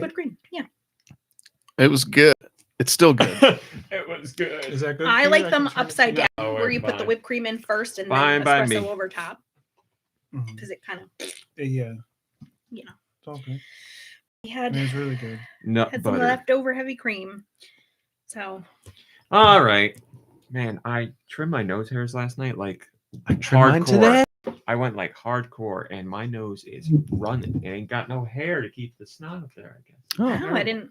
Whipped cream. Yeah. It was good. It's still good. It was good. Is that good? I like them upside down, No, where we're you put the fine. whipped cream in first and Fine then by espresso me. over top. Mhm. Because it kind of, Yeah. you know. It's all good. We I had, mean, it's really good. Nut had some butter. leftover heavy cream. So, All right. Man, I trimmed my nose hairs last night like I trimmed mine today. I went like hardcore and my nose is running. It ain't got no hair to keep the snot up there, I guess. no, I didn't.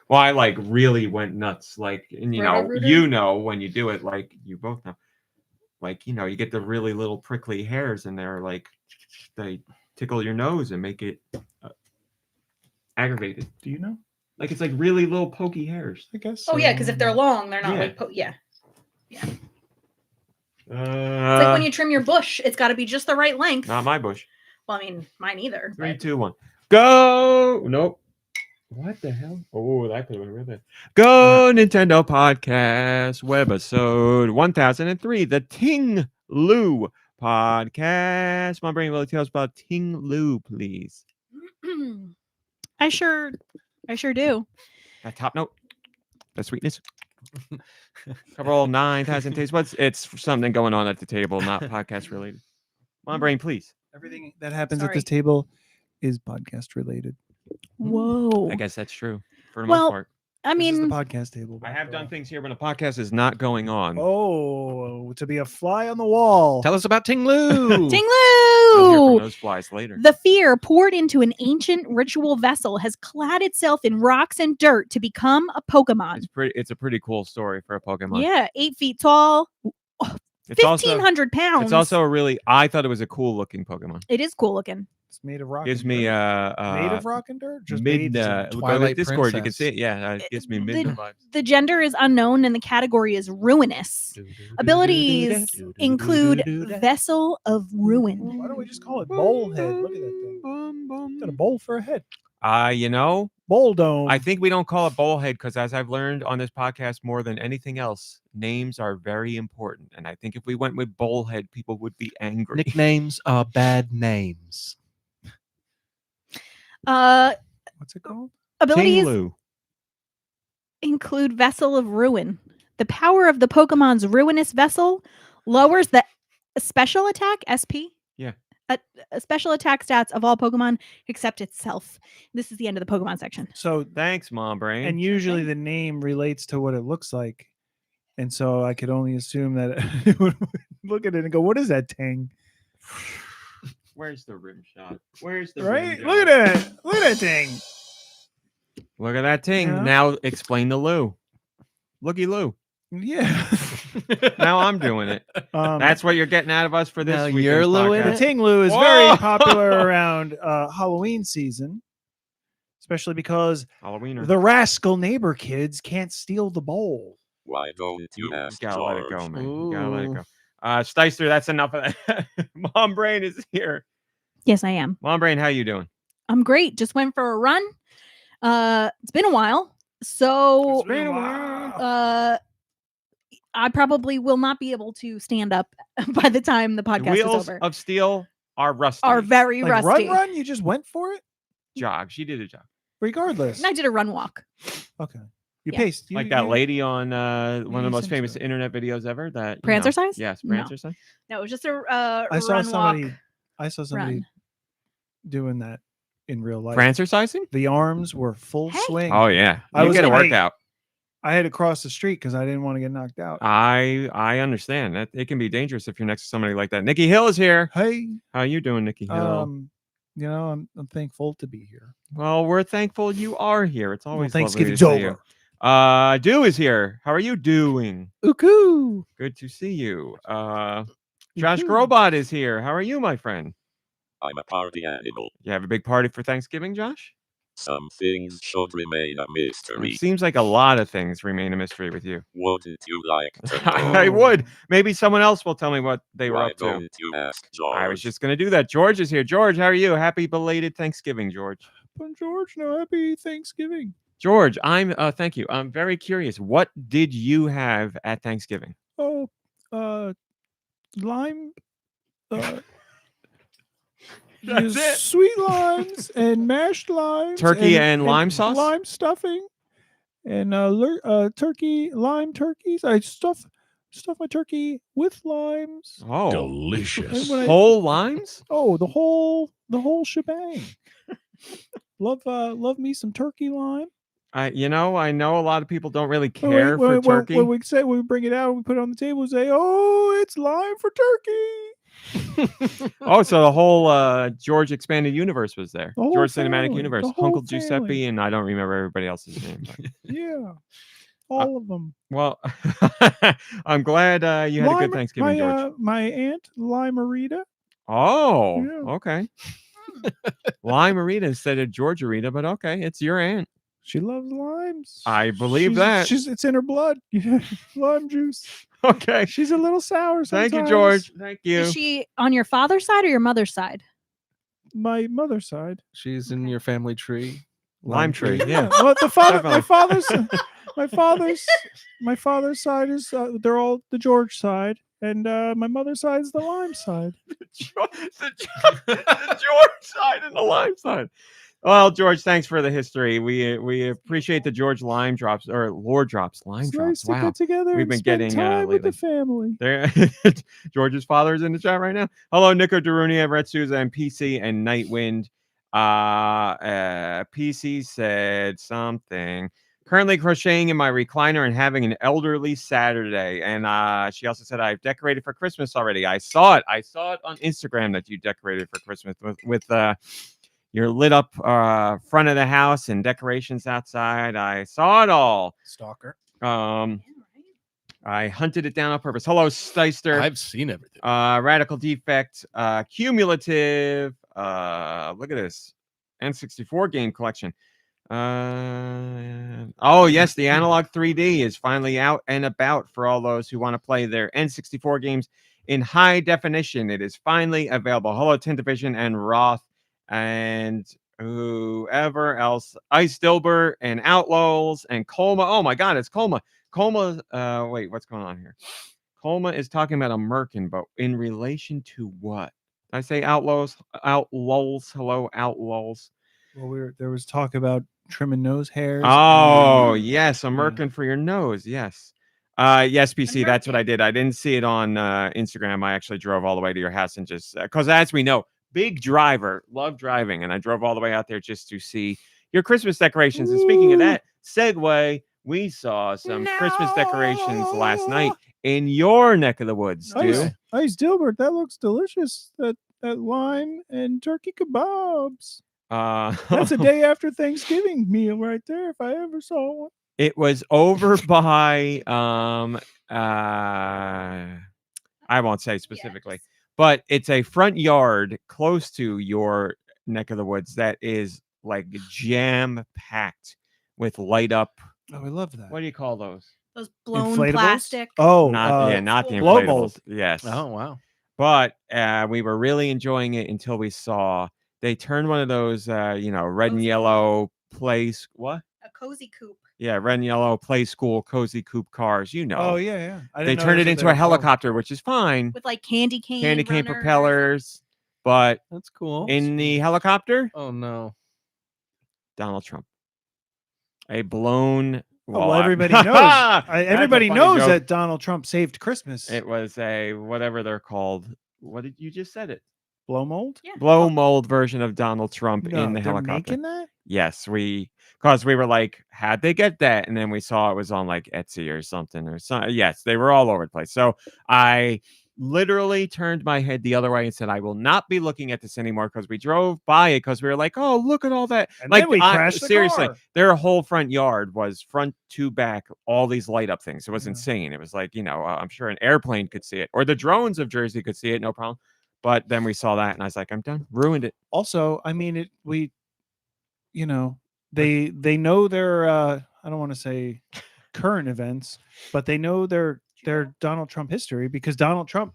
Well, I like really went nuts. Like, and Roto-rooter? you know when you do it, like you both know. Like, you get the really little prickly hairs and they're like, they tickle your nose and make it aggravated. Do you know? Like it's like really little pokey hairs. I guess. Oh, yeah, because if they're long, they're not Yeah. like, yeah. It's like Uh, when you trim your bush, it's got to be just the right length. not my bush. Well, I mean, mine either. 3, but- 2, 1. Go! Nope. What the hell? Oh, that could have been real bad. Go Nintendo Podcast, webisode 1003, the Ting-Lu Podcast. My brain will tell us about Ting-Lu, please. I sure do. That top note, the sweetness. Cover all 9,000 tastes. It's something going on at the table, not podcast related. My brain, please. Everything that happens Sorry. at this table is podcast related. Whoa. I guess that's true for the Well, most part. I This is mean, the podcast table. I have done things here when the podcast is not going on. Oh, to be a fly on the wall. Tell us about Ting-Lu. You'll hear from Ting-Lu! those flies later. The fear poured into an ancient ritual vessel has clad itself in rocks and dirt to become a Pokemon. It's a pretty cool story for a Pokemon. Yeah, 8 feet tall, It's also 1,500 pounds. it's also a really I thought it was a cool looking Pokemon. It is cool looking. It's made of rock. Gives and me dirt. made of uh rock and dirt. Just mid made go to Twilight Discord, you can Princess. see it. Yeah, it gives me mid The- vibes. The gender is unknown and the category is ruinous. Abilities include Vessel of Ruin. Why don't we just call it bowl head? Look at that thing. Got a bowl for a head. Bowl dome. I think we don't call it bullhead because, as I've learned on this podcast more than anything else, names are very important. And I think if we went with bullhead, people would be angry. Nicknames are bad names. What's it called? Abilities Ting-Lu. include Vessel of Ruin. The power of the Pokemon's Ruinous Vessel lowers the special attack, SP? Yeah. A special attack stats of all Pokemon except itself. This is the end of the Pokemon section. So, Thanks, Mom Brain. and usually the name relates to what it looks like. And so I could only assume that it would look at it and go, what is that thing? Where's the rim shot? Where's the Right? rim Look shot? at that. Look at that thing. Look at that ting. Yeah. Now explain the Lou. Looky Lou. Yeah. Now I'm doing it. That's what you're getting out of us for this Now weekend's you're Lou in podcast. The Ting-Lu is Whoa! very popular around Halloween season, especially because Halloween. the rascal neighbor kids can't steal the bowl. Why don't you ask Gotta let it George? go, man. You gotta let it Ooh. go. Steister, that's enough of that. Mom Brain is here. Yes, I am. Mom Brain, how you doing? I'm great. Just went for a run. It's been a while. So It's been a while. I probably will not be able to stand up by the time the The podcast is wheels over. of steel are rusty. Are very Like rusty. run. You just went for it, jog. She did a jog. regardless. I did a run walk. Okay. You Yeah. paced. Like that lady on one of the you most said famous so. internet videos ever. That Prancer size? Yes, No. Prancer size. No, it was just a I saw run somebody. walk. I saw somebody run. doing that in real life. Prancer sizing? The arms were full Hey. swing. Oh yeah. I You was get a like- workout. I had to cross the street because I didn't want to get knocked out. I understand that it can be dangerous if you're next to somebody like that. Nikki Hill is here. Hey, How you doing, Nikki Hill? I'm thankful to be here. Well, we're thankful you are here. It's always lovely to Thanksgiving's see you. over. Deux is here. How are you doing? Uku. Good to see you. Josh Yoo-hoo. Grobot is here. How are you, my friend? I'm a party animal. You have a big party for Thanksgiving, Josh? Some things should remain a mystery. It seems like a lot of things remain a mystery with you. Wouldn't you like to know? I would. Maybe someone else will tell me what they were Why up to. don't you ask George? I was just going to do that. George is here. George, how are you? Happy belated Thanksgiving, George. But George, no, happy Thanksgiving. George, thank you. I'm very curious. What did you have at Thanksgiving? Oh, lime. That's it. Sweet limes and mashed limes, Turkey and lime sauce? lime stuffing, and turkey lime turkeys. I stuff my turkey with limes. Oh, Delicious. And when I- whole limes? Oh, the whole shebang. Love me some turkey lime. I know a lot of people don't really care for when, turkey. When we bring it out, we put it on the table and say, "Oh, it's lime for turkey." Oh, so the whole George Expanded Universe was there. The whole George Cinematic family, Universe. the whole Uncle Giuseppe, family. and I don't remember everybody else's name. But. Yeah, all of them. Well, I'm glad you had a good Thanksgiving, George. My aunt Limerita. Oh, Yeah. okay. Limerita instead of Georgia-Rita, but okay, it's your aunt. She loves limes. I believe that. It's in her blood. Lime juice. Okay. She's a little sour sometimes. Thank you, George. Thank you. Is she on your father's side or your mother's side? My mother's side. She's in your family tree. Lime tree. Yeah. Well, my Definitely. my father's side is they're all the George side, and my mother's side is the lime side. the George side and the lime side. Well, George, thanks for the history. We appreciate the George lime drops or lore drops, lime It's drops. nice to Wow. get together. We've and been spend getting, time with lately. the family. There, George's father is in the chat right now. Hello, Nico Darunia, Red Souza, and PC and Nightwind. PC said something. Currently crocheting in my recliner and having an elderly Saturday. And she also said, I've decorated for Christmas already. I saw it. I saw it on Instagram that you decorated for Christmas with your lit up front of the house and decorations outside. I saw it all. Stalker. I hunted it down on purpose. Hello, Steister. I've seen everything. Radical Defect, Cumulative. Look at this N64 game collection. Oh yes, the Analog 3D is finally out and about for all those who want to play their N64 games in high definition. It is finally available. Hello, Tintavision and Roth and whoever else, Ice Dilbert and Outlaws and Colma. Oh my God, it's Colma. Colma. Wait, what's going on here? Colma is talking about a Merkin, but in relation to what? Did I say Outlaws? Outlaws. Hello, Outlaws. Well, there was talk about trimming nose hairs. Oh, yes, a Merkin for your nose. Yes. Yes, PC, that's what I did. I didn't see it on Instagram. I actually drove all the way to your house and just because as we know, big driver, love driving, and I drove all the way out there just to see your Christmas decorations. And speaking of that, segue, we saw some Christmas decorations last night in your neck of the woods, dude. Ice Dilbert, that looks delicious. That lime and turkey kebabs. That's a day after Thanksgiving meal right there, if I ever saw one. It was over by I won't say specifically, but it's a front yard close to your neck of the woods that is like jam packed with light up. Oh, I love that. What do you call those? Those blown Inflatables? plastic. Oh, Not the blow inflatables. mold. Yes. Oh, wow. But we were really enjoying it until we saw they turned one of those red and Cozy yellow place. What? A cozy coop. Yeah, red and yellow play school cozy coupe cars. Oh, yeah. They turned it into a helicopter, which is fine. With like candy cane runners. Propellers. But That's cool. in the helicopter, Oh, no. Donald Trump. A blown. Well, everybody knows. Everybody knows that Donald Trump saved Christmas. It was a whatever they're called. What did you just said it? Blow mold? Yeah. Blow mold version of Donald Trump in the they're helicopter. making that? Yes, because we were like, how'd they get that? And then we saw it was on like Etsy or something or something. Yes, they were all over the place. So I literally turned my head the other way and said, I will not be looking at this anymore because we drove by it because we were like, oh, look at all that. And like then we crashed the seriously, car. their whole front yard was front to back, all these light up things. It was Yeah. insane. It was like, I'm sure an airplane could see it or the drones of Jersey could see it, no problem. But then we saw that and I was like, I'm done. Ruined it. Also, I mean, they know their I don't want to say current events, but they know their Donald Trump history because Donald Trump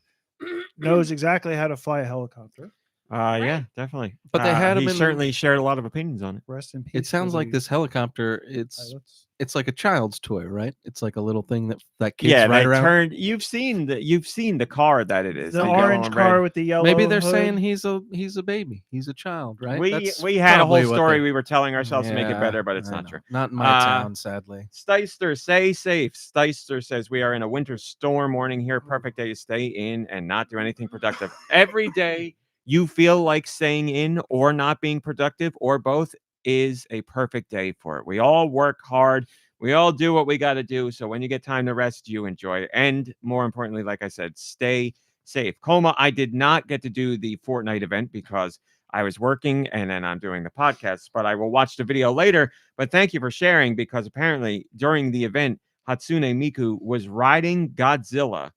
knows exactly how to fly a helicopter. Yeah, definitely. But they had him he in- certainly shared a lot of opinions on it. Rest in peace. It sounds for like the this helicopter. pilots. It's like a child's toy, right? It's like a little thing that kids Yeah, ride they around. turned. You've seen the car that it is. The the orange yellow and car red. with the yellow. Maybe they're hood. saying he's a baby. He's a child, right? We That's we had a whole probably what story they- we were telling ourselves to make it Yeah, better, but it's I not know. true. Not in my town, sadly. Steister, stay safe. Steister says we are in a winter storm warning here. Perfect day to stay in and not do anything productive. Every day you feel like staying in or not being productive or both is a perfect day for it. We all work hard. We all do what we got to do. So when you get time to rest, you enjoy it. And more importantly, like I said, stay safe. Coma, I did not get to do the Fortnite event because I was working and then I'm doing the podcast, but I will watch the video later. But thank you for sharing because apparently during the event, Hatsune Miku was riding Godzilla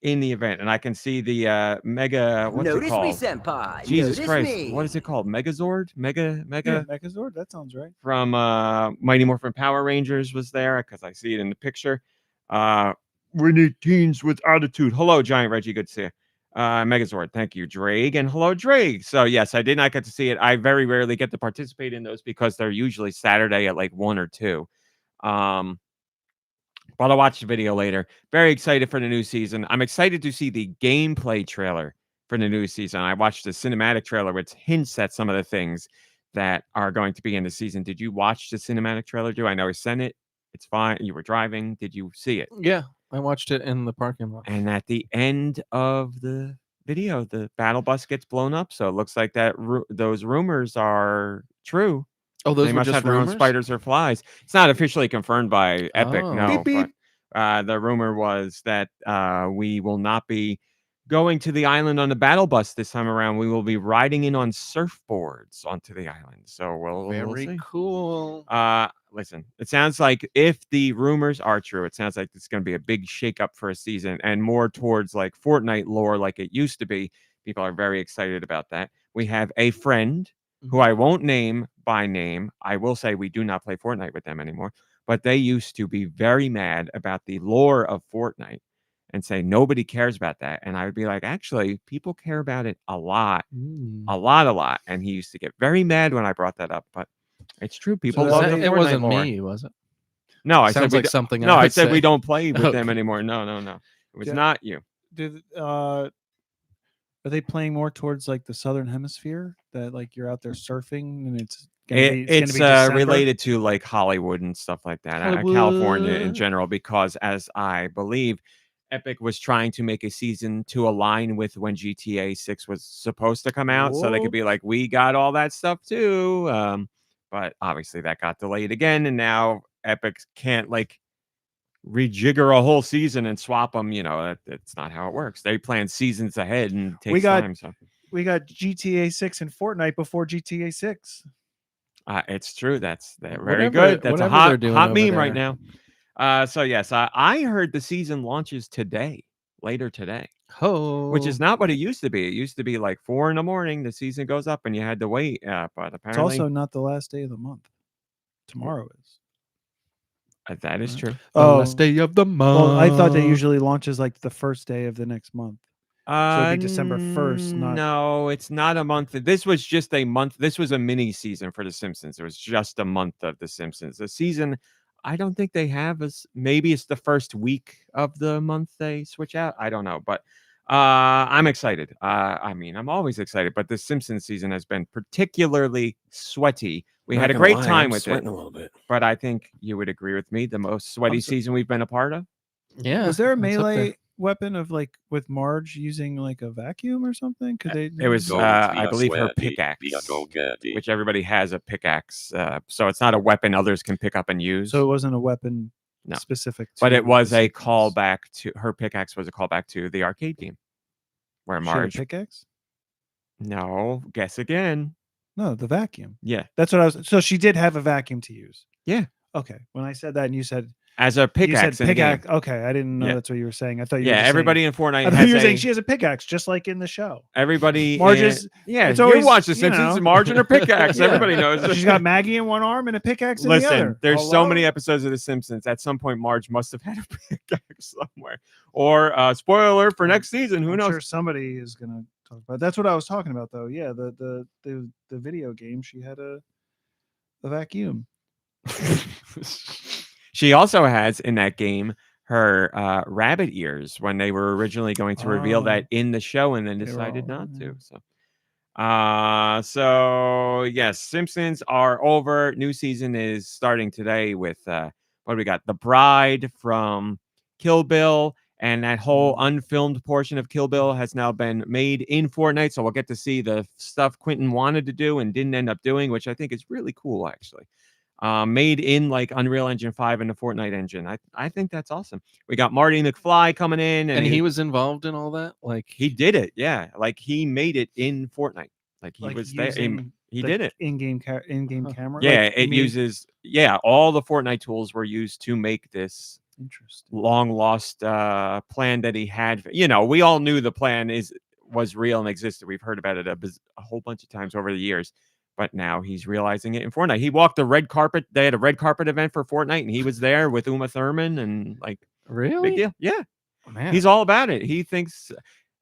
in the event. And I can see the mega, what's it Notice me, called? senpai. Jesus Notice Christ. me. What is it called? Megazord? Mega? Yeah, Megazord. That sounds right. From Mighty Morphin Power Rangers was there because I see it in the picture. We need teens with attitude. Hello, Giant Reggie. Good to see you. Megazord. Thank you, Drake. And hello, Drake. So, yes, I did not get to see it. I very rarely get to participate in those because they're usually Saturday at like 1 or 2. But I'll watch the video later. Very excited for the new season. I'm excited to see the gameplay trailer for the new season. I watched the cinematic trailer, which hints at some of the things that are going to be in the season. Did you watch the cinematic trailer, Drew? I know I sent it. It's fine. You were driving. Did you see it? Yeah, I watched it in the parking lot. And at the end of the video, the battle bus gets blown up. So it looks like that those rumors are true. Oh, those They were must just have their own rumors? spiders or flies. It's not officially confirmed by Epic, Oh. no. Beep, beep. But the rumor was that we will not be going to the island on the battle bus this time around. We will be riding in on surfboards onto the island. So we'll Very see. cool. Listen, it sounds like if the rumors are true, it sounds like it's going to be a big shakeup for a season and more towards like Fortnite lore like it used to be. People are very excited about that. We have a friend who I won't name by name. I will say we do not play Fortnite with them anymore, but they used to be very mad about the lore of Fortnite and say nobody cares about that. And I would be like, actually, people care about it a lot, a lot. And he used to get very mad when I brought that up, but it's true. People So love that- the it Fortnite wasn't lore. me, was it? No, I Sounds said like something. no, I I would said we say. don't play with them Okay. anymore. No. It was Yeah. not you. Are they playing more towards like the southern hemisphere? That like you're out there surfing and it's gonna be December? Related to like Hollywood and stuff like that, California in Hollywood. general, because as I believe, Epic was trying to make a season to align with when GTA 6 was supposed to come out, so they could be like, we got all that stuff too. But obviously that got delayed again, and now Epic can't like rejigger a whole season and swap them. You know, that's not how it works. They plan seasons ahead and it takes time. So we got GTA 6 and Fortnite before GTA 6. it's true. That's very Whatever- good. That's a whatever they're hot doing hot over meme right there. now. So yes, I heard the season launches later today, which is not what it used to be. It used to be like 4 a.m. the season goes up and you had to wait. But It's apparently also not the last day of the month. Tomorrow is. that is true. The last day of the month. Well, I thought they usually launches like the first day of the next month. So it'd be December 1st, not- No, it's not a month. This was just a month. This was a mini season for The Simpsons. It was just a month of The Simpsons. The season, I don't think they have maybe it's the first week of the month they switch out. I don't know, but I'm excited. I mean, I'm always excited, but the Simpsons season has been particularly sweaty. We had a great time with it, a little bit. but I think you would agree with me. The most sweaty season we've been a part of. Yeah. Was there a it's up there. melee weapon of like with Marge using like a vacuum or something? Could they? It was, Don't I be believe, her sweaty, pickaxe, be a go-getter. which everybody has a pickaxe. So it's not a weapon others can pick up and use. So it wasn't a weapon No. specific. But to it was the a Simpsons. callback to her pickaxe was a callback to the arcade game where She had a Marge. pickaxe? No, guess again. No, the vacuum. Yeah, That's what I was. So she did have a vacuum to use. Yeah. Okay. When I said that and you said as a pickaxe. you in said the game. pickaxe. Okay, I didn't know Yeah. that's what you were saying. I thought you Yeah, were just everybody saying, in Fortnite I thought has you were a, saying she has a pickaxe, just like in the show. everybody. Marge in- is- yeah. it's You always, watch The you Simpsons. know. Marge and her pickaxe. Yeah. Everybody knows. She's got Maggie in one arm and a pickaxe in the Listen, other. there's so many Hello? episodes of The Simpsons. At some point, Marge must have had a pickaxe somewhere. Or spoiler alert for next season. Who I'm knows? sure somebody is gonna talk about. That's what I was talking about, though. Yeah, the video game. She had a vacuum. She also has in that game her rabbit ears when they were originally going to reveal that in the show and then They were decided all- not to. So yes, Simpsons are over. New season is starting today with what do we got? The Bride from Kill Bill, and that whole unfilmed portion of Kill Bill has now been made in Fortnite. So we'll get to see the stuff Quentin wanted to do and didn't end up doing, which I think is really cool, actually. Made in like Unreal Engine 5 and the Fortnite engine. I think that's awesome. We got Marty McFly coming in, And he was involved in all that. Like he did it, yeah. Like he made it in Fortnite. Like he was there. He did it. In-game camera. Yeah, Like, you it mean- uses all the Fortnite tools were used to make this Interesting. long lost plan that he had. You know, we all knew the plan was real and existed. We've heard about it a whole bunch of times over the years. But now he's realizing it in Fortnite. He walked the red carpet. They had a red carpet event for Fortnite, and he was there with Uma Thurman, and like, really big deal. Yeah, man. he's all about it. He thinks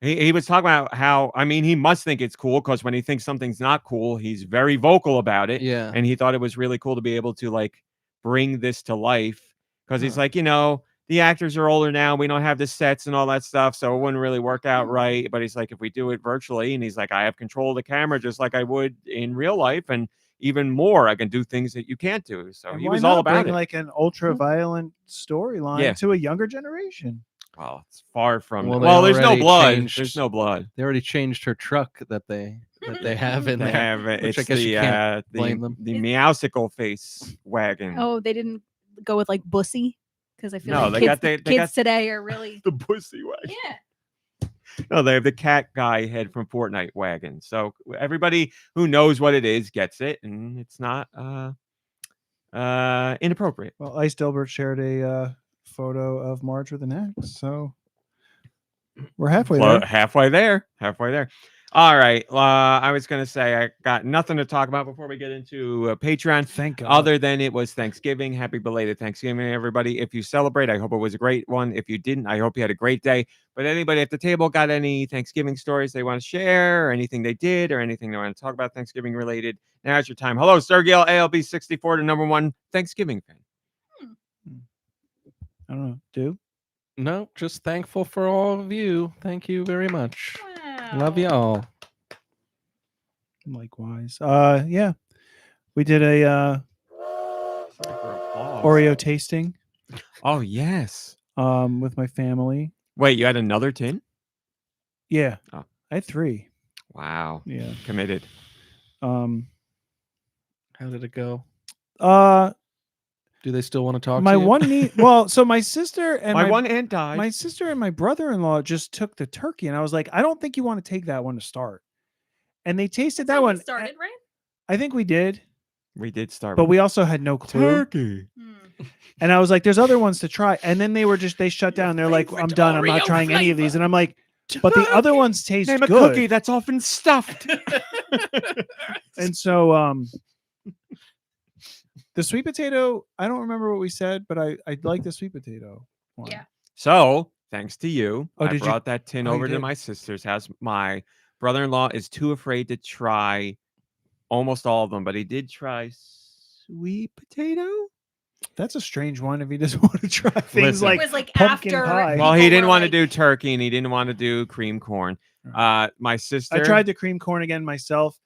he was talking about how, I mean, he must think it's cool because when he thinks something's not cool, he's very vocal about it. Yeah. And he thought it was really cool to be able to like bring this to life because he's Huh. like, you know, the actors are older now. We don't have the sets and all that stuff, so it wouldn't really work out right. But he's like, if we do it virtually, and he's like, I have control of the camera just like I would in real life, and even more, I can do things that you can't do. So And he why was all not about bring, it. like an ultra violent storyline Yeah. to a younger generation. Well, it's far from. Well, Well, they there's no already blood. changed- There's no blood. They already changed her truck that they have in They there. have which it's I guess the you can't blame them. the meowsicle face wagon. Oh, they didn't go with like Bussy because I feel No, like they kids, got kids they got today are really the pussy wagon. yeah. No, they have the cat guy head from Fortnite wagon. So everybody who knows what it is gets it, and it's not inappropriate. Well, Ice Dilbert shared a photo of Marge with an axe, so we're halfway there. Halfway there. Halfway there. All right. I was going to say I got nothing to talk about before we get into Patreon. Thank God. Other than it was Thanksgiving. Happy belated Thanksgiving, everybody. If you celebrate, I hope it was a great one. If you didn't, I hope you had a great day. But anybody at the table got any Thanksgiving stories they want to share, or anything they did, or anything they want to talk about Thanksgiving related? Now's your time. Hello, Sergio ALB64, the #1 Thanksgiving fan. I don't know. Do No, just thankful for all of you. Thank you very much. Wow. Love y'all. likewise. Yeah, we did a Oreo tasting Oh, yes. with my family. Wait, you had another tin? Yeah, Oh. I had 3. Wow. Yeah. Committed. How did it go? Do they still want to talk My to you? one niece. Well, so my sister and my one aunt died. my sister and my brother-in-law just took the turkey, and I was like, I don't think you want to take that one to start. And they tasted that So we one. started, right? I think we did, We did start. but with we also had no clue. turkey. And I was like, there's other ones to try. And then they shut down. They're like, I'm done. I'm not trying any of these. And I'm like, but the other ones taste Name a good. cookie that's often stuffed. And so the sweet potato, I don't remember what we said, but I like the sweet potato one. Yeah. So, thanks to you, Oh, I did you- brought that tin oh, you over to did? my sister's house. My brother-in-law is too afraid to try almost all of them, but he did try sweet potato. That's a strange one if you just want to try things Listen. like it was like pumpkin after. pie. Well, he people didn't were want to like- do turkey and he didn't want to do cream corn. My sister. I tried the cream corn again myself.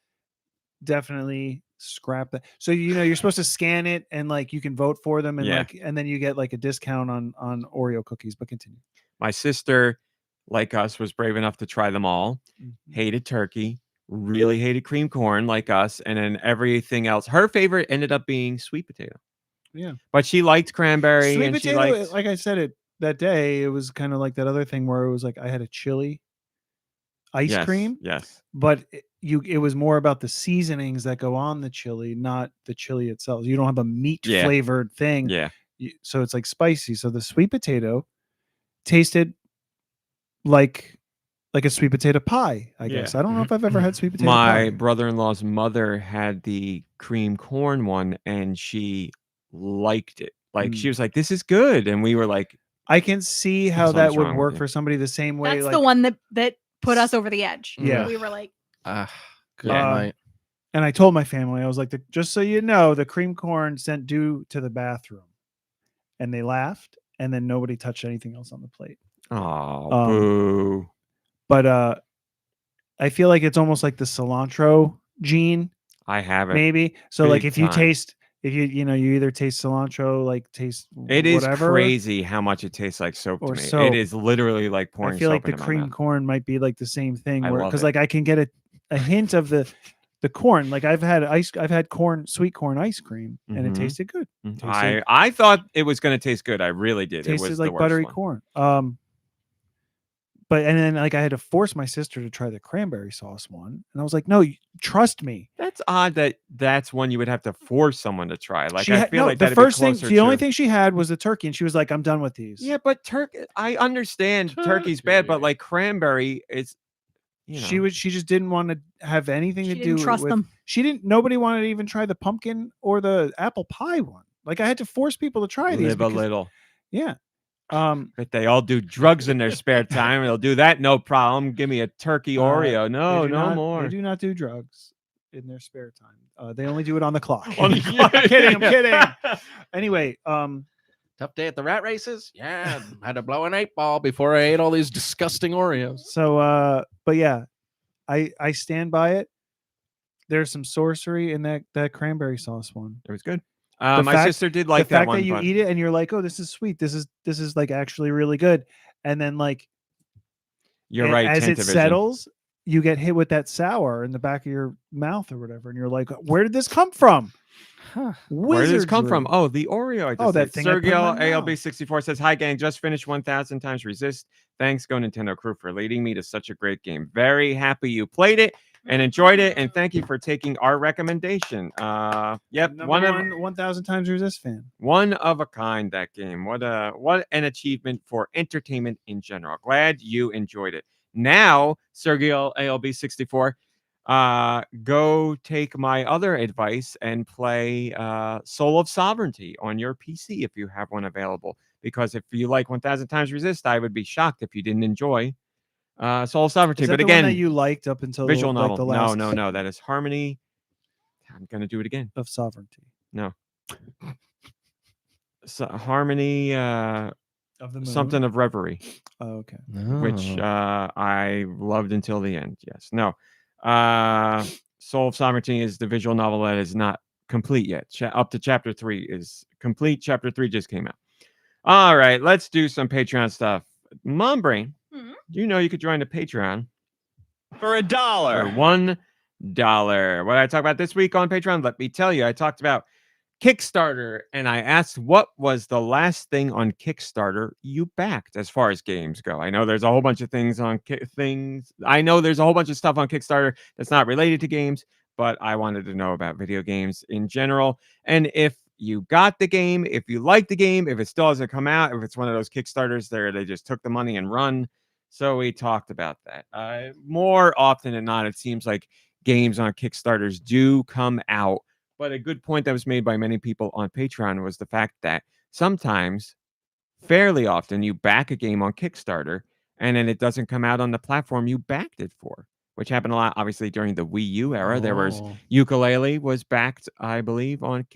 Definitely scrap that. So you're supposed to scan it and like you can vote for them and Yeah. and then you get like a discount on Oreo cookies. But continue. My sister, like us, was brave enough to try them all. Mm-hmm. Hated turkey, really hated cream corn, like us, and then everything else. Her favorite ended up being sweet potato. Yeah. But she liked cranberry, Sweet and potato, she liked. like I said it that day, it was kind of like that other thing where it was like I had a chili ice Yes, cream, Yes. but it was more about the seasonings that go on the chili, not the chili itself. You don't have a meat Yeah. flavored thing. Yeah. So it's like spicy. So the sweet potato tasted like a sweet potato pie, I guess. Yeah. I don't know if I've ever had sweet potato My pie. brother-in-law's mother had the cream corn one, and she liked it. Like she was like, "This is good," and we were like, I can see how that Something's would wrong with work you. for somebody the same way. That's like, the one that put us over the edge. Yeah. We were like, Good Yeah. night. And I told my family, I was like, just so you know, the cream corn sent Deux to the bathroom. And they laughed, and then nobody touched anything else on the plate. Oh, Um, boo. But I feel like it's almost like the cilantro gene, I have it. maybe. So like big if you time. taste, if you either taste cilantro, like taste It is whatever, crazy how much it tastes like soap to or me. soap. It is literally like pouring I feel like soap the into my cream mouth. corn might be like the same thing, I where love because it. like I can get a hint of the corn. Like I've had sweet corn ice cream, and it Mhm. tasted good. I thought it was going to taste good. I really did. It Tasted was like the worst buttery one. corn. But and then like I had to force my sister to try the cranberry sauce one, and I was like, no, trust me. That's odd that that's one you would have to force someone to try. Like She I had- feel no, like the that'd first be thing, closer the only to- thing she had was the turkey, and she was like, I'm done with these. Yeah, but I understand turkey's bad, but like cranberry is. She just didn't want to have anything she to didn't do trust with them. nobody wanted to even try the pumpkin or the apple pie one. Like I had to force people to try these. Live a because- little. Yeah. But they all do drugs in their spare time. They'll do that, no problem. Give me a turkey Oreo. No, they do no not- more. They do not do drugs in their spare time. They only do it on the clock. On the clock. I'm kidding. I'm kidding. Anyway, Tough day at the rat races. Yeah, had to blow an 8-ball before I ate all these disgusting Oreos. so but yeah, I stand by it. There's some sorcery in that cranberry sauce one. It was good. The My fact- sister did like the that fact one. that you but eat it and you're like, oh, this is sweet. This is like actually really good. And then like You're right. as it 10th division. settles, you get hit with that sour in the back of your mouth or whatever, and you're like, where did this come from? Where did this come from? Wizardry. Oh, the Oreo. I just Oh, that ate. thing I put in Sergio my mouth. ALB64 says, "Hi gang, just finished 1,000 times Resist. Thanks, GoNintendo crew, for leading me to such a great game. Very happy you played it and enjoyed it, and thank you for taking our recommendation. Yep, Number one of 1,000 times Resist fan. one of a kind. That game. What an achievement for entertainment in general. Glad you enjoyed it. Now, Sergio ALB64." Go take my other advice and play Soul of Sovereignty on your PC if you have one available. Because if you like 1,000 times Resist, I would be shocked if you didn't enjoy Soul of Sovereignty. Is that But the one again, that you liked up until visual like novel. the last No. That is Harmony. I'm gonna do it again. of Sovereignty So, Harmony, of the moon. something of Reverie. Oh, okay. Which I loved until the end. Yes. No. Soul of Sovereignty is the visual novel that is not complete yet. Up to chapter 3 is complete. Chapter 3 just came out. All right, let's do some Patreon stuff. Mom Brain, you know you could join the Patreon For $1. for $1. What did I talk about this week on Patreon? Let me tell you. I talked about Kickstarter, and I asked what was the last thing on Kickstarter you backed as far as games go. I know there's a whole bunch of things on I know there's a whole bunch of stuff on Kickstarter that's not related to games, but I wanted to know about video games in general. And if you got the game, if you like the game, if it still hasn't come out, if it's one of those Kickstarters there, they just took the money and run. So we talked about that. More often than not, it seems like games on Kickstarters do come out. But a good point that was made by many people on Patreon was the fact that sometimes, fairly often, you back a game on Kickstarter and then it doesn't come out on the platform you backed it for, which happened a lot, obviously, during the Wii U era. There was Oh. Ukulele was backed, I believe, on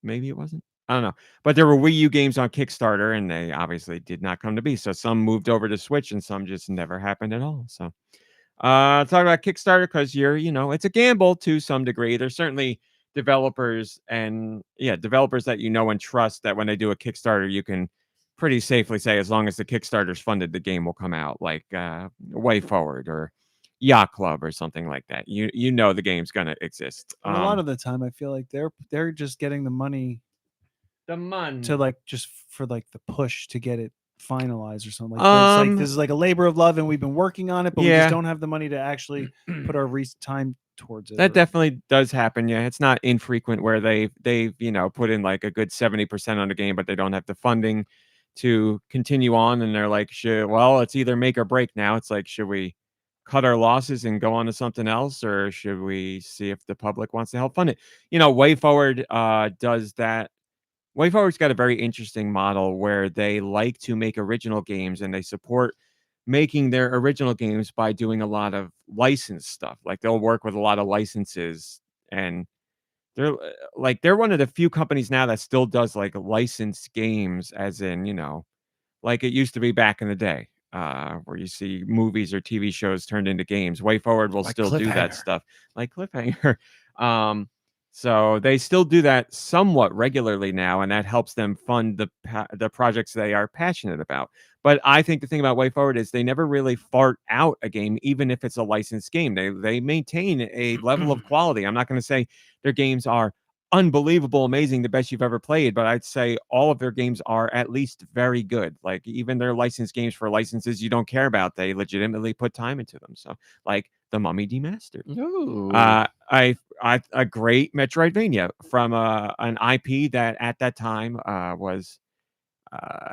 Maybe it wasn't. I don't know. But there were Wii U games on Kickstarter and they obviously did not come to be. So some moved over to Switch and some just never happened at all. So talk about Kickstarter because it's a gamble to some degree. There's certainly developers that you know and trust that when they do a Kickstarter, you can pretty safely say as long as the Kickstarter's funded, the game will come out, like Way Forward or Yacht Club or something like that. You know the game's gonna exist. And a lot of the time, I feel like they're just getting the money to like just for like the push to get it finalized or something. Like, it's like this is like a labor of love, and we've been working on it, but we Yeah. just don't have the money to actually put our time towards it. That or- definitely does happen. Yeah, it's not infrequent where they've put in like a good 70% on the game, but they don't have the funding to continue on, and they're like, it's either make or break now. It's like, should we cut our losses and go on to something else, or should we see if the public wants to help fund it? Way Forward does that. Way Forward's got a very interesting model where they like to make original games and they support making their original games by doing a lot of licensed stuff. Like they'll work with a lot of licenses, and they're one of the few companies now that still does like licensed games, as in, like it used to be back in the day, where you see movies or TV shows turned into games. Way Forward will Like still do that Cliffhanger. stuff, like Cliffhanger. So they still do that somewhat regularly now, and that helps them fund the projects they are passionate about. But I think the thing about Way Forward is they never really fart out a game, even if it's a licensed game. They maintain a level of quality. I'm not going to say their games are unbelievable, amazing, the best you've ever played, but I'd say all of their games are at least very good. Like even their licensed games for licenses you don't care about, they legitimately put time into them. So like The Mummy Demastered, Ooh. a great Metroidvania from an IP that at that time was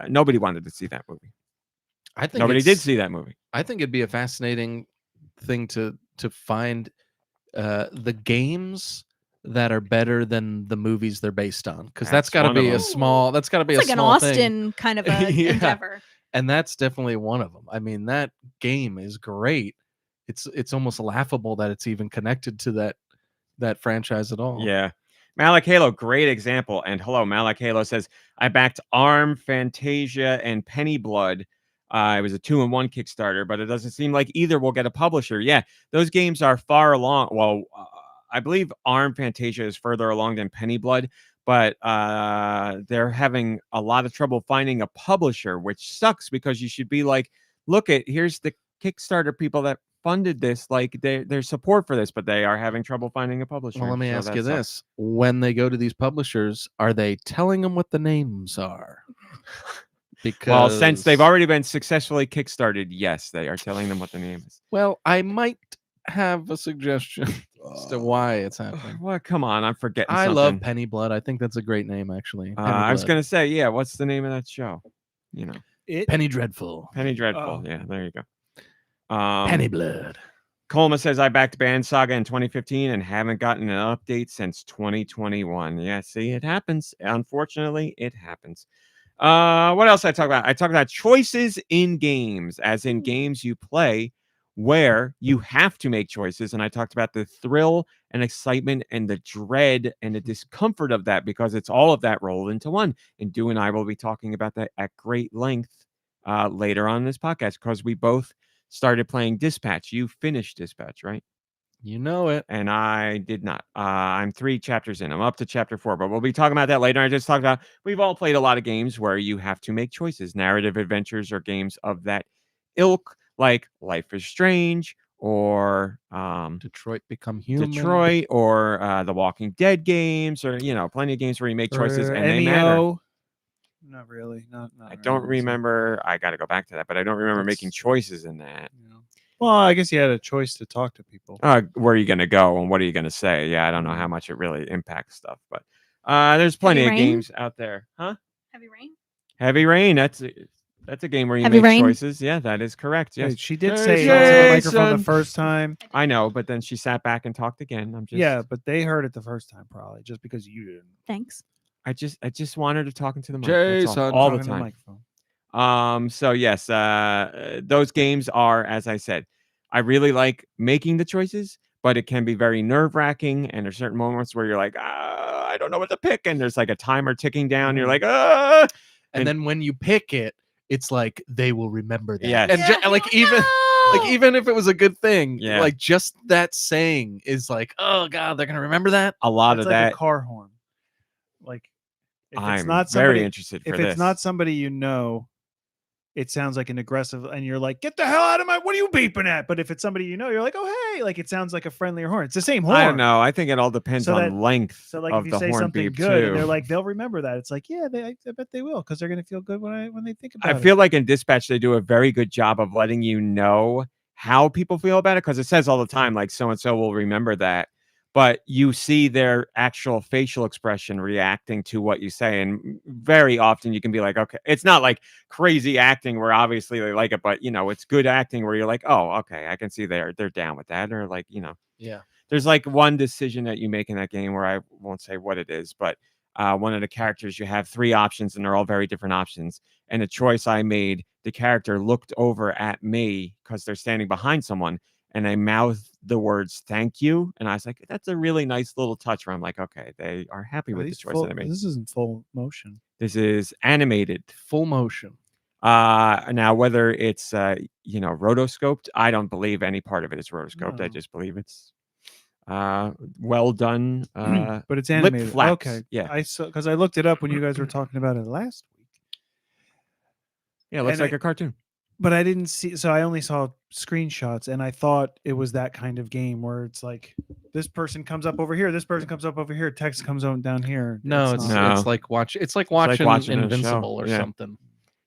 nobody wanted to see that movie. I think Nobody did see that movie. I think it'd be a fascinating thing to find the games that are better than the movies they're based on, because that's That's got to one of be a them. small. That's got to be It's a like an small thing. Austin kind of a Yeah. endeavor. And that's definitely one of them. I mean, that game is great. It's almost laughable that it's even connected to that franchise at all. Yeah. Malik Halo, great example. And hello, Malik Halo says, I backed ARM, Fantasia, and Penny Blood. It was a 2-in-1 Kickstarter, but it doesn't seem like either will get a publisher. Yeah, those games are far along. Well, I believe ARM Fantasia is further along than Penny Blood, but they're having a lot of trouble finding a publisher, which sucks because you should be like, here's the Kickstarter people that funded this, like their support for this, but they are having trouble finding a publisher. Well, let me So ask that you sucks. this: when they go to these publishers, are they telling them what the names are? Because Well, since they've already been successfully kickstarted, yes, they are telling them what the name is. Well, I might have a suggestion as to why it's happening. Well, come on, I'm forgetting I something. love Penny Blood. I think that's a great name, actually. Penny I was Blood. gonna say, yeah, what's the name of that show? Penny Dreadful. Penny Dreadful. Oh. Yeah, there you go. Penny Blood. Colma says, I backed Band Saga in 2015 and haven't gotten an update since 2021. Yeah, see, it happens. Unfortunately, it happens. What else I talk about? I talk about choices in games, as in games you play where you have to make choices. And I talked about the thrill and excitement and the dread and the discomfort of that, because it's all of that rolled into one. And Deux and I will be talking about that at great length later on in this podcast, because we both started playing Dispatch. You finished Dispatch, right? You know it. And I did not. I'm 3 chapters in. I'm up to chapter 4, but we'll be talking about that later. I just talked about, we've all played a lot of games where you have to make choices, narrative adventures or games of that ilk, like Life is Strange or Detroit Become Human. Detroit or the Walking Dead games, or plenty of games where you make choices and they matter. NEO. Not really. Not I don't really, so- remember. I got to go back to that, but I don't remember making That's- choices in that. Well, I guess you had a choice to talk to people. Where are you going to go and what are you going to say? Yeah, I don't know how much it really impacts stuff, but there's plenty Heavy of Rain? games out there. Huh? Heavy Rain. Heavy Rain. That's a game where you Heavy make Rain? choices. Yeah, that is correct. Yes, Hey, she did Hey, say it into the microphone Jason. the first time. I know, but then she sat back and talked again. I'm just Yeah, but they heard it the first time probably, just because you didn't. Thanks. I just want her to talk into the mic. That's Jason. all the Talking to time. microphone. So yes, those games are, as I said, I really like making the choices, but it can be very nerve-wracking, and there's certain moments where you're like, I don't know what to pick, and there's like a timer ticking down. You're like, And And- then when you pick it, it's like they will remember that. Yes. And even if it was a good thing, Yeah. like just that saying is like, oh god, they're gonna remember that. a lot It's of like that. a car horn. Like if I'm it's not very somebody, interested for if this. it's not somebody you know, it sounds like an aggressive, and you're like, get the hell out of my, what are you beeping at? But if it's somebody you know, you're like, oh hey, like it sounds like a friendlier horn. It's the same horn. I don't know. I think it all depends So on that- length So like of if you the say horn something beep good, too. and they're like, they'll remember that. It's like, yeah, I bet they will, because they're gonna feel good when they think about I it. feel like in Dispatch they do a very good job of letting you know how people feel about it, because it says all the time like so and so will remember that, but you see their actual facial expression reacting to what you say, and very often you can be like, okay, it's not like crazy acting where obviously they like it, but it's good acting where you're like, oh, okay, I can see they're down with that, or like Yeah. there's like one decision that you make in that game where I won't say what it is, but one of the characters, you have 3 options, and they're all very different options. And the choice I made, the character looked over at me because they're standing behind someone, and I mouthed the words "thank you," and I was like, "That's a really nice little touch." Where I'm like, "Okay, they are happy with the choice that I made." This isn't full motion. This is animated. Full motion. Now whether it's rotoscoped, I don't believe any part of it is rotoscoped. I No. just believe it's well done. But it's lip animated. flaps. Okay. Yeah. I saw because I looked it up when you guys were talking about it last week. Yeah, it looks And like a cartoon. But I didn't see, so I only saw screenshots, and I thought it was that kind of game where it's like this person comes up over here, this person comes up over here, text comes on down here. No, it's not. like watching watching a Invincible show. or Yeah. something.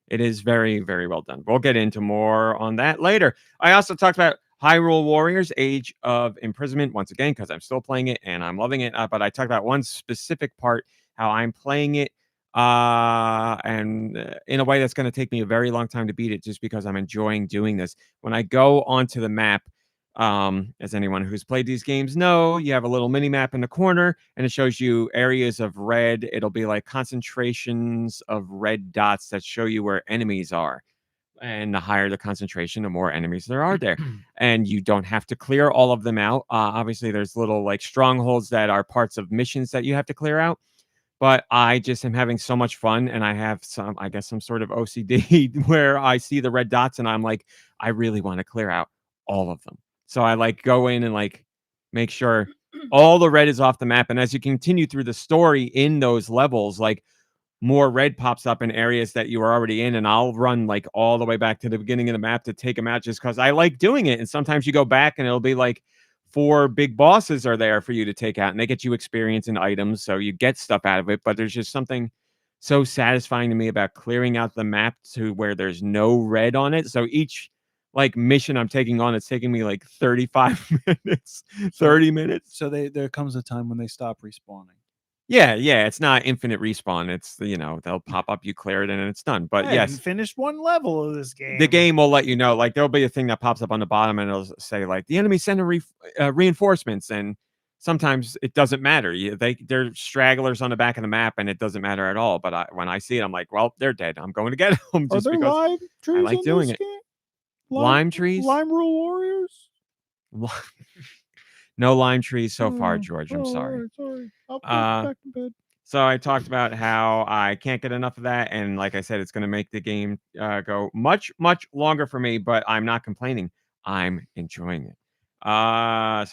It is very, very well done. We'll get into more on that later. I also talked about Hyrule Warriors Age of Imprisonment once again because I'm still playing it and I'm loving it. But I talked about one specific part, how I'm playing it, and in a way that's going to take me a very long time to beat it just because I'm enjoying doing this. When I go onto the map, as anyone who's played these games know, you have a little mini map in the corner and it shows you areas of red. It'll be like concentrations of red dots that show you where enemies are. And the higher the concentration, the more enemies there are there. And you don't have to clear all of them out. Obviously, there's little like strongholds that are parts of missions that you have to clear out. But I just am having so much fun, and I have some sort of OCD where I see the red dots and I'm like, I really want to clear out all of them. So I like go in and like make sure all the red is off the map. And as you continue through the story in those levels, like more red pops up in areas that you were already in. And I'll run like all the way back to the beginning of the map to take them out just because I like doing it. And sometimes you go back and it'll be like 4 big bosses are there for you to take out and they get you experience and items. So you get stuff out of it. But there's just something so satisfying to me about clearing out the map to where there's no red on it. So each like mission I'm taking on, it's taking me like 35 minutes, 30 minutes. So there comes a time when they stop respawning. Yeah, it's not infinite respawn. It's they'll pop up, you clear it, and it's done. But I yes, haven't finished one level of this game. the game will let you know. Like there'll be a thing that pops up on the bottom, and it'll say like the enemy sent reinforcements, and sometimes it doesn't matter. They're stragglers on the back of the map, and it doesn't matter at all. But when I see it, I'm like, well, they're dead. I'm going to get them just Are there because lime trees I like in doing this it. game? Lime trees? Lime Rule Warriors? No lime trees so far, George. I'm sorry. Sorry. I'll put Uh, it back in bed. So I talked about how I can't get enough of that. And like I said, it's going to make the game go much, much longer for me, but I'm not complaining. I'm enjoying it. So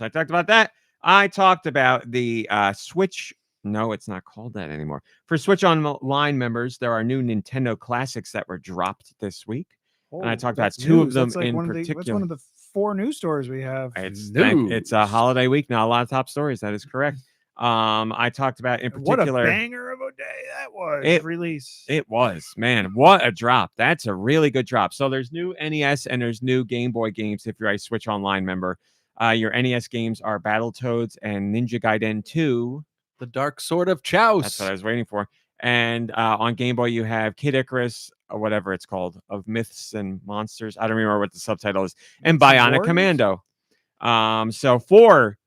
I talked about that. I talked about the Switch. No, it's not called that anymore. For Switch Online members, there are new Nintendo classics that were dropped this week. And I talked about that's 2 of news. them That's like in that's particular. one of the 4 news stories we have. It's a holiday week. Not a lot of top stories. That is correct. I talked about in particular. What a banger of a day that was. Release. It was, man. What a drop. That's a really good drop. So there's new NES and there's new Game Boy games if you're a Switch Online member. Your NES games are Battletoads and Ninja Gaiden 2. The Dark Sword of Chouse. That's what I was waiting for. And on Game Boy, you have Kid Icarus, or whatever it's called, of Myths and Monsters. I don't remember what the subtitle is. And Bionic Commando. So 4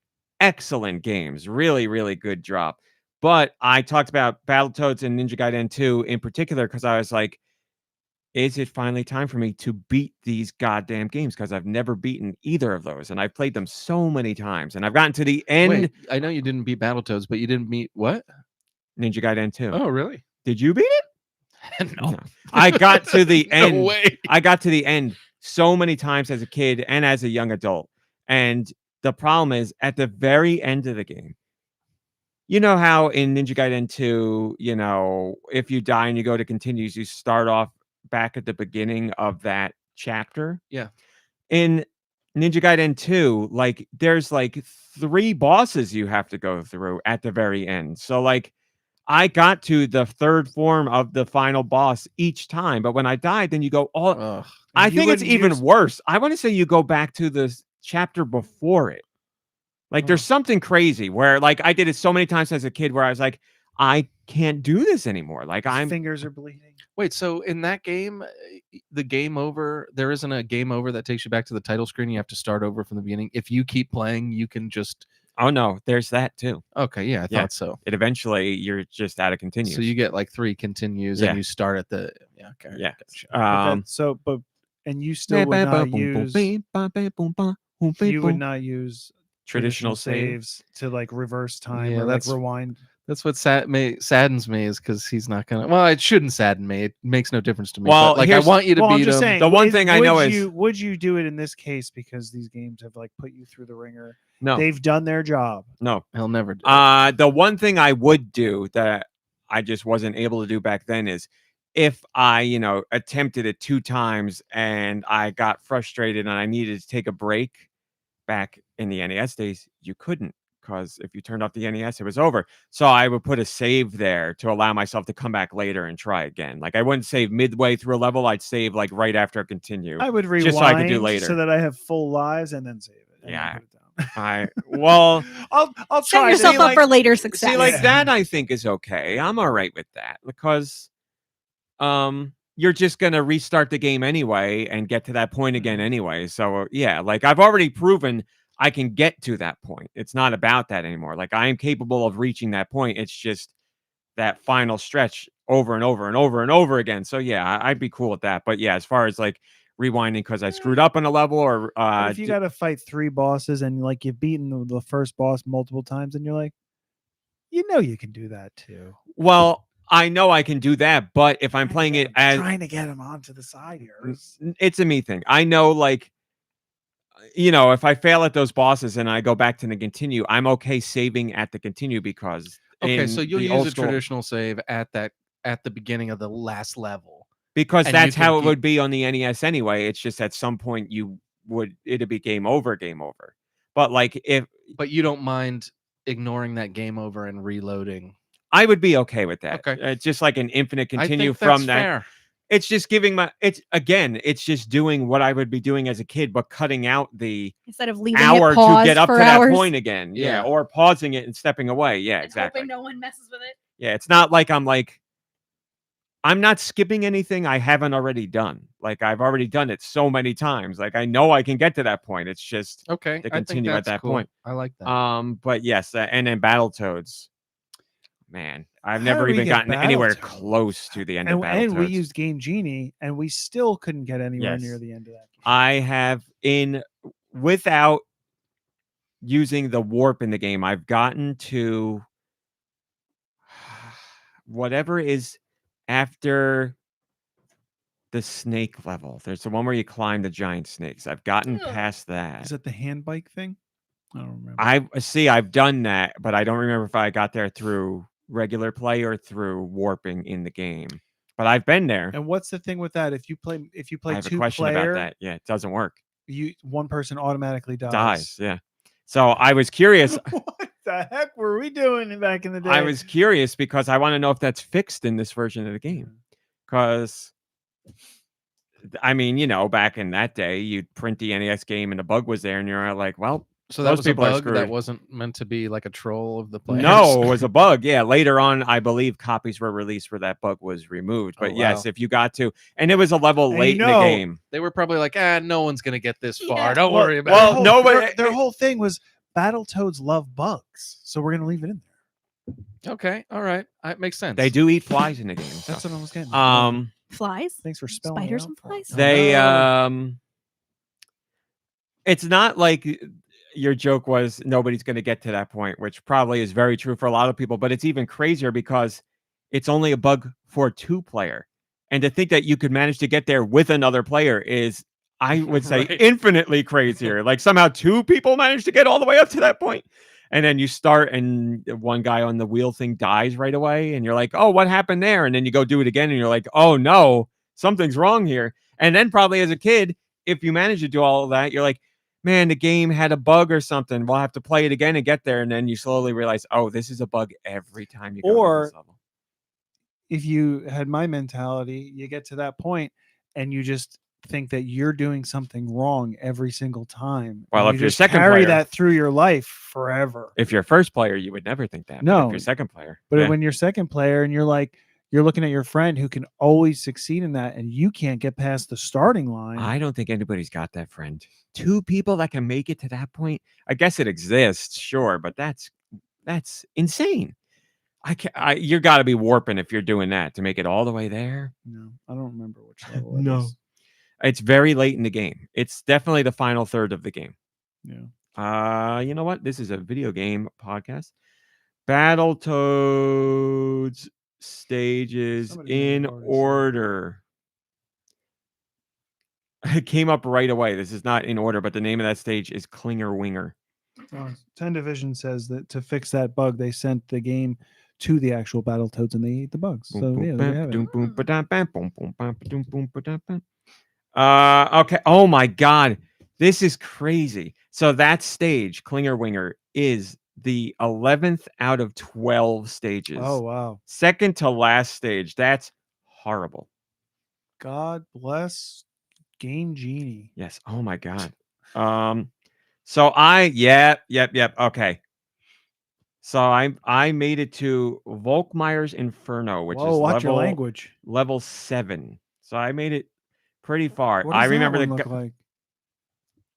excellent games. Really, really good drop. But I talked about Battletoads and Ninja Gaiden 2 in particular because I was like, is it finally time for me to beat these goddamn games? Because I've never beaten either of those. And I've played them so many times. And I've gotten to the end. Wait, I know you didn't beat Battletoads, but you didn't beat what? Ninja Gaiden 2. Oh, really? Did you beat it? No. I got to the end. No way. I got to the end so many times as a kid and as a young adult. And the problem is at the very end of the game, you know how in Ninja Gaiden 2, if you die and you go to continues, you start off back at the beginning of that chapter. Yeah. In Ninja Gaiden 2, like there's like 3 bosses you have to go through at the very end. So like I got to the 3rd form of the final boss each time, but when I died, then you go all. Ugh. I think it's even worse. I want to say you go back to the chapter before it. Like there's something crazy where like I did it so many times as a kid where I was like, I can't do this anymore. Like His fingers are bleeding. Wait, so in that game, the game over, there isn't a game over that takes you back to the title screen. You have to start over from the beginning. If you keep playing, you can just Oh no, there's that too. Okay, yeah, I Yeah. thought so. It eventually you're just out of continues. So you get like 3 continues, Yeah. and you start at the okay. Yeah. Gotcha. And you still would not use. You would not use traditional save. saves to like reverse time Yeah, or like that's- rewind. That's what saddens me is because he's not gonna. Well, it shouldn't sadden me. It makes no difference to me. Well, But, like I here's- want you to Well, I'm beat just him. saying. The one thing I know is- would you do it in this case because these games have like put you through the ringer? No, They've done their job. no. He'll never do it. The one thing I would do that I just wasn't able to do back then is if I, attempted it 2 times and I got frustrated and I needed to take a break back in the NES days, you couldn't because if you turned off the NES, it was over. So I would put a save there to allow myself to come back later and try again. Like I wouldn't save midway through a level. I'd save like right after I continue. I would rewind Just so I could do later. so that I have full lives and then save it. and then Yeah. put it down. I'll Set try. yourself See, up like- for later success. See, like Yeah. that, I think is okay. I'm all right with that because, you're just gonna restart the game anyway and get to that point again anyway. So yeah, like I've already proven I can get to that point. It's not about that anymore. Like I am capable of reaching that point. It's just that final stretch over and over and over and over again. So yeah, I'd be cool with that. But yeah, as far as like rewinding because I screwed up on a level or But if you got to fight 3 bosses and like you've beaten the first boss multiple times and you're like, you can do that too. well, I know I can do that, but if I'm playing it as trying to get him onto the side here. it's a me thing. I know, like, if I fail at those bosses and I go back to the continue, I'm okay saving at the continue because Okay, in so you'll the use old a school- traditional save at the beginning of the last level. because and that's you how can it keep- would be on the NES anyway. It's just at some point it'd be game over. But like if But you don't mind ignoring that game over and reloading. I would be okay with that. Okay. Just like an infinite I continue think that's from that. fair. It's just giving it's just doing what I would be doing as a kid, but cutting out the Instead of leaving hour it to pause get up for to hours. that point again. Yeah. Yeah. Or pausing it and stepping away. Yeah, and exactly. hoping no one messes with it. Yeah, it's not like I'm not skipping anything I haven't already done. Like I've already done it so many times. Like I know I can get to that point. It's just Okay, to I think continue at that's that cool. point. I like that. But yes, and then Battletoads. Man, I've How never did we even get gotten anywhere Battletoads? close to the end of And we Battletoads. used Game Genie and we still couldn't get anywhere Yes. near the end of that game. I have without using the warp in the game, I've gotten to whatever is after the snake level. There's the one where you climb the giant snakes. I've gotten Ugh. past that. Is it the hand bike thing? I don't remember. I've done that, but I don't remember if I got there through regular play or through warping in the game. But I've been there. And what's the thing with that? If you play I have a 2 question player, about that. Yeah, it doesn't work. one person automatically Dies. Yeah. So I was curious. What the heck were we doing back in the day? I was curious because I want to know if that's fixed in this version of the game. Because, I mean, back in that day, you'd print the NES game and the bug was there, and you're like, well, So that those was a people are bug that screwed. wasn't meant to be like a troll of the players. no, it was a bug. Yeah. Later on, I believe copies were released where that bug was removed. But Oh, yes, wow. if you got to, and it was a level And late in the game. They were probably like, no one's gonna get this far. Yeah. Don't worry about well, it. no, but their whole thing was Battletoads love bugs, so we're gonna leave it in there. Okay, all right, it makes sense. They do eat flies in the game. so. That's what I was getting. at. Flies? Thanks for spelling Spiders it out and for me. flies? They it's not like your joke was nobody's going to get to that point, which probably is very true for a lot of people, but it's even crazier because it's only a bug for a 2-player. And to think that you could manage to get there with another player is, I would say, Right. infinitely crazier. Like somehow 2 people managed to get all the way up to that point. And then you start and one guy on the wheel thing dies right away. And you're like, oh, what happened there? And then you go do it again and you're like, oh no, something's wrong here. And then probably as a kid, if you manage to do all of that, you're like, man, the game had a bug or something. We'll have to play it again and get there. And then you slowly realize, oh, this is a bug every time you go to this level. If you had my mentality, you get to that point and you just think that you're doing something wrong every single time. Well, and if you you're just second carry player- that through your life forever. If you're first player, you would never think that. But No. if you're second player. But yeah. when you're second player and you're like, you're looking at your friend who can always succeed in that, and you can't get past the starting line. I don't think anybody's got that friend. 2 people that can make it to that point. I guess it exists, sure, but that's insane. You got to be warping if you're doing that to make it all the way there. No, I don't remember which level. it No. is. It's very late in the game. It's definitely the final third of the game. Yeah. You know what? This is a video game podcast. Battletoads stages Somebody may have in already said order. It came up right away. This is not in order, but the name of that stage is Klinger Winger. 10 Division says that to fix that bug, they sent the game to the actual Battletoads and they ate the bugs. So yeah, there you have it. Okay. Oh my God. This is crazy. So that stage, Klinger Winger, is the 11th out of 12 stages. Oh wow. Second to last stage. That's horrible. God bless Game Genie. Yes. Oh my God. So yep. Okay. So I made it to Volkmeyer's Inferno, which Whoa, is watch your language. level 7. So I made it pretty far. What does I remember that one look like?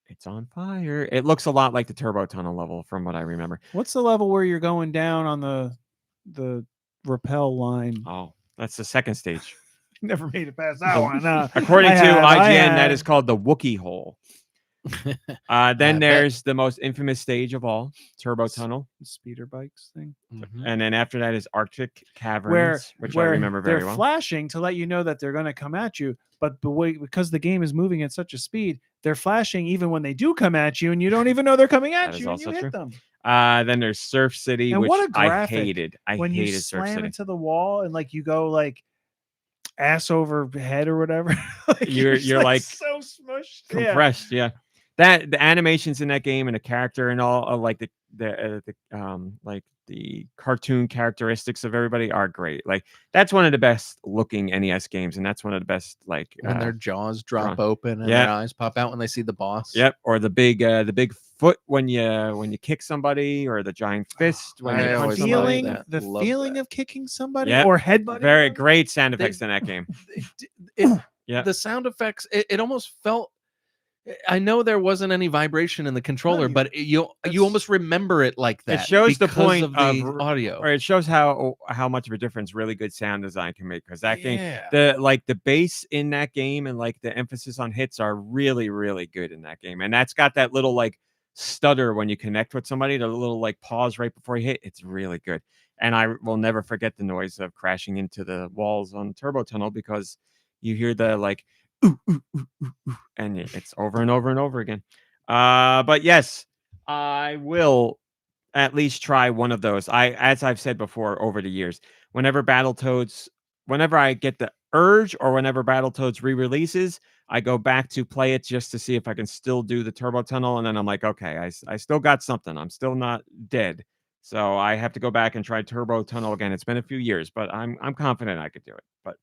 It's on fire. It looks a lot like the Turbo Tunnel level from what I remember. What's the level where you're going down on the rappel line? Oh, that's the second stage. Never made it past that one. According I to have, IGN, that is called the Wookiee Hole. Then that- there's the most infamous stage of all, Turbo Tunnel. speeder bikes thing. Mhm. And then after that is Arctic Caverns, which I remember very they're well. flashing to let you know that they're going to come at you, but because the game is moving at such a speed, they're flashing even when they do come at you, and you don't even know they're coming at That is you, and you also hit true. them. Then there's Surf City, And which what a I graphic hated. I when you hated Surf slam City. into the wall and like you go like ass over head or whatever. Like, You're just, like so smushed. Compressed, yeah. That the animations in that game and the character and all like the cartoon characteristics of everybody are great. Like that's one of the best looking NES games, and that's one of the best like When their jaws drop drawn. open and Yeah. their eyes pop out when they see the boss. Yep, or the big foot when you kick somebody, or the giant fist when I you punch always somebody. loved Feeling that. the Love feeling that. of kicking somebody Yep. or headbutting. Very them. great sound They- effects in that game. Yeah. The sound effects, it almost felt. I know there wasn't any vibration in the controller, you- but you almost remember it like that. It shows the because point of the of audio. Or it shows how much of a difference really good sound design can make. Because that game, Yeah. the bass in that game and like the emphasis on hits are really, really good in that game. And that's got that little like stutter when you connect with somebody, the little like pause right before you hit. It's really good. And I will never forget the noise of crashing into the walls on Turbo Tunnel, because you hear the like ooh, ooh, ooh, ooh, ooh, and it's over and over and over again. But yes, I will at least try one of those. As I've said before over the years, whenever I get the urge, or whenever Battletoads re-releases, I go back to play it just to see if I can still do the Turbo Tunnel, and then I'm like, okay, I still got something. I'm still not dead. So I have to go back and try Turbo Tunnel again. It's been a few years, but I'm confident I could do it. But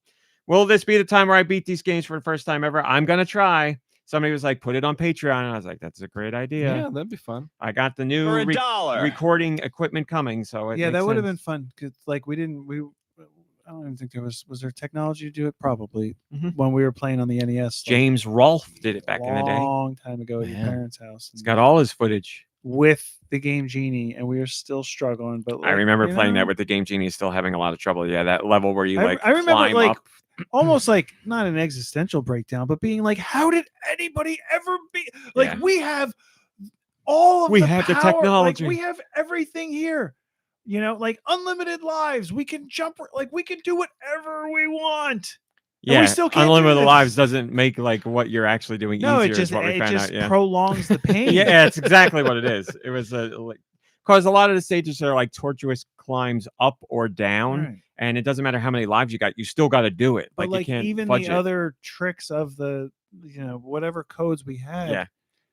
will this be the time where I beat these games for the first time ever? I'm gonna try. Somebody was like, put it on Patreon, and I was like, that's a great idea. Yeah, that'd be fun. I got the new For $1. recording equipment coming, so Yeah, that would have been fun because like I don't even think was there technology to do it. Probably Mhm. when we were playing on the NES. like, James Rolfe did it back in the day. long time ago at your Man. parents' house. He's got all his footage. with the Game Genie, and we are still struggling. But I like, remember you playing know, that with the Game Genie, still having a lot of trouble. Yeah, that level where you I remember climb like up. almost like not an existential breakdown, but being like, how did anybody ever be like? Yeah. We have all of We the have the power, technology. Like, we have everything here. You know, like unlimited lives. We can jump. Like we can do whatever we want. And Yeah, we still can't do unlimited this. lives doesn't make like what you're actually doing No, easier. it just is what we found out. Yeah, prolongs the pain. yeah, it's exactly what it is. It was because a lot of the stages are like tortuous climbs up or down, Right. and it doesn't matter how many lives you got, you still got to do it. But Like you can't even fudge the it. other tricks of the whatever codes we had. Yeah.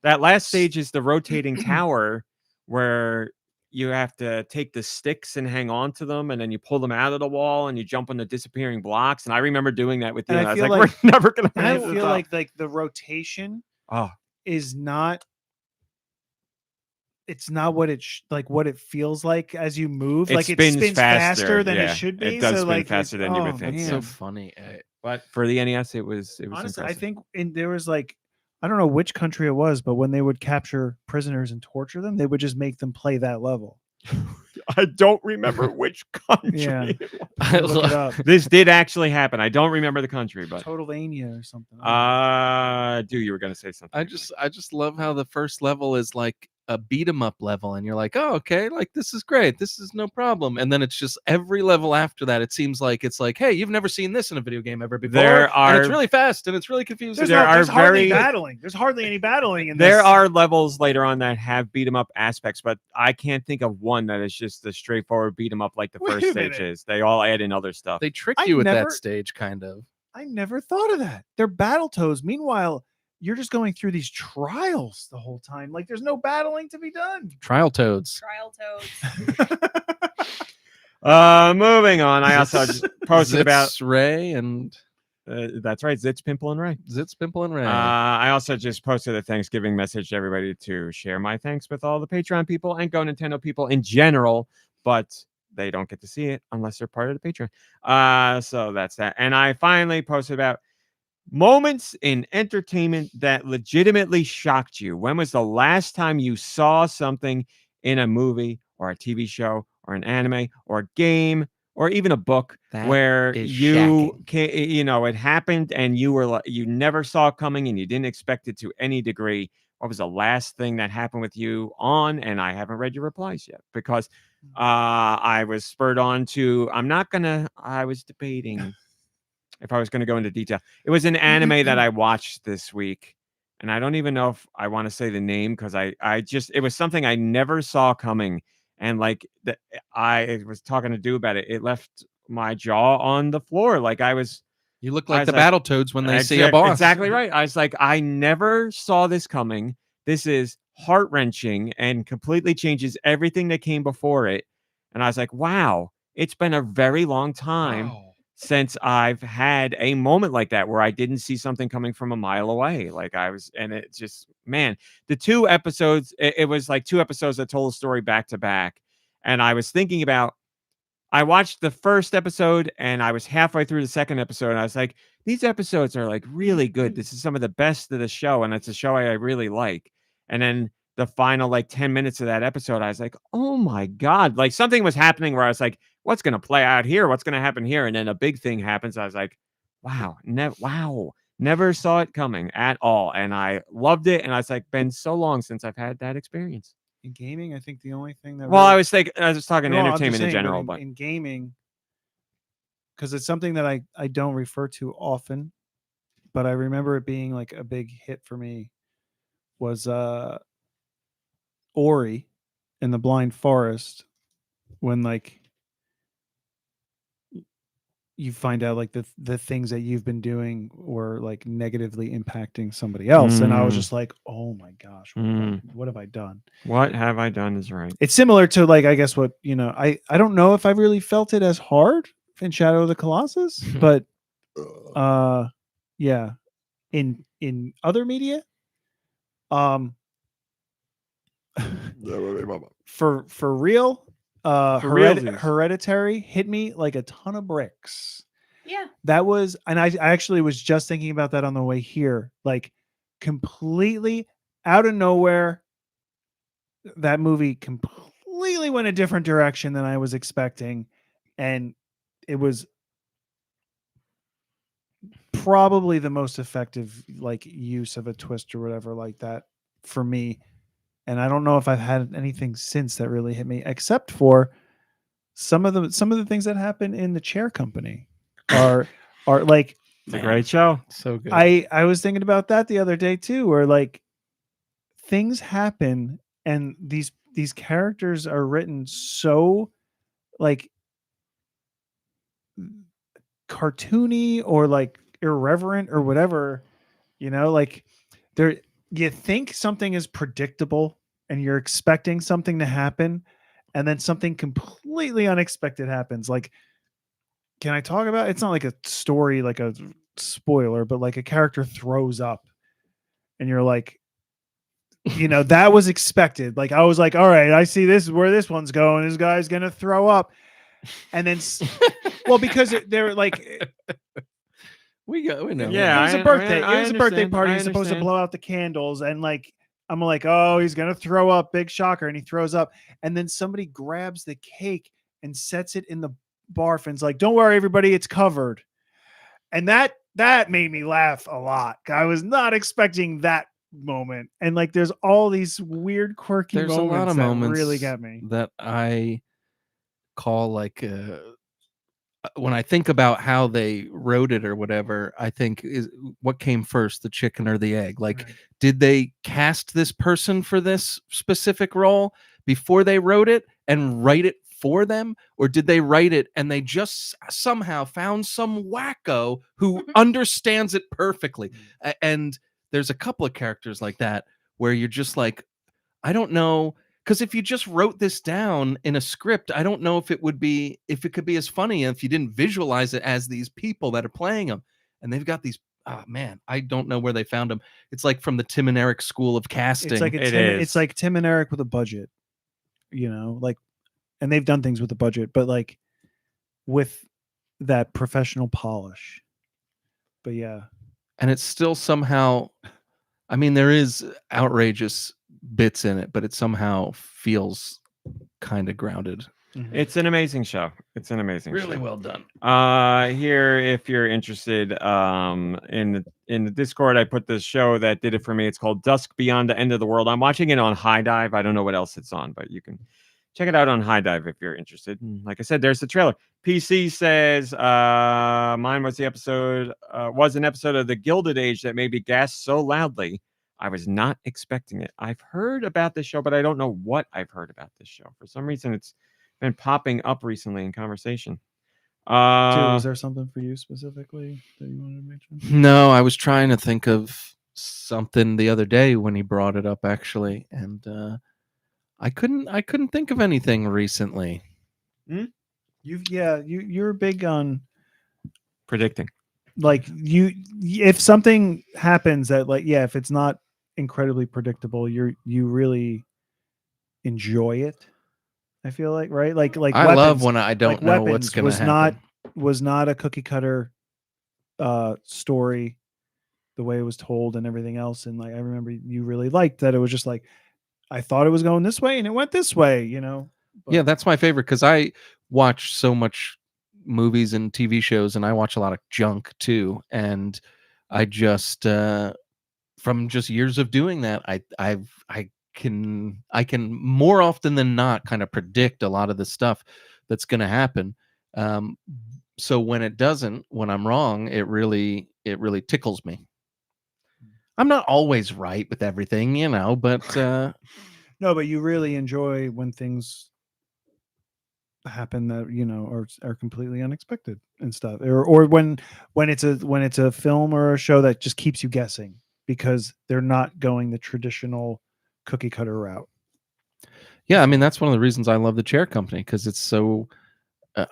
That last stage is the rotating tower where you have to take the sticks and hang on to them, and then you pull them out of the wall and you jump on the disappearing blocks. And I remember doing that with you. And And I I was feel like, like- we're never gonna And I make it to the feel top. like the rotation Oh, is not it's not what what it feels like as you move. It like it spins faster than yeah. it should be. It does so spin like faster than you would think. It's Yeah. so funny. But for the NES, it was Honestly, impressive. I think there was like, I don't know which country it was, but when they would capture prisoners and torture them, they would just make them play that level. I don't remember which country. Yeah. it was. I Look it love- up. This did actually happen. I don't remember the country, but Totalania or something. you were gonna say something. I just love how the first level is like a beat 'em up level, and you're like, oh, okay, like this is great, this is no problem. And then it's just every level after that, it seems like it's like, hey, you've never seen this in a video game ever before. And it's really fast and it's really confusing. There's hardly battling. There's hardly any battling in this. There are levels later on that have beat 'em up aspects, but I can't think of one that is just a straightforward beat 'em up like the Wait first a stage minute. is. They all add in other stuff. They trick I you at never- that stage, kind of. I never thought of that. They're Battletoads. Meanwhile, you're just going through these trials the whole time. Like there's no battling to be done. Trial Toads. Trial toads. Moving on. I also just posted about Ray and that's right, Zitz, Pimple, and Ray. Zitz, Pimple, and Ray. I also just posted a Thanksgiving message to everybody to share my thanks with all the Patreon people and GoNintendo people in general, but they don't get to see it unless they're part of the Patreon. So that's that. And I finally posted about moments in entertainment that legitimately shocked you. When was the last time you saw something in a movie or a TV show or an anime or a game or even a book That where is you can, it happened and you were you never saw it coming and you didn't expect it to any degree? What was the last thing that happened with you on? And I haven't read your replies yet because I was spurred on to. I was debating if I was going to go into detail. It was an anime that I watched this week, and I don't even know if I want to say the name because it was something I never saw coming. And I was talking to Deux about it. It left my jaw on the floor. Like you look like the Battletoads when they see a boss. Exactly right. I was like, I never saw this coming. This is heart-wrenching and completely changes everything that came before it. And I was like, wow, it's been a very long time since I've had a moment like that where I didn't see something coming from a mile away. And it just, man, the 2 episodes, it was like 2 episodes that told a story back to back. And I was thinking about, I watched the first episode and I was halfway through the second episode. And I was like, these episodes are like really good. This is some of the best of the show. And it's a show I really like. And then the final 10 minutes of that episode, I was like, oh my God, like something was happening where I was like, what's going to play out here? What's going to happen here? And then a big thing happens. I was like, wow, never saw it coming at all. And I loved it. And I was like, been so long since I've had that experience. In gaming, I think the only thing that I was talking No, I'm just entertainment in saying, general, but in gaming, because it's something that I don't refer to often, but I remember it being like a big hit for me was Ori in the Blind Forest, when you find out the things that you've been doing were negatively impacting somebody else. And I was just like, oh my gosh, what have I done? What have I done is right. It's similar to I guess what, I don't know if I really felt it as hard in Shadow of the Colossus, but yeah, in other media, for real, Hereditary hit me like a ton of bricks. Yeah. That was, and I actually was just thinking about that on the way here, completely out of nowhere. That movie completely went a different direction than I was expecting, and it was probably the most effective use of a twist or whatever like that for me. And I don't know if I've had anything since that really hit me, except for some of the things that happen in The Chair Company are it's a great show. So good. I was thinking about that the other day too, where things happen and these characters are written so cartoony or irreverent or whatever, you think something is predictable and you're expecting something to happen, and then something completely unexpected happens. Can I talk about, it's not like a story, like a spoiler, but a character throws up and you're like, you know, that was expected. Like I was like, all right, I see this where this one's going. This guy's gonna throw up, and then well, because they're like. We know. Yeah, It was a I- birthday. I It was a birthday understand. party. I He's supposed to understand. blow out the candles, and like I'm like, oh, he's gonna throw up, big shocker, and he throws up, and then somebody grabs the cake and sets it in the barf, and's like, don't worry, everybody, it's covered, and that made me laugh a lot. I was not expecting that moment, and like, there's all these weird, quirky There's a moments lot of that moments really got me. that I call like when I think about how they wrote it or whatever, I think is what came first, the chicken or the egg? Like, Right. did they cast this person for this specific role before they wrote it and write it for them? Or did they write it and they just somehow found some wacko who understands it perfectly? And there's a couple of characters like that where you're just like, I don't know. Because if you just wrote this down in a script, I don't know if it could be as funny if you didn't visualize it as these people that are playing them. And they've got these, oh man, I don't know where they found them. It's like from the Tim and Eric school of casting. It's like it's like Tim and Eric with a budget, you know, like, and they've done things with a budget, but like with that professional polish. But yeah, and it's still somehow, I mean, there is outrageous bits in it, but it somehow feels kind of grounded. It's an amazing show. It's an amazing show. Really well done. Here, if you're interested, in the Discord, I put this show that did it for me. It's called Dusk Beyond the End of the World. I'm watching it on High Dive. I don't know what else it's on, but you can check it out on High Dive if you're interested. And like I said, there's the trailer. PC says, mine was an episode of The Gilded Age that made me gasp so loudly I was not expecting it. I've heard about this show, but I don't know what I've heard about this show. For some reason, it's been popping up recently in conversation. Dude, was there something for you specifically that you wanted to mention? No, I was trying to think of something the other day when he brought it up, actually, and I couldn't think of anything recently. You're big on predicting. Like if something happens that like, if it's not incredibly predictable, you really enjoy it. I feel like, right? Like I Weapons, love when I don't like know Weapons what's going to happen. Was not a cookie cutter story the way it was told and everything else. And like, I remember you really liked that. It was just like, I thought it was going this way and it went this way, you know? But, yeah, that's my favorite because I watch so much movies and TV shows, and I watch a lot of junk too. And I just, from just years of doing that, I can more often than not kind of predict a lot of the stuff that's going to happen. So when it doesn't, when I'm wrong, it really tickles me. I'm not always right with everything, you know, but no, but you really enjoy when things happen that, you know, are completely unexpected and stuff, or when it's a film or a show that just keeps you guessing because they're not going the traditional cookie cutter route. Yeah, I mean that's one of the reasons I love the Chair Company, because it's so.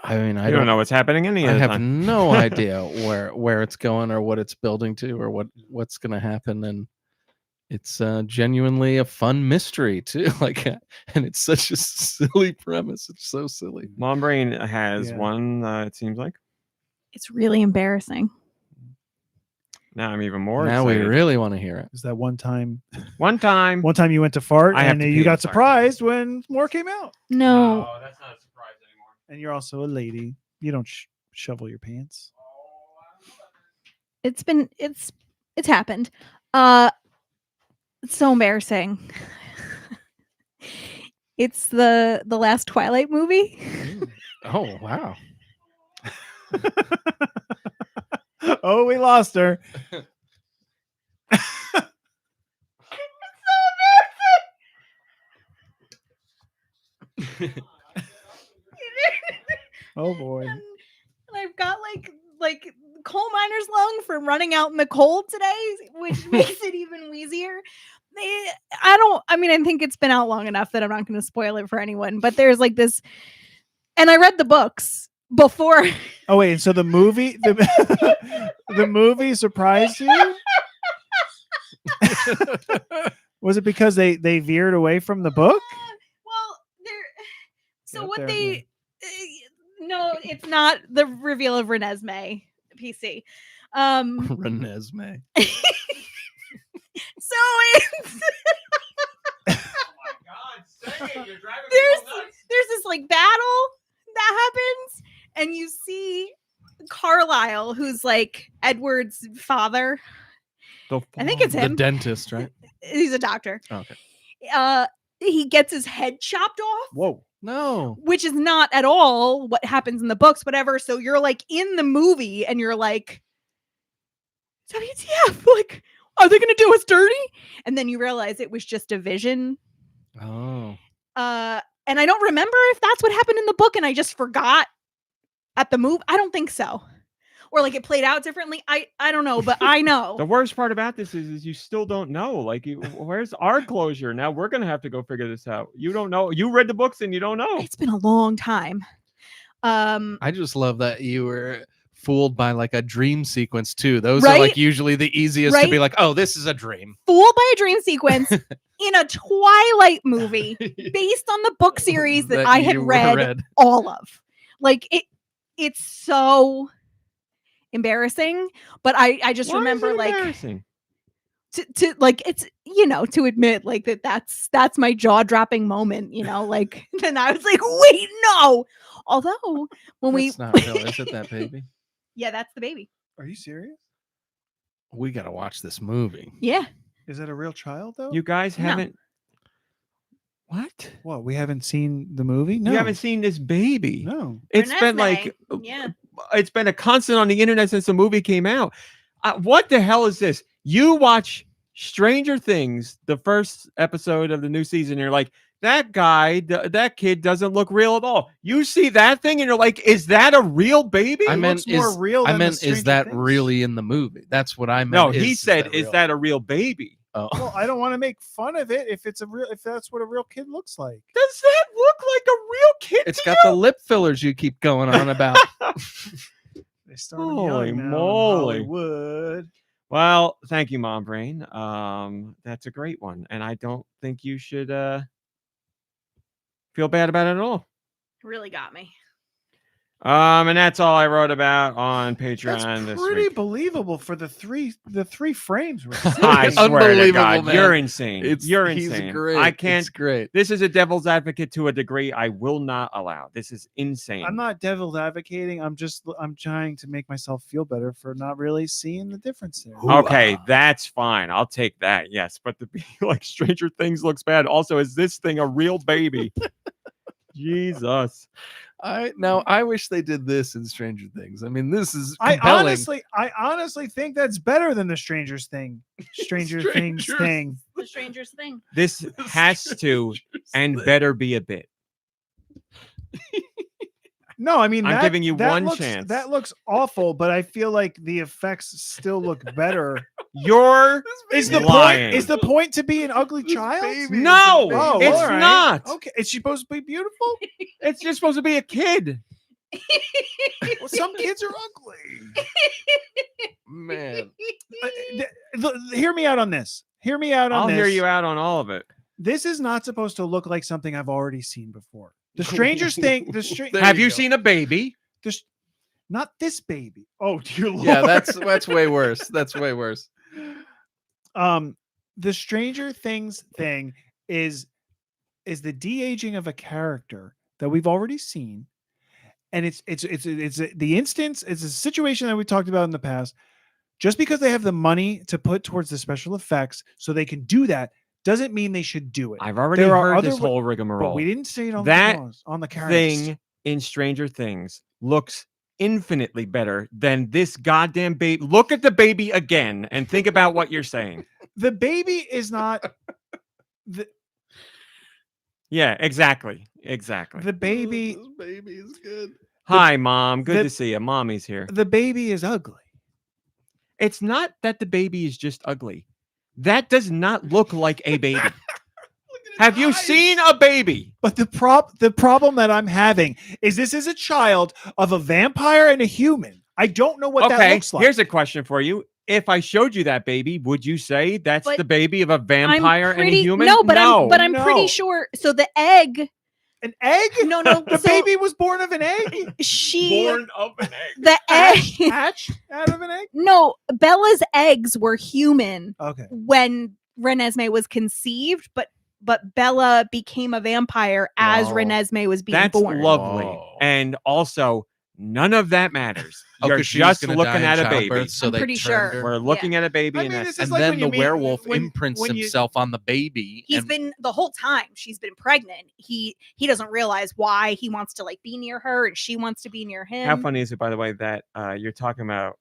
I mean, I don't know what's happening any I of the have time. no idea where it's going or what it's building to or what's going to happen, and it's genuinely a fun mystery too. Like, and it's such a silly premise. It's so silly. Mom Brain has Yeah. one. It seems like It's really embarrassing. now I'm even more. Now we excited. really want to hear it. Is that one time One time. you went to fart I have and to you pee, got I'm sorry. surprised when more came out? No. that's not a surprise anymore. And you're also a lady. You don't shovel your pants. It's happened. It's so embarrassing. It's the last Twilight movie. Oh wow! Oh, we lost her. Oh boy. And I've got like coal miner's lung from running out in the cold today, which makes it even wheezier. I think it's been out long enough that I'm not going to spoil it for anyone, but there's like this, and I read the books before. Oh wait, so the movie the movie surprised you? Was it because they veered away from the book? Well, they're so Yep, what there, they. No, it's not the reveal of Renesmee PC. Renesmee. So it's there's this like battle that happens, and you see Carlisle, who's like Edward's father. I think it's The him. dentist, right? He's a doctor. Okay. He gets his head chopped off. Whoa. No. Which is not at all what happens in the books, whatever. So you're like in the movie and you're like, WTF, like, are they gonna do us dirty? And then you realize it was just a vision. Oh. And I don't remember if that's what happened in the book and I just forgot at the movie. I don't think so. Or like it played out differently. I don't know, but I know. The worst part about this is you still don't know. Like, where's our closure? Now we're gonna have to go figure this out. You don't know. You read the books and you don't know. It's been a long time. I just love that you were fooled by like a dream sequence too. Those are like Right? usually the easiest to be like, oh, this is a dream. Fooled by a dream sequence in a Twilight movie based on the book series that I had you read all of. Like it's so embarrassing, but I just Why is remember it like embarrassing? to like it's to admit like that's my jaw-dropping moment, like then I was like, wait, no. Although when That's not real, is it, that baby? Yeah, that's the baby. Are you serious? We gotta watch this movie. Yeah. Is it a real child though? You guys No. haven't. What? What? We haven't seen the movie? No. You haven't seen this baby. No. It's been like yeah. it's been a constant on the internet since the movie came out. What the hell is this? You watch Stranger Things, the first episode of the new season, and you're like, that guy, that kid doesn't look real at all. You see that thing and you're like, is that a real baby? I meant, more real than the is Stranger that Things. really in the movie? That's what I meant. No, he said, is real? that a real baby? Oh. Well, I don't want to make fun of it if that's what a real kid looks like. Does that look like a real kid? It's to got the lip fillers you keep going on about. They started Holy young now in moly. Hollywood. Well, thank you, Mom Brain. That's a great one, and I don't think you should feel bad about it at all. Really got me. And that's all I wrote about on Patreon That's this pretty week. believable for the three frames. I swear to Unbelievable, God, man. you're insane. You're He's insane. great. I can't. It's great. This is a devil's advocate to a degree I will not allow. This is insane. I'm not devil's advocating. I'm trying to make myself feel better for not really seeing the difference there. Okay, that's fine. I'll take that. Yes, but to be like Stranger Things looks bad. Also, is this thing a real baby? Jesus. I wish they did this in Stranger Things. I mean, this is I compelling. honestly think that's better than the Stranger Things thing. The strangest thing. This has to and better be a bit. No, I mean I'm giving you that one looks, chance. That looks awful, but I feel like the effects still look better. You're Is the lying. point? Is the point to be an ugly child? No, Oh, it's all right. not. Okay, is she supposed to be beautiful? It's just supposed to be a kid. Well, some kids are ugly. Man. Hear me out on this. Hear me out on I'll this. hear you out on all of it. This is not supposed to look like something I've already seen before. The Strangers thing. There Have you go. seen a baby? Not this baby. Oh dear Lord. Yeah, that's way worse. That's way worse. The Stranger Things thing is the de-aging of a character that we've already seen, and it's the instance. It's a situation that we talked about in the past. Just because they have the money to put towards the special effects, so they can do that, doesn't mean they should do it. I've already There are heard other this wa- whole rigmarole. But we didn't say it on That the characters. thing in Stranger Things looks infinitely better than this goddamn baby. Look at the baby again and think about what you're saying. The baby is not the Yeah, exactly. Exactly. the baby. This baby is good. Hi, Mom. Good the- to see you. Mommy's here. The baby is ugly. It's not that the baby is just ugly. That does not look like a baby. Have you seen a baby? But the problem that I'm having is this is a child of a vampire and a human. I don't know what that Okay, looks like. here's a question for you. if I showed you that baby, would you say that's But the baby of a I'm vampire and a pretty human? no, but I'm No. pretty sure. So the egg, An egg? no, The so baby was born of an egg. she born of an egg. the Hatched egg. hatched out of an egg. No, Bella's eggs were human Okay. when Renesmee was conceived, but Bella became a vampire as Wow. Renesmee was being That's born. lovely. Whoa. And also, none of that matters. Oh, You're 'cause she was just gonna looking die in at a baby. childbirth, so I'm they pretty turned sure. her. We're looking at a baby, I and mean, that's this is And like then when the you meet- werewolf when- imprints when you- himself on the baby. He's and been the whole time she's been pregnant. He doesn't realize why he wants to like be near her and she wants to be near him. how funny is it, by the way, that you're talking about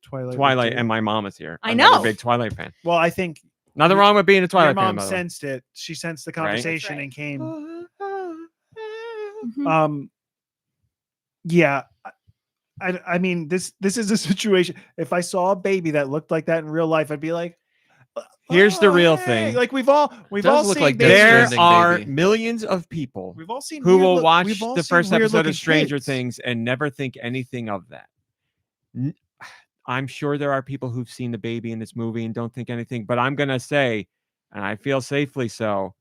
Twilight. Twilight did. and my mom is here. I Another know. big Twilight fan. Well, I think Nothing Your- wrong with being a Twilight your fan. mom By the way. sensed it. She sensed the Right? conversation That's and came. Mhm. Yeah. I mean, this is a situation. If I saw a baby that looked like that in real life, I'd be like, Here's the "Oh, real hey." thing. Like we've all Does look seen like babies- Death There Stranding are baby. millions of people We've all seen who weird will look- watch we've all the seen first episode weird-looking of Stranger kids. Things and never think anything of that. I'm sure there are people who've seen the baby in this movie and don't think anything, but I'm gonna say, and I feel safely so,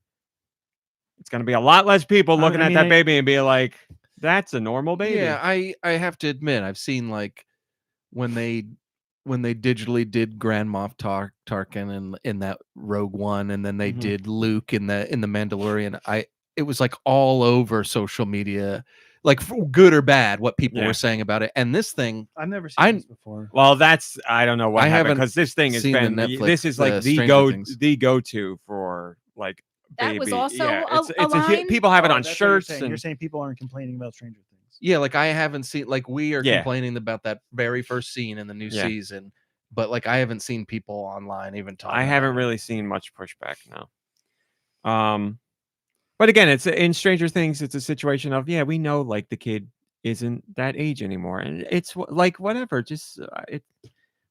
it's gonna be a lot less people looking I at mean, that baby and be like, "That's a normal baby." Yeah, I have to admit, I've seen like when they digitally did Grand Moff Tarkin in that Rogue One, and then they Mhm. did Luke in the Mandalorian. It was like all over social media, like good or bad, what people Yeah. were saying about it. And this thing, I've never seen I- this before. Well, that's I don't know what I happened haven't because this thing has seen the been Netflix, this is like Stranger Things. the go to for like That baby. was also yeah, a it's a line? people have it Oh, on that's what you're shirts saying. and You're saying people aren't complaining about Stranger Things. yeah, like I haven't seen, like we are Yeah. complaining about that very first scene in the new Yeah. season, but like I haven't seen people online even talking. I about haven't it. really seen much pushback now. But again, it's in Stranger Things. It's a situation of we know like the kid isn't that age anymore, and it's like whatever, just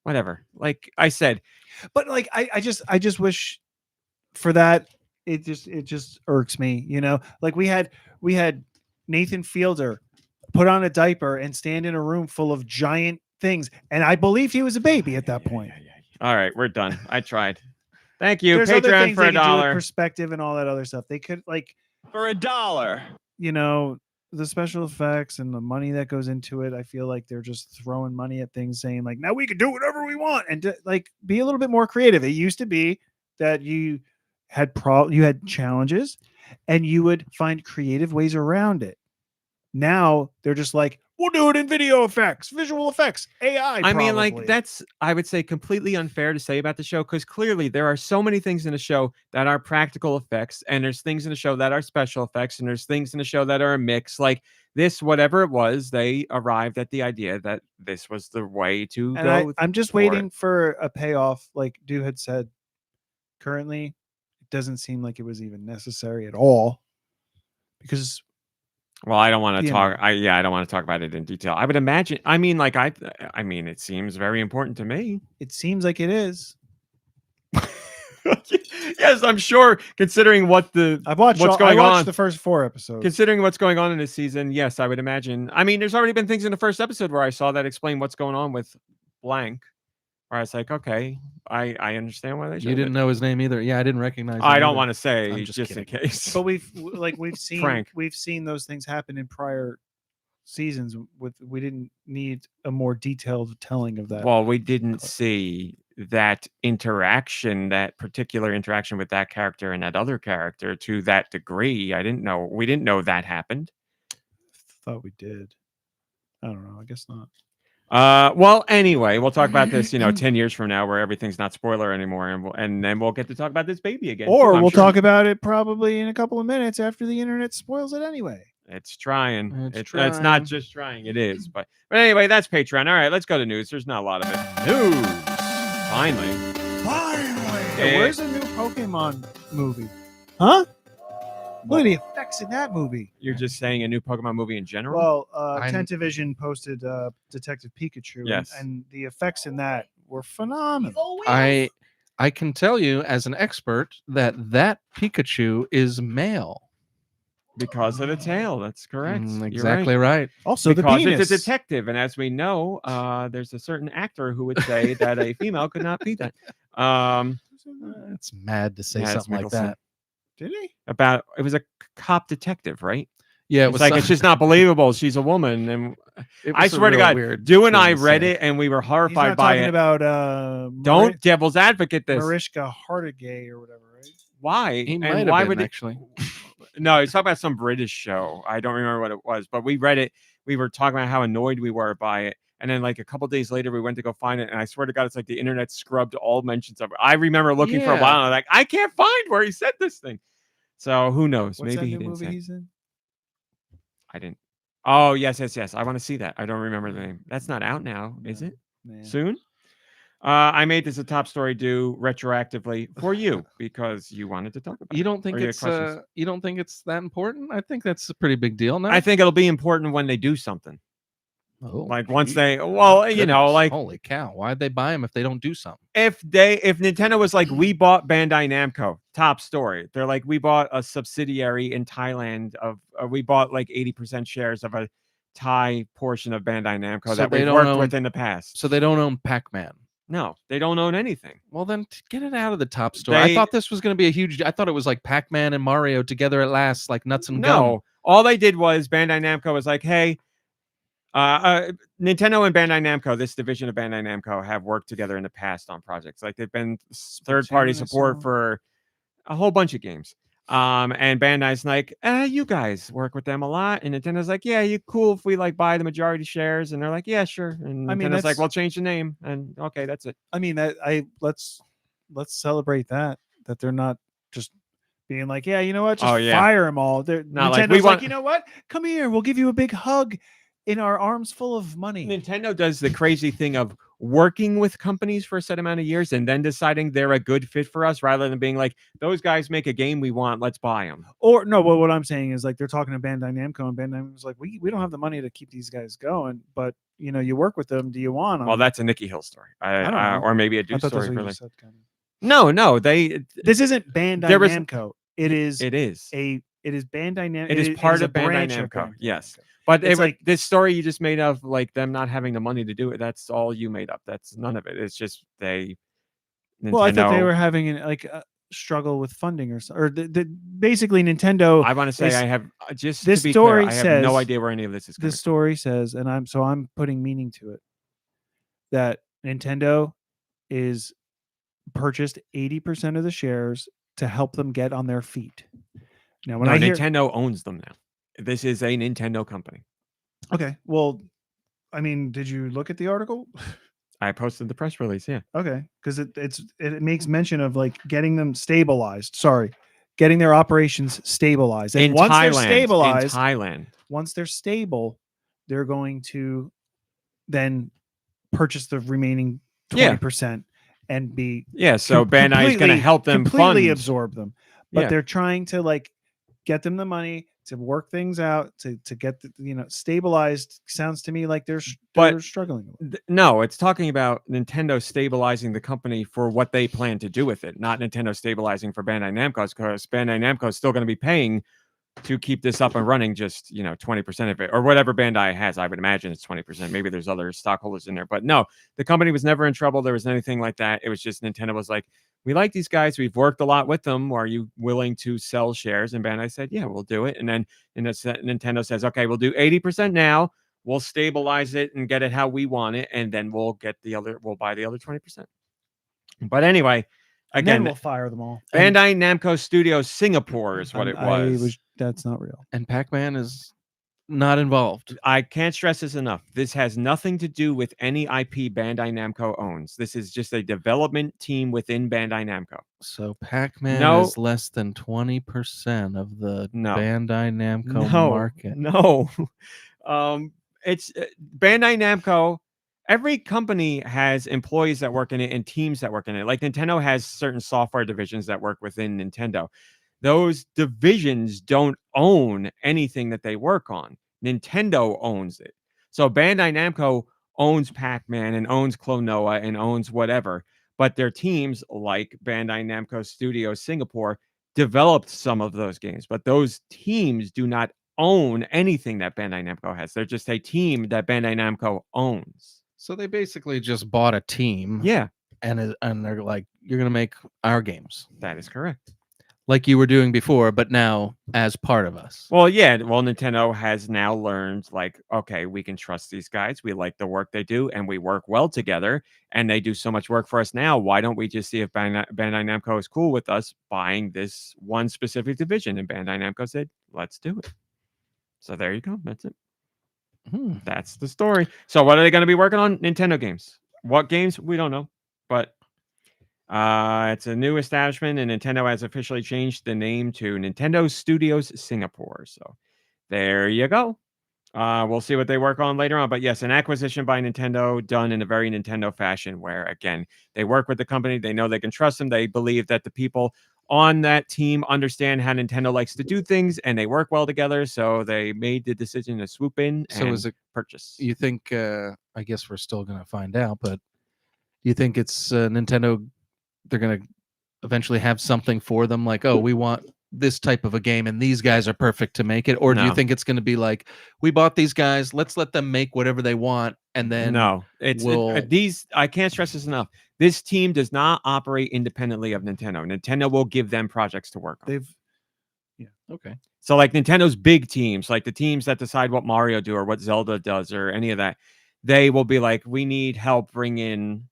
whatever. Like I said, But like I just wish for that it just irks me, you know? Like we had Nathan Fielder put on a diaper and stand in a room full of giant things, and I believed he was a baby at that point. all right, we're done. I tried. Thank you, There's other Patreon things for they could do with $1. perspective and all that other stuff. They could like For $1. you know, the special effects and the money that goes into it. I feel like they're just throwing money at things, saying like, now we can do whatever we want, and like be a little bit more creative. It used to be that you had challenges and you would find creative ways around it. Now they're just like, we'll do it in video effects, visual effects, AI. I mean, like probably. that's I would say completely unfair to say about the show because clearly there are so many things in the show that are practical effects, and there's things in the show that are special effects, and there's things in the show that are a mix. Like this, whatever it was, they arrived at the idea that this was the way to And go. I'm just for waiting it. for a payoff. Like Deux had said, currently, it doesn't seem like it was even necessary at all. Because Well, I don't want to you talk. I don't want to talk about it in detail. I would imagine. I mean, like I mean, it seems very important to me. it seems like it is. Yes, I'm sure. Considering what I've watched. what's I going watched on, the first 4 episodes. considering what's going on in this season, yes, I would imagine. I mean, there's already been things in the first episode where I saw that explain what's going on with blank. Where I was like, okay, I understand why they. You didn't know his name either. Yeah, I didn't recognize. I him don't either. want to say I'm just just in kidding. case. But we've seen Frank. we've seen those things happen in prior seasons. We didn't need a more detailed telling of that. Well, we didn't see that interaction, that particular interaction with that character and that other character to that degree. We didn't know that happened. Thought we did. I don't know. I guess not. Well, anyway, we'll talk about this, 10 years from now, where everything's not spoiler anymore, and then we'll get to talk about this baby again. Or too, I'm we'll sure. talk about it probably in a couple of minutes after the internet spoils it anyway. It's trying. It's It's not trying. just trying. It is. But anyway, that's Patreon. All right, let's go to news. There's not a lot of it. News. Finally. Yeah, where's the new Pokemon movie? Huh? Look at the effects in that movie. You're just saying a new Pokemon movie in general? Well, I'm- Tentavision posted Detective Pikachu, and- Yes. and the effects in that were phenomenal. Always. I can tell you as an expert that Pikachu is male. Because of the tail. That's correct. You're Exactly right. Also, because the penis. it's a detective, and as we know, there's a certain actor who would say that a female could not be that. It's mad to say Mads something like Mikkelsen. that. Did he? It was a cop detective, right? Yeah, It's like it's just not believable. She's a woman, and I swear to God, Dew and I read it, and we were He's horrified not by talking it. about Don't devil's advocate this. Mariska Hargitay or whatever, right? Why? He And might have why been, would it? actually. No, he's talking about some British show. I don't remember what it was, but we read it. We were talking about how annoyed we were by it. And then like a couple days later, we went to go find it. And I swear to God, it's like the internet scrubbed all mentions of it. I remember looking for a Yeah. while. And I'm like, I can't find where he said this thing. So who knows? What's Maybe that he new didn't movie say. he's in? I didn't. Oh, yes. I want to see that. I don't remember the name. That's not out now, is it? Man. Soon? I made this a top story due retroactively for you because you wanted to talk about You it. don't think Or you had it's questions? you don't think it's that important? I think that's a pretty big deal now. I think it'll be important when they do something. Oh, Like once gee. they, well, you know, Goodness, like holy cow, why'd they buy them if they don't do something? if Nintendo was like, we bought Bandai Namco, top story. They're like, we bought a subsidiary in Thailand we bought like 80% shares of a Thai portion of Bandai Namco So that they we've don't worked own- with in the past. So they don't own Pac-Man. No, they don't own anything. Well, then get it out of the top story. I thought this was going to be a huge. I thought it was like Pac-Man and Mario together at last, like nuts and gum. No, all they did was Bandai Namco was like, hey, Nintendo and Bandai Namco, this division of Bandai Namco, have worked together in the past on projects. Like they've been third-party Splatoon, I support saw. for a whole bunch of games. And Bandai's like, you guys work with them a lot. And Nintendo's like, yeah, you cool if we like buy the majority shares. And they're like, yeah, sure. And I mean, Nintendo's like, that's- well, change the name. And okay, that's it. I mean, let's celebrate that they're not just being like, yeah, you know what, just Oh, yeah. fire them all. They're Not Nintendo's like, we want- you know what, come here, we'll give you a big hug in our arms full of money. Nintendo does the crazy thing of working with companies for a set amount of years and then deciding they're a good fit for us rather than being like, those guys make a game we want, let's buy them. Or no, what I'm saying is like they're talking to Bandai Namco, and Bandai Namco's like, we don't have the money to keep these guys going, but you know, you work with them. Do you want them? Well, that's a Nicky Hill story. I don't know. Or maybe a I Deux thought that's story. what For you like... said, kind of. No, This isn't Bandai There was- Namco. It is it is. Bandai Namco. It is part a of Bandai branch Namco, yes. But It's like this story you just made of like them not having the money to do it, that's all you made up. That's none of it. It's just Nintendo. Well, I thought they were having a struggle with funding or basically Nintendo. I want to say is- I have just this to be story clear, I have no says- idea where any of this is coming This story says, and I'm putting meaning to it, that Nintendo is purchased 80% of the shares to help them get on their feet. Now, from. when No, I hear, Nintendo owns them now. This is a Nintendo company. okay, well, I mean, did you look at the article? I posted the press release, yeah. Okay, because it makes mention of like getting them stabilized. Sorry, getting their operations stabilized. And In once they're Thailand, stabilized, in Thailand. once they're stable, they're going to then purchase the remaining Yeah. 20% and be Yeah, so Bandai is going to completely- help them completely fund. absorb them. But Yeah. they're trying to like get them the money to work things out to get the, stabilized. Sounds to me like they're But- struggling. a little. No, it's talking about Nintendo stabilizing the company for what they plan to do with it, not Nintendo stabilizing for Bandai Namco, because Bandai Namco is still going to be paying to keep this up and running, just 20% of it, or whatever Bandai has. I would imagine it's 20%. Maybe there's other stockholders in there, but no, the company was never in trouble. There was anything like that. It was just Nintendo was like, we like these guys. We've worked a lot with them. Are you willing to sell shares? And Bandai said, yeah, we'll do it. And then Nintendo says, okay, we'll do 80% now. We'll stabilize it and get it how we want it, and then we'll buy the other 20%. But anyway, And then again, we'll fire them all. Bandai Namco Studios Singapore is what it was. That's not real. And Pac-Man is not involved. I can't stress this enough. This has nothing to do with any IP Bandai Namco owns. This is just a development team within Bandai Namco. So Pac-Man No. is less than 20% of the No. Bandai Namco No, market. No. It's Bandai Namco. Every company has employees that work in it and teams that work in it. Like Nintendo has certain software divisions that work within Nintendo. Those divisions don't own anything that they work on. Nintendo owns it. So Bandai Namco owns Pac-Man and owns Klonoa and owns whatever. But their teams, like Bandai Namco Studios Singapore, developed some of those games, but those teams do not own anything that Bandai Namco has. They're just a team that Bandai Namco owns. So they basically just bought a team. Yeah, And they're like, you're gonna make our games that is correct. like you were doing before, but now as part of us. Well, yeah. Well, Nintendo has now learned, like, okay, we can trust these guys. We like the work they do, and we work well together. And they do so much work for us now. Why don't we just see if Bandai Namco is cool with us buying this one specific division? And Bandai Namco said, let's do it. So there you go. That's it. That's the story. So what are they going to be working on? Nintendo games. What games? We don't know. But it's a new establishment, and Nintendo has officially changed the name to Nintendo Studios Singapore. So there you go. We'll see what they work on later on. But yes, an acquisition by Nintendo done in a very Nintendo fashion where, again, they work with the company. They know they can trust them. They believe that the people on that team understand how Nintendo likes to do things, and they work well together. So they made the decision to swoop in So and is it, purchase. you think, I guess we're still going to find out, but do you think it's Nintendo, they're going to eventually have something for them? Like, oh, we want this type of a game and these guys are perfect to make it? Or do you No. think it's going to be like, we bought these guys, let's let them make whatever they want, and then No, it's these. I can't stress this enough. This team does not operate independently of Nintendo. Nintendo will give them projects to work on. okay. So like Nintendo's big teams, like the teams that decide what Mario do or what Zelda does or any of that, they will be like, we need help bring in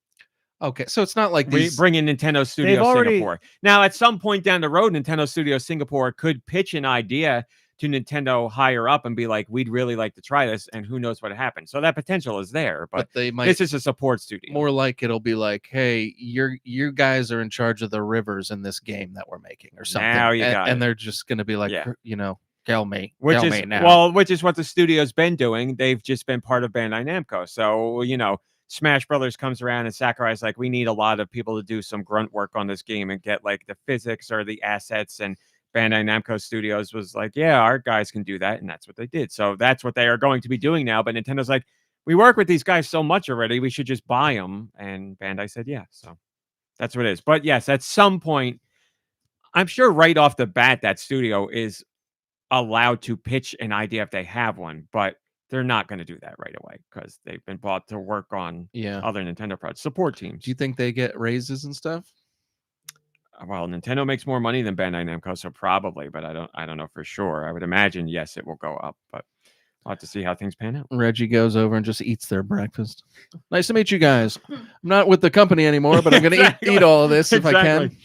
Okay, so it's not like these. bring in Nintendo Studios Singapore. Now, at some point down the road, Nintendo Studios Singapore could pitch an idea to Nintendo higher up and be like, we'd really like to try this, and who knows what happens. So that potential is there, but they might. this is a support studio. More like it'll be like, hey, you guys are in charge of the rivers in this game that we're making, or something. Now you got it. And they're just going to be like, Yeah. tell me now. Well, which is what the studio's been doing. They've just been part of Bandai Namco. So, Smash Brothers comes around and Sakurai's like, we need a lot of people to do some grunt work on this game and get like the physics or the assets. And Bandai Namco Studios was like, yeah, our guys can do that. And that's what they did. So that's what they are going to be doing now. But Nintendo's like, we work with these guys so much already, we should just buy them. And Bandai said, yeah. So that's what it is. But yes, at some point, I'm sure right off the bat, that studio is allowed to pitch an idea if they have one. But they're not going to do that right away because they've been bought to work on other Nintendo projects, support teams. Do you think they get raises and stuff? Well, Nintendo makes more money than Bandai Namco, so probably, but I don't know for sure. I would imagine, yes, it will go up, but we'll have to see how things pan out. Reggie goes over and just eats their breakfast. Nice to meet you guys. I'm not with the company anymore, but I'm going to eat all of this if I can.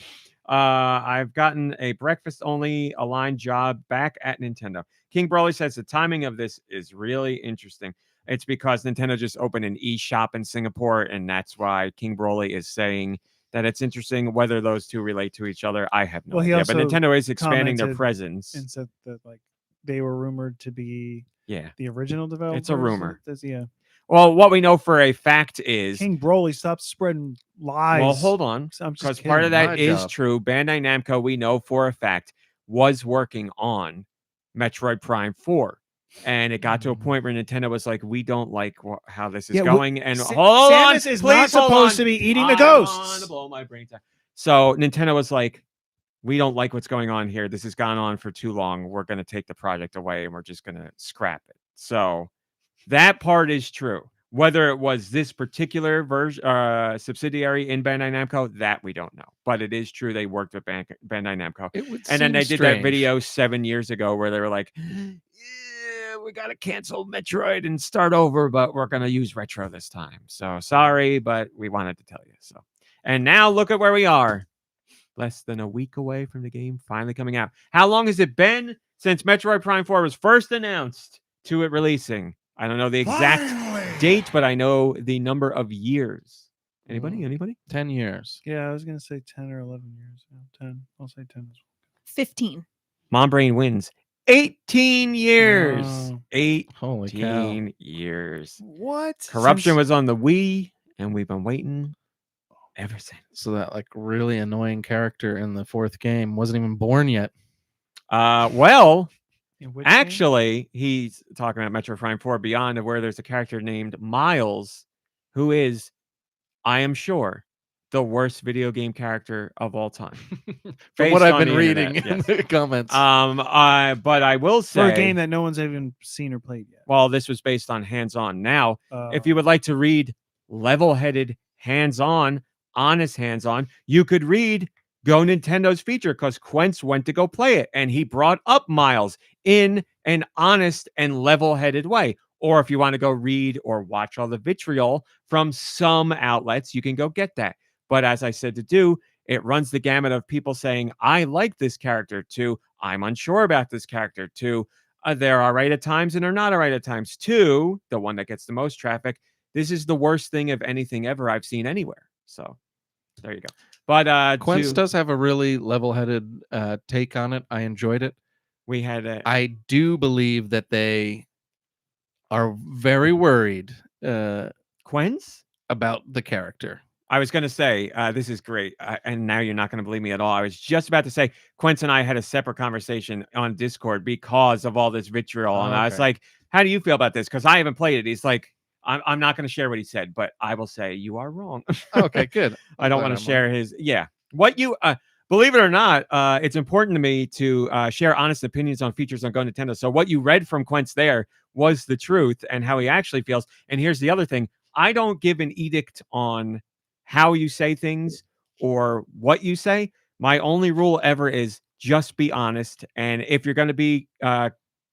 I've gotten a breakfast-only aligned job back at Nintendo. King Broly says the timing of this is really interesting. It's because Nintendo just opened an eShop in Singapore, and that's why King Broly is saying that it's interesting. Whether those two relate to each other, I have no idea. But Nintendo is expanding their presence. And said that like they were rumored to be the original developer. It's a rumor. Yeah. Well, what we know for a fact is King Broly, stop spreading lies. Well, hold on, because part of that is true. Bandai Namco, we know for a fact, was working on Metroid Prime 4. And it got to a point where Nintendo was like, we don't like how this is going. And hold on, Samus is not supposed to be eating the ghosts. To blow my brains out. So Nintendo was like, we don't like what's going on here. This has gone on for too long. We're going to take the project away and we're just going to scrap it. So that part is true. Whether it was this particular version, subsidiary in Bandai Namco, that we don't know. But it is true they worked with Bandai Namco. And then they did that video 7 years ago where they were like, yeah, we got to cancel Metroid and start over, but we're going to use Retro this time. So sorry, but we wanted to tell you. So, and now look at where we are. Less than a week away from the game finally coming out. How long has it been since Metroid Prime 4 was first announced to it releasing? I don't know the exact date, but I know the number of years. Anybody? 10 years. Yeah, I was going to say 10 or 11 years. 10. I'll say 10 as well. 15. Mom Brain wins. 18 years. Wow. 18 years. What? Corruption was on the Wii, and we've been waiting ever since. So that like really annoying character in the fourth game wasn't even born yet. Well, In which actually, he's talking about Metroid Prime 4 Beyond, where there's a character named Miles, who is, I am sure, the worst video game character of all time. From Based what I've on been the internet, reading in yes. the comments. But I will For say, a game that no one's even seen or played yet. well, this was based on hands-on. Now, if you would like to read level-headed, hands-on, honest hands-on, you could read Go Nintendo's feature because Quince went to go play it and he brought up Miles in an honest and level-headed way. Or if you want to go read or watch all the vitriol from some outlets, you can go get that. But as I said to do, it runs the gamut of people saying, I like this character, to I'm unsure about this character, to they're all right at times and they're not all right at times, to the one that gets the most traffic. This is the worst thing of anything ever I've seen anywhere. So there you go. But Quince does have a really level-headed take on it. I enjoyed it. we had I do believe that they are very worried Quince. about the character. I was going to say, this is great. And now you're not going to believe me at all. I was just about to say, Quince and I had a separate conversation on Discord because of all this vitriol. And I was Okay. like, how do you feel about this? Because I haven't played it. He's like, I'm not going to share what he said, but I will say you are wrong. Okay, good. I don't want to share his. Yeah. What you, believe it or not, it's important to me to share honest opinions on features on Go Nintendo. So what you read from Quince there was the truth and how he actually feels. And here's the other thing. I don't give an edict on how you say things or what you say. My only rule ever is just be honest. And if you're going to be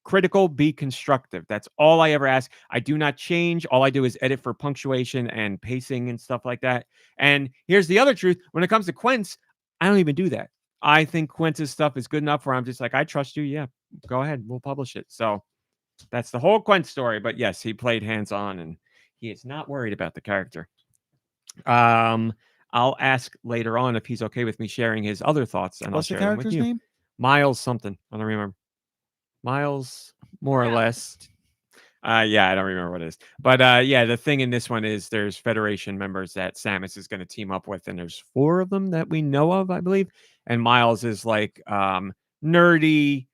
critical, be constructive. That's all I ever ask. I do not change. All I do is edit for punctuation and pacing and stuff like that. And here's the other truth. When it comes to Quince, I don't even do that. I think Quince's stuff is good enough where I'm just like, I trust you. Yeah, go ahead. We'll publish it. So that's the whole Quince story. But yes, he played hands-on and he is not worried about the character. I'll ask later on if he's okay with me sharing his other thoughts, and What's the I'll share them with character's you. name? Miles something. I don't remember. Miles, more or less. Yeah, I don't remember what it is. But yeah, the thing in this one is there's Federation members that Samus is going to team up with, and there's 4 of them that we know of, I believe. And Miles is like nerdy,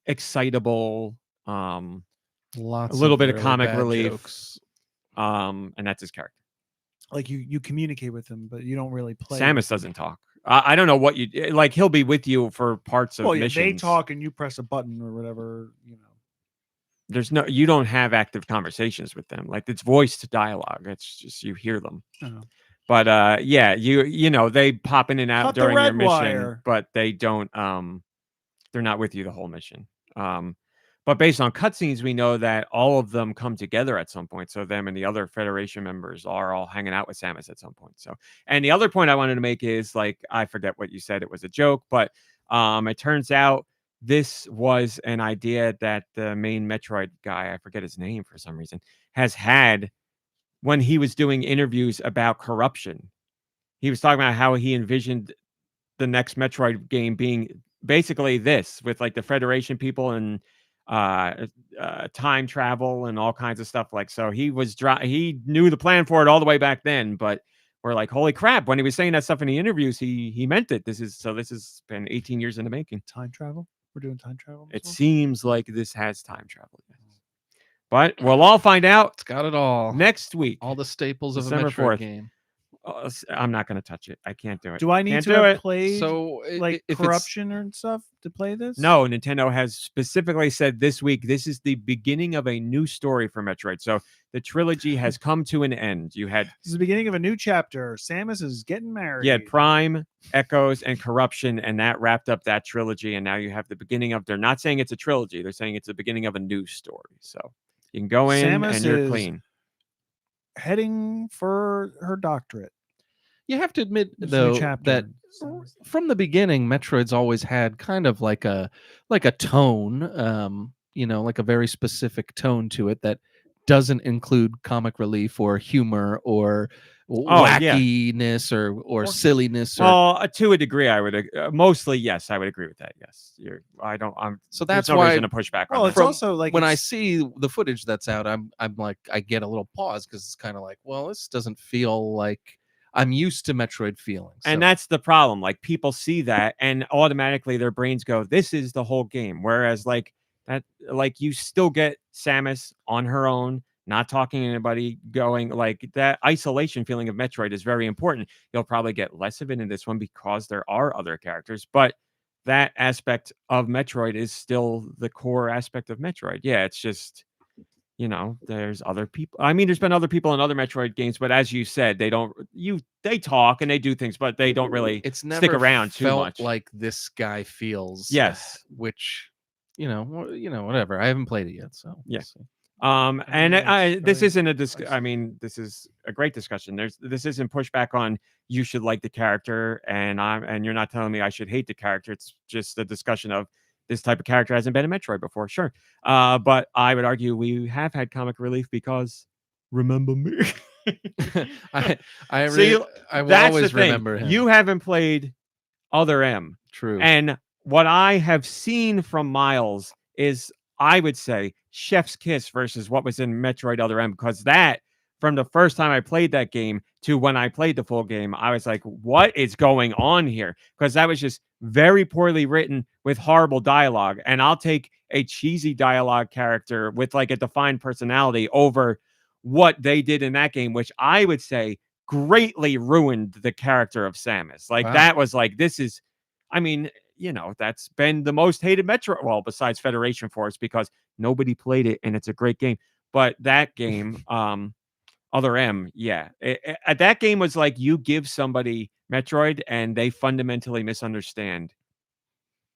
excitable, Lots a little bit of really comic bad relief. jokes. And that's his character. Like you communicate with him, but you don't really play. Samus doesn't talk. I don't know what you like. He'll be with you for parts of Well, yeah, missions. they talk and you press a button or whatever. You know. You don't have active conversations with them. Like it's voiced dialogue. It's just you hear them. Oh. But yeah, you know they pop in and out Cut the during their red mission, wire. but they don't. They're not with you the whole mission. But based on cutscenes, we know that all of them come together at some point. So them and the other Federation members are all hanging out with Samus at some point. So, and the other point I wanted to make is like, I forget what you said. It was a joke, but it turns out this was an idea that the main Metroid guy, I forget his name for some reason, has had when he was doing interviews about corruption. He was talking about how he envisioned the next Metroid game being basically this with like the Federation people and time travel and all kinds of stuff. Like, so he knew the plan for it all the way back then, but we're like, holy crap, when he was saying that stuff in the interviews, he meant it. This has been 18 years in the making. Time travel. We're doing time travel. It seems like this has time travel, but we'll all find out. It's got it all. Next week. All the staples of a December Metroid 4th. game. I'm not going to touch it. I can't do it. Do I need Can't to do have it. played So like if corruption or stuff to play this? No, Nintendo has specifically said this week, this is the beginning of a new story for Metroid. So the trilogy has come to an end. You had This is the beginning of a new chapter. Samus is getting married. You had Prime, Echoes, and Corruption, and that wrapped up that trilogy. And now you have the beginning of. They're not saying it's a trilogy; they're saying it's the beginning of a new story. So you can go in Samus and you're is clean. heading for her doctorate. You have to admit, This new though, chapter that in Samus. from the beginning, Metroid's always had kind of like a tone, like a very specific tone to it that doesn't include comic relief or humor or wackiness or silliness. Well, to a degree, I would mostly yes, I would agree with that. Yes, So there's that's no why reason to push back on Well, that. it's also like when I it's- see the footage that's out, I'm like, I get a little pause because it's kind of like, well, this doesn't feel like I'm used to Metroid feelings. And that's the problem. Like people see that and automatically their brains go, this is the whole game. Whereas like you still get Samus on her own. not talking to anybody, going like that isolation feeling of Metroid is very important. You'll probably get less of it in this one because there are other characters, but that aspect of Metroid is still the core aspect of Metroid. Yeah, it's just, there's other people. I mean, there's been other people in other Metroid games, but as you said, they talk and they do things, but they don't really It's never stick around too felt much. like this guy feels. Yes. Which, whatever. I haven't played it yet, so Yeah. we'll see. And it's this very isn't a isolating. I mean, this is a great discussion. This isn't pushback on you should like the character, and you're not telling me I should hate the character. It's just a discussion of this type of character hasn't been in Metroid before, sure. But I would argue we have had comic relief because remember me. I See, will That's always the thing. remember him. You haven't played Other M. True. And what I have seen from Miles is, I would say, chef's kiss versus what was in Metroid Other M, because that, from the first time I played that game to when I played the full game, I was like, what is going on here? Because that was just very poorly written with horrible dialogue. And I'll take a cheesy dialogue character with like a defined personality over what they did in that game, which I would say greatly ruined the character of Samus. Like, Wow. that was like, that's been the most hated Metro, well, besides Federation Force, because nobody played it and it's a great game. But that game, Other M, yeah. That game was like, you give somebody Metroid and they fundamentally misunderstand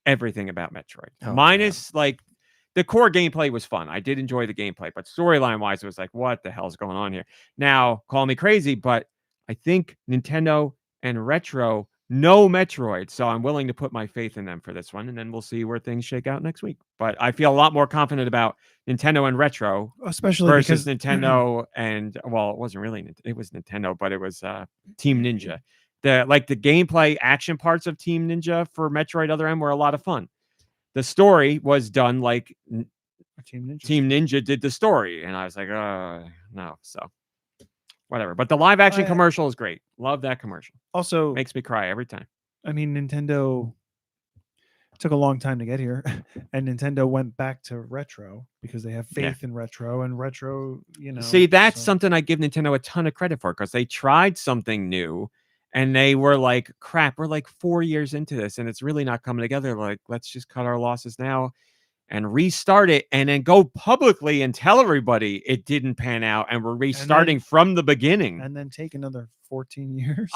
everything about Metroid. Oh, Minus, like, the core gameplay was fun. I did enjoy the gameplay, but storyline-wise, it was like, what the hell's going on here? Now, call me crazy, but I think Nintendo and Retro know Metroid, so I'm willing to put my faith in them for this one, and then we'll see where things shake out next week. But I feel a lot more confident about Nintendo and Retro Especially versus because Nintendo and, well, it wasn't really, it was Nintendo, but it was Team Ninja. The gameplay action parts of Team Ninja for Metroid Other M were a lot of fun. The story was done like Team Ninja did the story, and I was like, no, so whatever. But the live action commercial is great. Love that commercial. Also, Makes me cry every time. I mean, Nintendo took a long time to get here, and Nintendo went back to Retro because they have faith in Retro, and Retro, See, that's so- something I give Nintendo a ton of credit for, because they tried something new and they were like, crap, we're like 4 years into this and it's really not coming together. Like, let's just cut our losses now and restart it, and then go publicly and tell everybody it didn't pan out and we're restarting from the beginning. and then take another 14 years.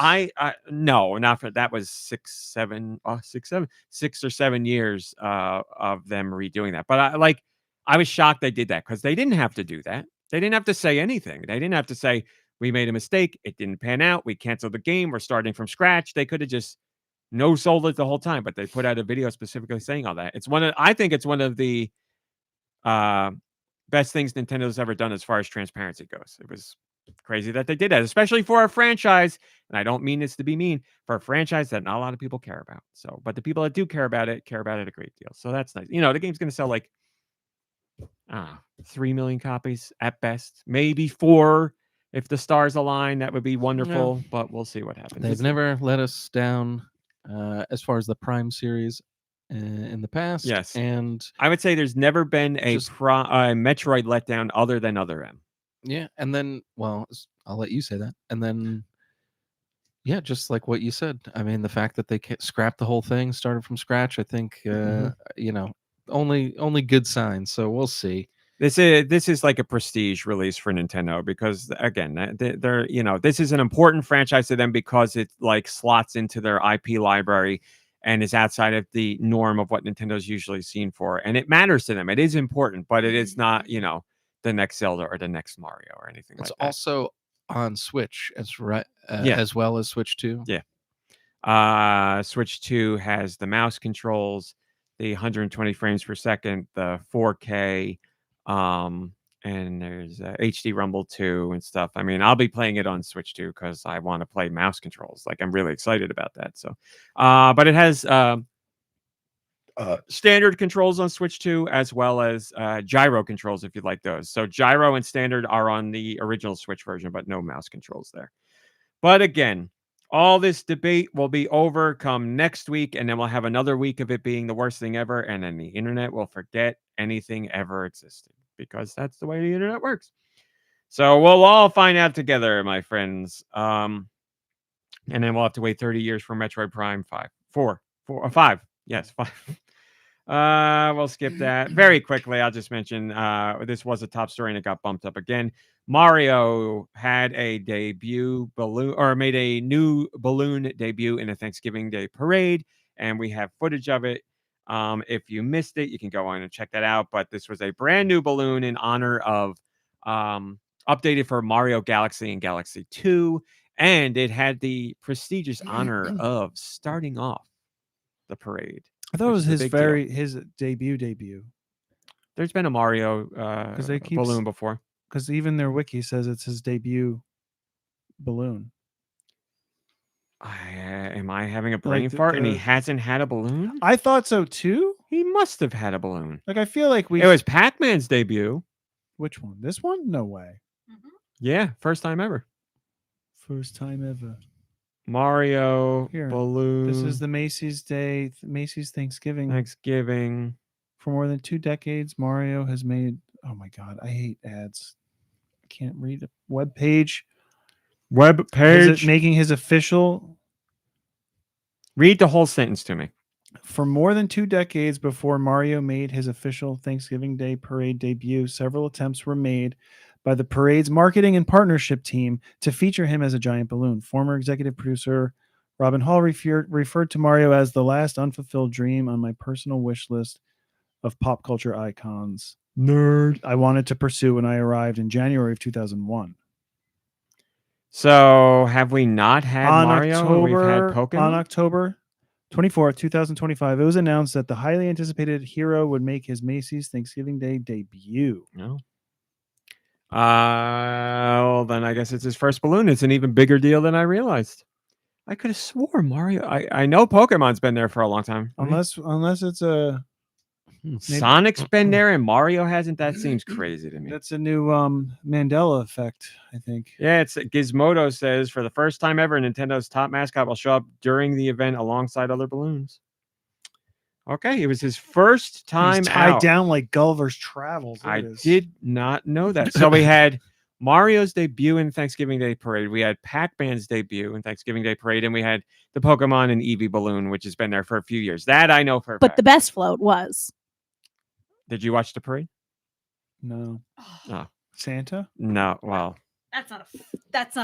No, not for that. Was 6 or 7 years of them redoing that. But I was shocked they did that, because they didn't have to do that. They didn't have to say anything. They didn't have to say, we made a mistake, it didn't pan out, we canceled the game, we're starting from scratch. They could have just sold it the whole time, but they put out a video specifically saying all that. I think it's one of the best things Nintendo's ever done as far as transparency goes. It was crazy that they did that, especially for a franchise. And I don't mean this to be mean, for a franchise that not a lot of people care about. So, but the people that do care about it a great deal. So that's nice. The game's going to sell like 3 million copies at best, maybe 4 if the stars align. That would be wonderful, but we'll see what happens. They've never let us down as far as the Prime series in the past. Yes. And I would say there's never been a Metroid letdown other than Other M. Yeah. And then, well, I'll let you say that. And then, yeah, just like what you said. I mean, the fact that they scrapped the whole thing, started from scratch, I think, only good signs. So we'll see. This is like a prestige release for Nintendo, because again, they're this is an important franchise to them because it like slots into their IP library and is outside of the norm of what Nintendo's usually seen for, and it matters to them. It is important, but it is not the next Zelda or the next Mario or anything like that. It's also on Switch as well as Switch 2. Yeah. Switch 2 has the mouse controls, the 120 frames per second, the 4K. And there's HD Rumble 2 and stuff. I mean, I'll be playing it on Switch 2 because I want to play mouse controls. Like, I'm really excited about that. So, but it has standard controls on Switch 2 as well as gyro controls if you'd like those. So gyro and standard are on the original Switch version, but no mouse controls there. But again, all this debate will be over come next week, and then we'll have another week of it being the worst thing ever, and then the internet will forget anything ever existed, because that's the way the internet works. So we'll all find out together, my friends. And then we'll have to wait 30 years for Metroid Prime 5. 5. Yes, 5. We'll skip that very quickly. I'll just mention this was a top story and it got bumped up again. Mario had a debut balloon, or made a new balloon debut in a Thanksgiving Day parade, and we have footage of it. If you missed it, you can go on and check that out. But this was a brand new balloon in honor of updated for Mario Galaxy and Galaxy 2, and it had the prestigious honor of starting off the parade. I thought it was which is a big deal. his debut. There's been a Mario they keep balloon before. Because even their wiki says it's his debut balloon. Am I having a brain fart and he hasn't had a balloon? I thought so too. He must have had a balloon. Like I feel like It was Pac-Man's debut. Which one? This one? No way. Yeah, first time ever. First time ever. Mario Here, balloon. This is the Macy's Thanksgiving. For more than 2 decades, Mario has made. Oh my God, I hate ads. I can't read a web page. Making his official. Read the whole sentence to me. For more than 2 decades before Mario made his official Thanksgiving Day parade debut, several attempts were made by the parade's marketing and partnership team to feature him as a giant balloon. Former executive producer Robin Hall referred to Mario as the last unfulfilled dream on my personal wish list of pop culture icons. Nerd. I wanted to pursue when I arrived in January of 2001. So have we not had Mario and we've had Pokemon? On October 24th, 2025, it was announced that the highly anticipated hero would make his Macy's Thanksgiving Day debut. No. Well, then I guess it's his first balloon. It's an even bigger deal than I realized. I could have swore Mario. I know Pokemon's been there for a long time. Unless it's a Sonic's been there and Mario hasn't. That seems crazy to me. That's a new Mandela effect, I think. Yeah, it's Gizmodo says for the first time ever, Nintendo's top mascot will show up during the event alongside other balloons. Okay, it was his first time tied out. down like Gulliver's Travels. I did not know that. So we had Mario's debut in Thanksgiving Day Parade. We had Pac-Man's debut in Thanksgiving Day Parade, and we had the Pokemon and Eevee balloon, which has been there for a few years. That I know for a But fact. the best float was. Did you watch the parade? No. Oh. Santa? No. Well, That's not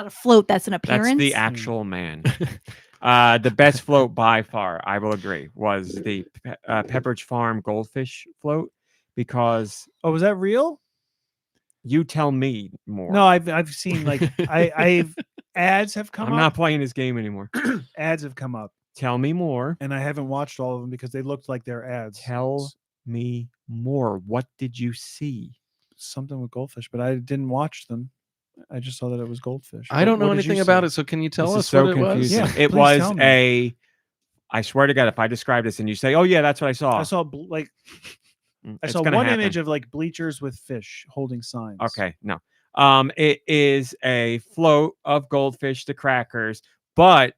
a float. That's an appearance. that's the actual man. The best float by far, I will agree, was the Pepperidge Farm goldfish float because. Oh, was that real? You tell me more. No, I've seen like I've ads have come up. I'm not playing this game anymore. Ads have come up. Tell me more. And I haven't watched all of them because they looked like they're ads. Tell me more. What did you see? Something with goldfish, but I didn't watch them. I just saw that it was goldfish. I don't know anything about it, so can you tell us what it was? Yeah, it please was tell me. I swear to God, if I describe this and you say, "Oh yeah, that's what I saw," I saw it's one gonna happen. image of like bleachers with fish holding signs. Okay, no. It is a float of goldfish to crackers, but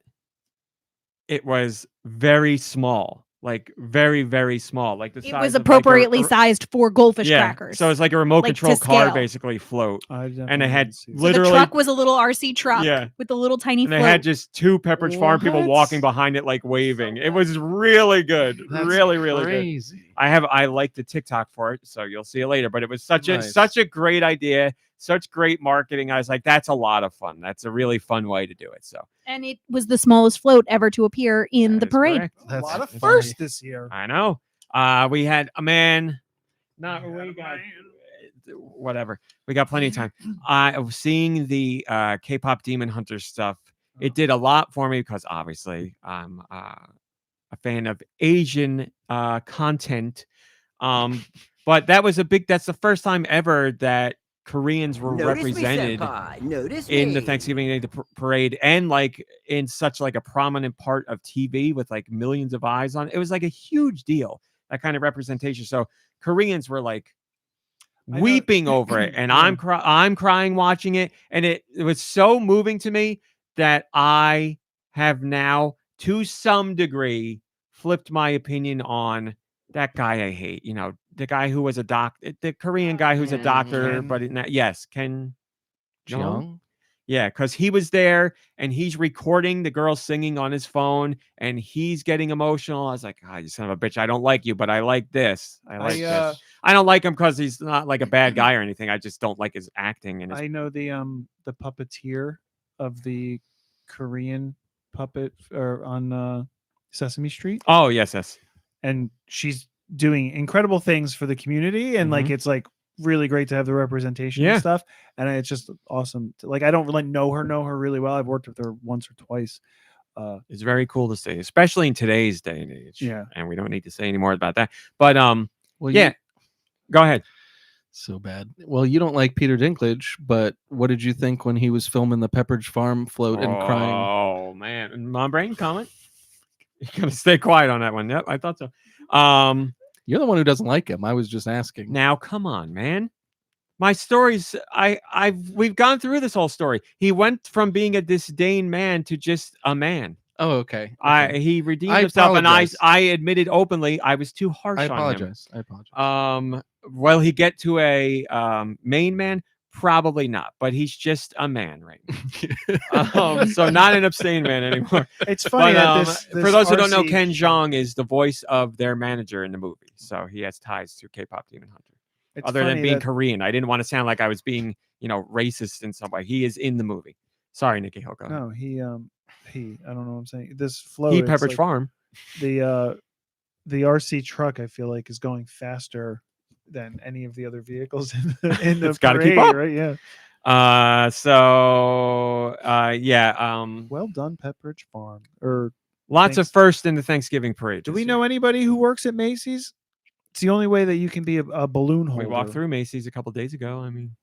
it was very small. Like very, very small. Like the size It was of appropriately sized for goldfish crackers. So it's like a remote Like, control to car scale. basically float. And it had So literally the truck was a little RC truck Yeah. with a little tiny and float. they had just 2 Pepperidge Farm people What? walking behind it, like waving. It was really good. That's really, really good. crazy. I like the TikTok for it, so you'll see it later. But it was such Nice. a great idea, such great marketing. I was like, that's a lot of fun. That's a really fun way to do it. So And it was the smallest float ever to appear in that the is parade. correct. A lot of That's firsts this year. I know. We had a man. Not we got whatever. We got plenty of time. I was seeing the K-pop Demon Hunter stuff. It did a lot for me because obviously I'm a fan of Asian content. But that's the first time ever that Koreans were represented in the Thanksgiving Day parade, and like in such like a prominent part of TV with like millions of eyes on it. It was like a huge deal, that kind of representation. So Koreans were like weeping over it, and I'm crying watching it, and it was so moving to me that I have now to some degree flipped my opinion on that guy I hate. You know, the guy who was a doctor, the Korean guy who's a doctor, Ken. but yes, Ken. Jiang? Yeah, because he was there and he's recording the girl singing on his phone and he's getting emotional. I was like, you son of a bitch, I don't like you, but I like this. I like this. I don't like him because he's not like a bad guy or anything. I just don't like his acting. And his... I know the puppeteer of the Korean puppet on Sesame Street. Oh, yes. And she's doing incredible things for the community. And like, it's like really great to have the representation and stuff. And it's just awesome. Like, I don't really know her really well. I've worked with her once or twice. It's very cool to see, especially in today's day and age. Yeah. And we don't need to say any more about that. But Well, yeah, go ahead. So bad. Well, you don't like Peter Dinklage, but what did you think when he was filming the Pepperidge Farm float and crying? Oh man, Mom Brain, comment. You're gonna stay quiet on that one. Yep, I thought so. You're the one who doesn't like him. I was just asking. Now, come on, man. My stories, we've gone through this whole story. He went from being a disdain man to just a man. Oh, okay. He redeemed I himself, apologize. and I admitted openly I was too harsh I on him. apologize. I apologize. Will he get to a main man? Probably not, but he's just a man right now. So not an abstain man anymore. It's funny But, that for those who don't know, RC Ken Jeong is the voice of their manager in the movie, so he has ties to K-pop Demon Hunter. it's Other than funny being that- Korean, I didn't want to sound like I was being, racist in some way. He is in the movie. Sorry, Nicky. Go ahead. No, he. I don't know what I'm saying. This flow. He it's Pepperidge like Farm. The RC truck, I feel like, is going faster than any of the other vehicles in the It's gotta keep parade, up. right? Yeah. Well done, Pepperidge Farm. Or Lots of Thanks. first in the Thanksgiving parade. do this we year. know anybody who works at Macy's? It's the only way that you can be a balloon holder. We walked through Macy's a couple days ago. I mean,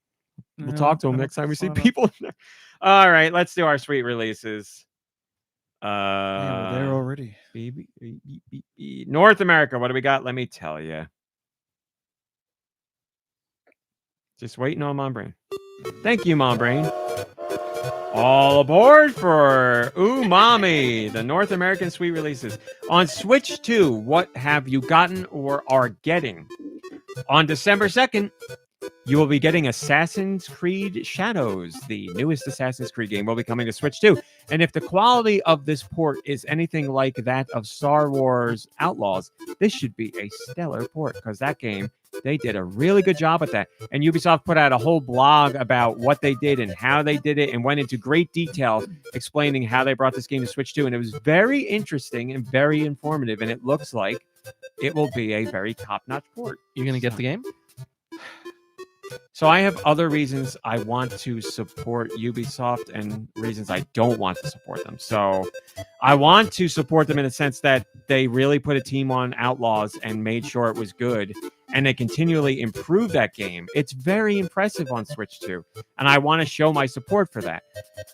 we'll Yeah, talk to them I next don't time we see wanna- people in there. All right, let's do our sweet releases. Yeah, we're there already. North America, what do we got? Let me tell you. Just waiting on Mom Brain. Thank you, Mom Brain. All aboard for Umami, the North American sweet releases. On Switch 2, what have you gotten or are getting? On December 2nd, you will be getting Assassin's Creed Shadows, the newest Assassin's Creed game will be coming to Switch 2. And if the quality of this port is anything like that of Star Wars Outlaws, this should be a stellar port because that game, they did a really good job at that. And Ubisoft put out a whole blog about what they did and how they did it and went into great detail explaining how they brought this game to Switch 2. And it was very interesting and very informative. And it looks like it will be a very top-notch port. You're going to get the game? So I have other reasons I want to support Ubisoft and reasons I don't want to support them. So I want to support them in the sense that they really put a team on Outlaws and made sure it was good. And they continually improve that game. It's very impressive on Switch 2. And I want to show my support for that.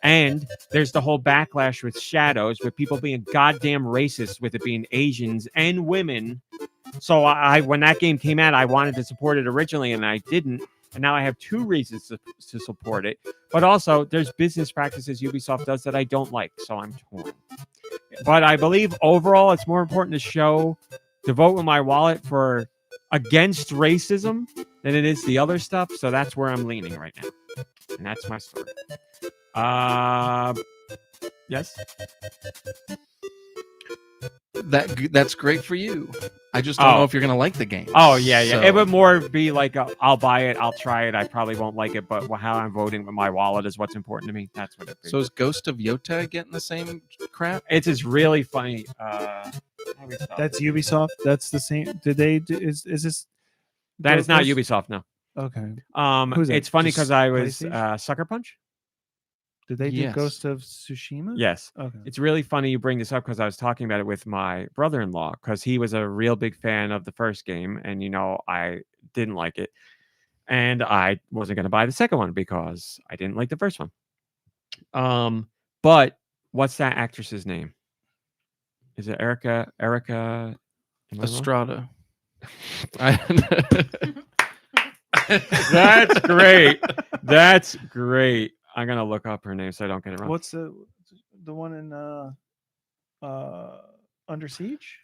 And there's the whole backlash with Shadows, with people being goddamn racist with it being Asians and women. So when that game came out, I wanted to support it originally and I didn't. And now I have two reasons to support it. But also, there's business practices Ubisoft does that I don't like. So I'm torn. But I believe overall, it's more important to vote with my wallet for against racism than it is the other stuff. So that's where I'm leaning right now. And that's my story. Yes? That's great for you. I just don't know if you're going to like the game. Oh, yeah. So- It would more be like, I'll buy it, I'll try it. I probably won't like it, but how I'm voting with my wallet is what's important to me. That's what it is. So is Ghost of Yota getting the same crap? It's just really funny. That's Ubisoft. That's the same. Did they? Is this? That is not Ghost- Ubisoft, no. Okay. Who's it? It's funny Just because I was PlayStation? Sucker Punch. Did they do Yes. Ghost of Tsushima? Yes. Okay. It's really funny you bring this up because I was talking about it with my brother-in-law because he was a real big fan of the first game and, I didn't like it. And I wasn't going to buy the second one because I didn't like the first one. But what's that actress's name? Is it Erica? Am I wrong? Estrada. That's great. That's great. I'm going to look up her name so I don't get it wrong. What's the one in Under Siege?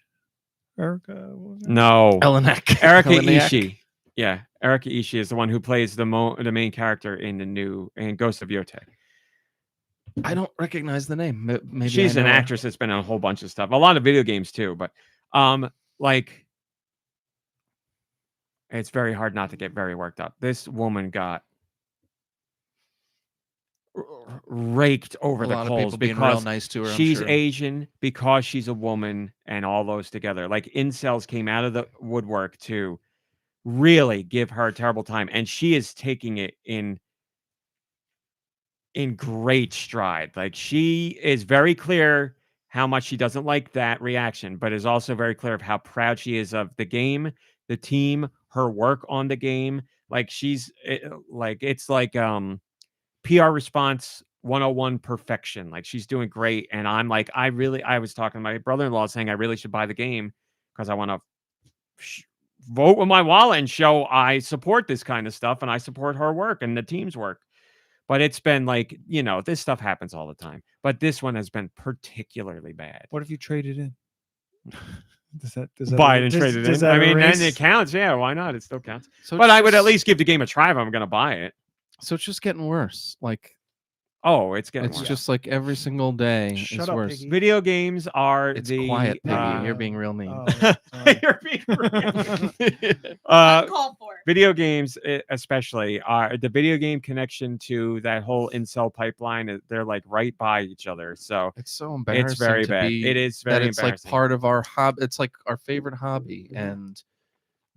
Erica? What was it? No. Elenek. Erica Eleniak. Ishii. Yeah, Erika Ishii is the one who plays the main character in Ghost of Yotei. I don't recognize the name. Maybe She's I an know her. actress that's been in a whole bunch of stuff, a lot of video games too. But like, it's very hard not to get very worked up. This woman got raked over A the lot of coals people being real because nice to her. I'm she's sure. Asian, because she's a woman, and all those together. Like, incels came out of the woodwork to really give her a terrible time, and she is taking it in great stride. Like, she is very clear how much she doesn't like that reaction, but is also very clear of how proud she is of the game, the team, her work on the game. Like, it's like PR response 101 perfection. Like, she's doing great. And I'm like, I was talking to my brother-in-law saying I really should buy the game because I want to vote with my wallet and show I support this kind of stuff and I support her work and the team's work. But it's been like, this stuff happens all the time. But this one has been particularly bad. What if you traded in? Does that Buy it and trade it in? I mean, then it erase- counts. Yeah, why not? It still counts. So But it's I would at just- least give the game a try if I'm going to buy it. So it's just getting worse. Like, Oh, it's getting it's worse. just like every single day Shut is up, worse. Piggy. Video games are It's the quiet, Piggy. uh, You're being real mean. Oh, sorry. You're being rude. Uncalled for. Video games, especially, are the video game connection to that whole incel pipeline. They're like right by each other, so It's so embarrassing. it's very to bad. be It is that very it's like embarrassing. part of our hobby. It's like our favorite hobby, and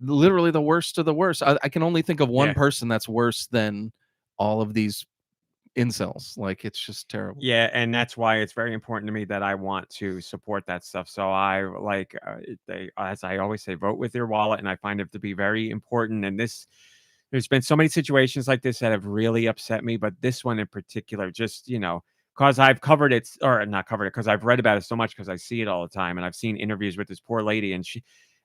literally the worst of the worst. I can only think of one Yeah. person that's worse than all of these incels. Like, it's just terrible. Yeah, and that's why it's very important to me that I want to support that stuff. So I like, as I always say, vote with your wallet, and I find it to be very important. And there's been so many situations like this that have really upset me, but this one in particular, just because I've covered it, or not covered it, because I've read about it so much, because I see it all the time, and I've seen interviews with this poor lady, and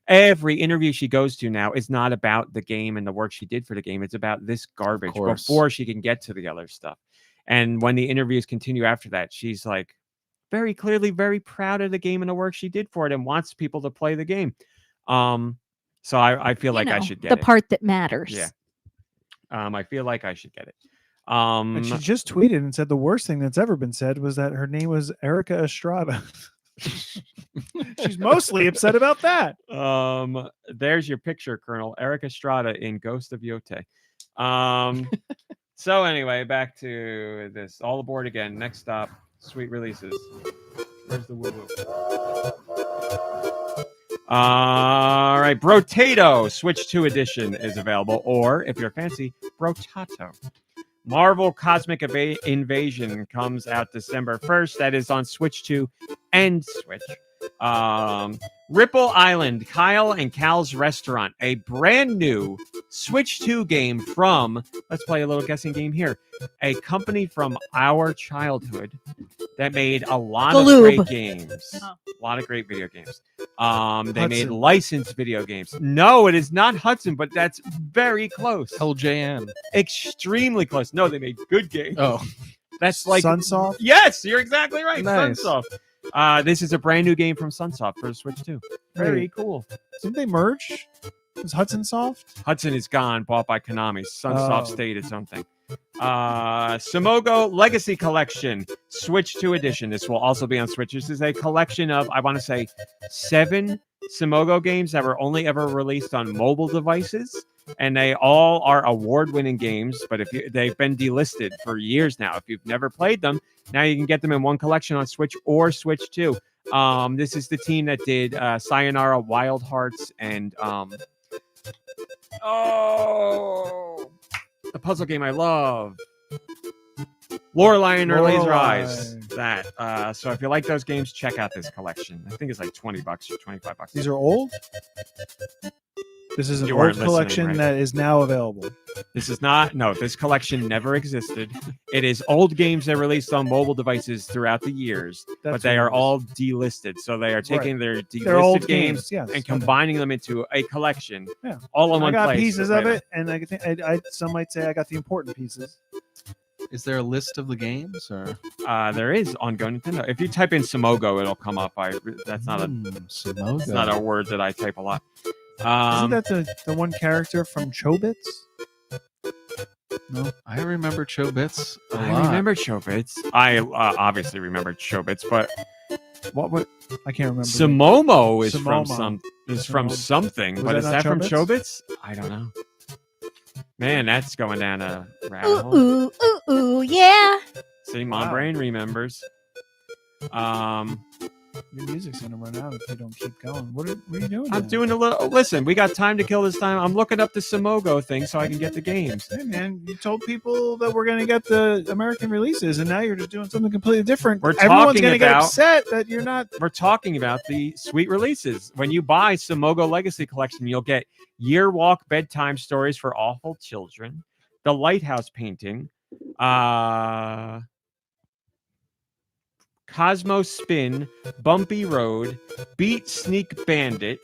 every interview she goes to now is not about the game and the work she did for the game. It's about this garbage course. before she can get to the other stuff. And when the interviews continue after that, she's like very clearly very proud of the game and the work she did for it and wants people to play the game. So I feel like I should get the it. part that matters. Yeah. I feel like I should get it. And she just tweeted and said the worst thing that's ever been said was that her name was Erika Estrada. She's mostly upset about that. There's your picture, Colonel Erika Estrada in Ghost of Yotei. So anyway, back to this. All aboard again. Next stop, sweet releases. Where's the woo woo? All right, Brotato Switch 2 edition is available, or if you're fancy, Brotato. Marvel Cosmic Invasion comes out December 1st. That is on Switch 2 and Switch. Ripple Island, Kyle and Cal's Restaurant, a brand new Switch 2 game from, let's play a little guessing game here, a company from our childhood that made a lot of great games. Oh. A lot of great video games. They made Hudson. licensed video games. No, it is not Hudson, but that's very close. LJN. Extremely close. No, they made good games. Oh, That's like Sunsoft. Yes, you're exactly right. Nice. Sunsoft. This is a brand new game from Sunsoft for Switch 2. Very cool. Didn't they merge? Was Hudson Soft? Hudson is gone, bought by Konami. Sunsoft Oh. stayed its own thing. Simogo Legacy Collection, Switch 2 edition. This will also be on Switch. This is a collection of, I want to say, 7 Simogo games that were only ever released on mobile devices. And they all are award-winning games, but they've been delisted for years now. If you've never played them, now you can get them in one collection on Switch or Switch 2. This is the team that did Sayonara Wild Hearts and the puzzle game I love, Lorelei and Her Laser Eyes. Lorelei. That. So if you like those games, check out this collection. I think it's like $20 or $25. These are old. This is an You old weren't listening, collection right? that is now available. This is not, no, this collection never existed. It is old games that released on mobile devices throughout the years, but That's they what are it is. all delisted. So they are taking their They're old delisted games, games yes. and combining them into a collection, Yeah. all in I one got place. pieces Wait of a it, and I think some might say I got the important pieces. is there a list of the games or? There is on GoNintendo. If you type in Simogo, it'll come up. That's not a Simogo. It's not a word that I type a lot. Isn't that the one character from Chobits? No. I remember Chobits a lot. I remember Chobits. I obviously remember Chobits, but what would I can't remember. Sumomo is from Sumomo. from something, Was but that is not that from Chobits? Chobits? I don't know. Man, that's going down a rabbit Ooh, hole. ooh, ooh, ooh, yeah. See, my Wow. brain remembers. Your music's gonna run out if you don't keep going. What are you doing? I'm now? doing a little. Listen, we got time to kill this time. I'm looking up the Sumogo thing so I can get the games. Hey man, you told people that we're gonna get the American releases, and now you're just doing something completely different. We're Everyone's talking gonna get about- upset that you're not. We're talking about the sweet releases. When you buy Sumogo Legacy Collection, you'll get Year Walk Bedtime Stories for Awful Children, The Lighthouse Painting, Cosmos Spin, Bumpy Road, Beat Sneak Bandit,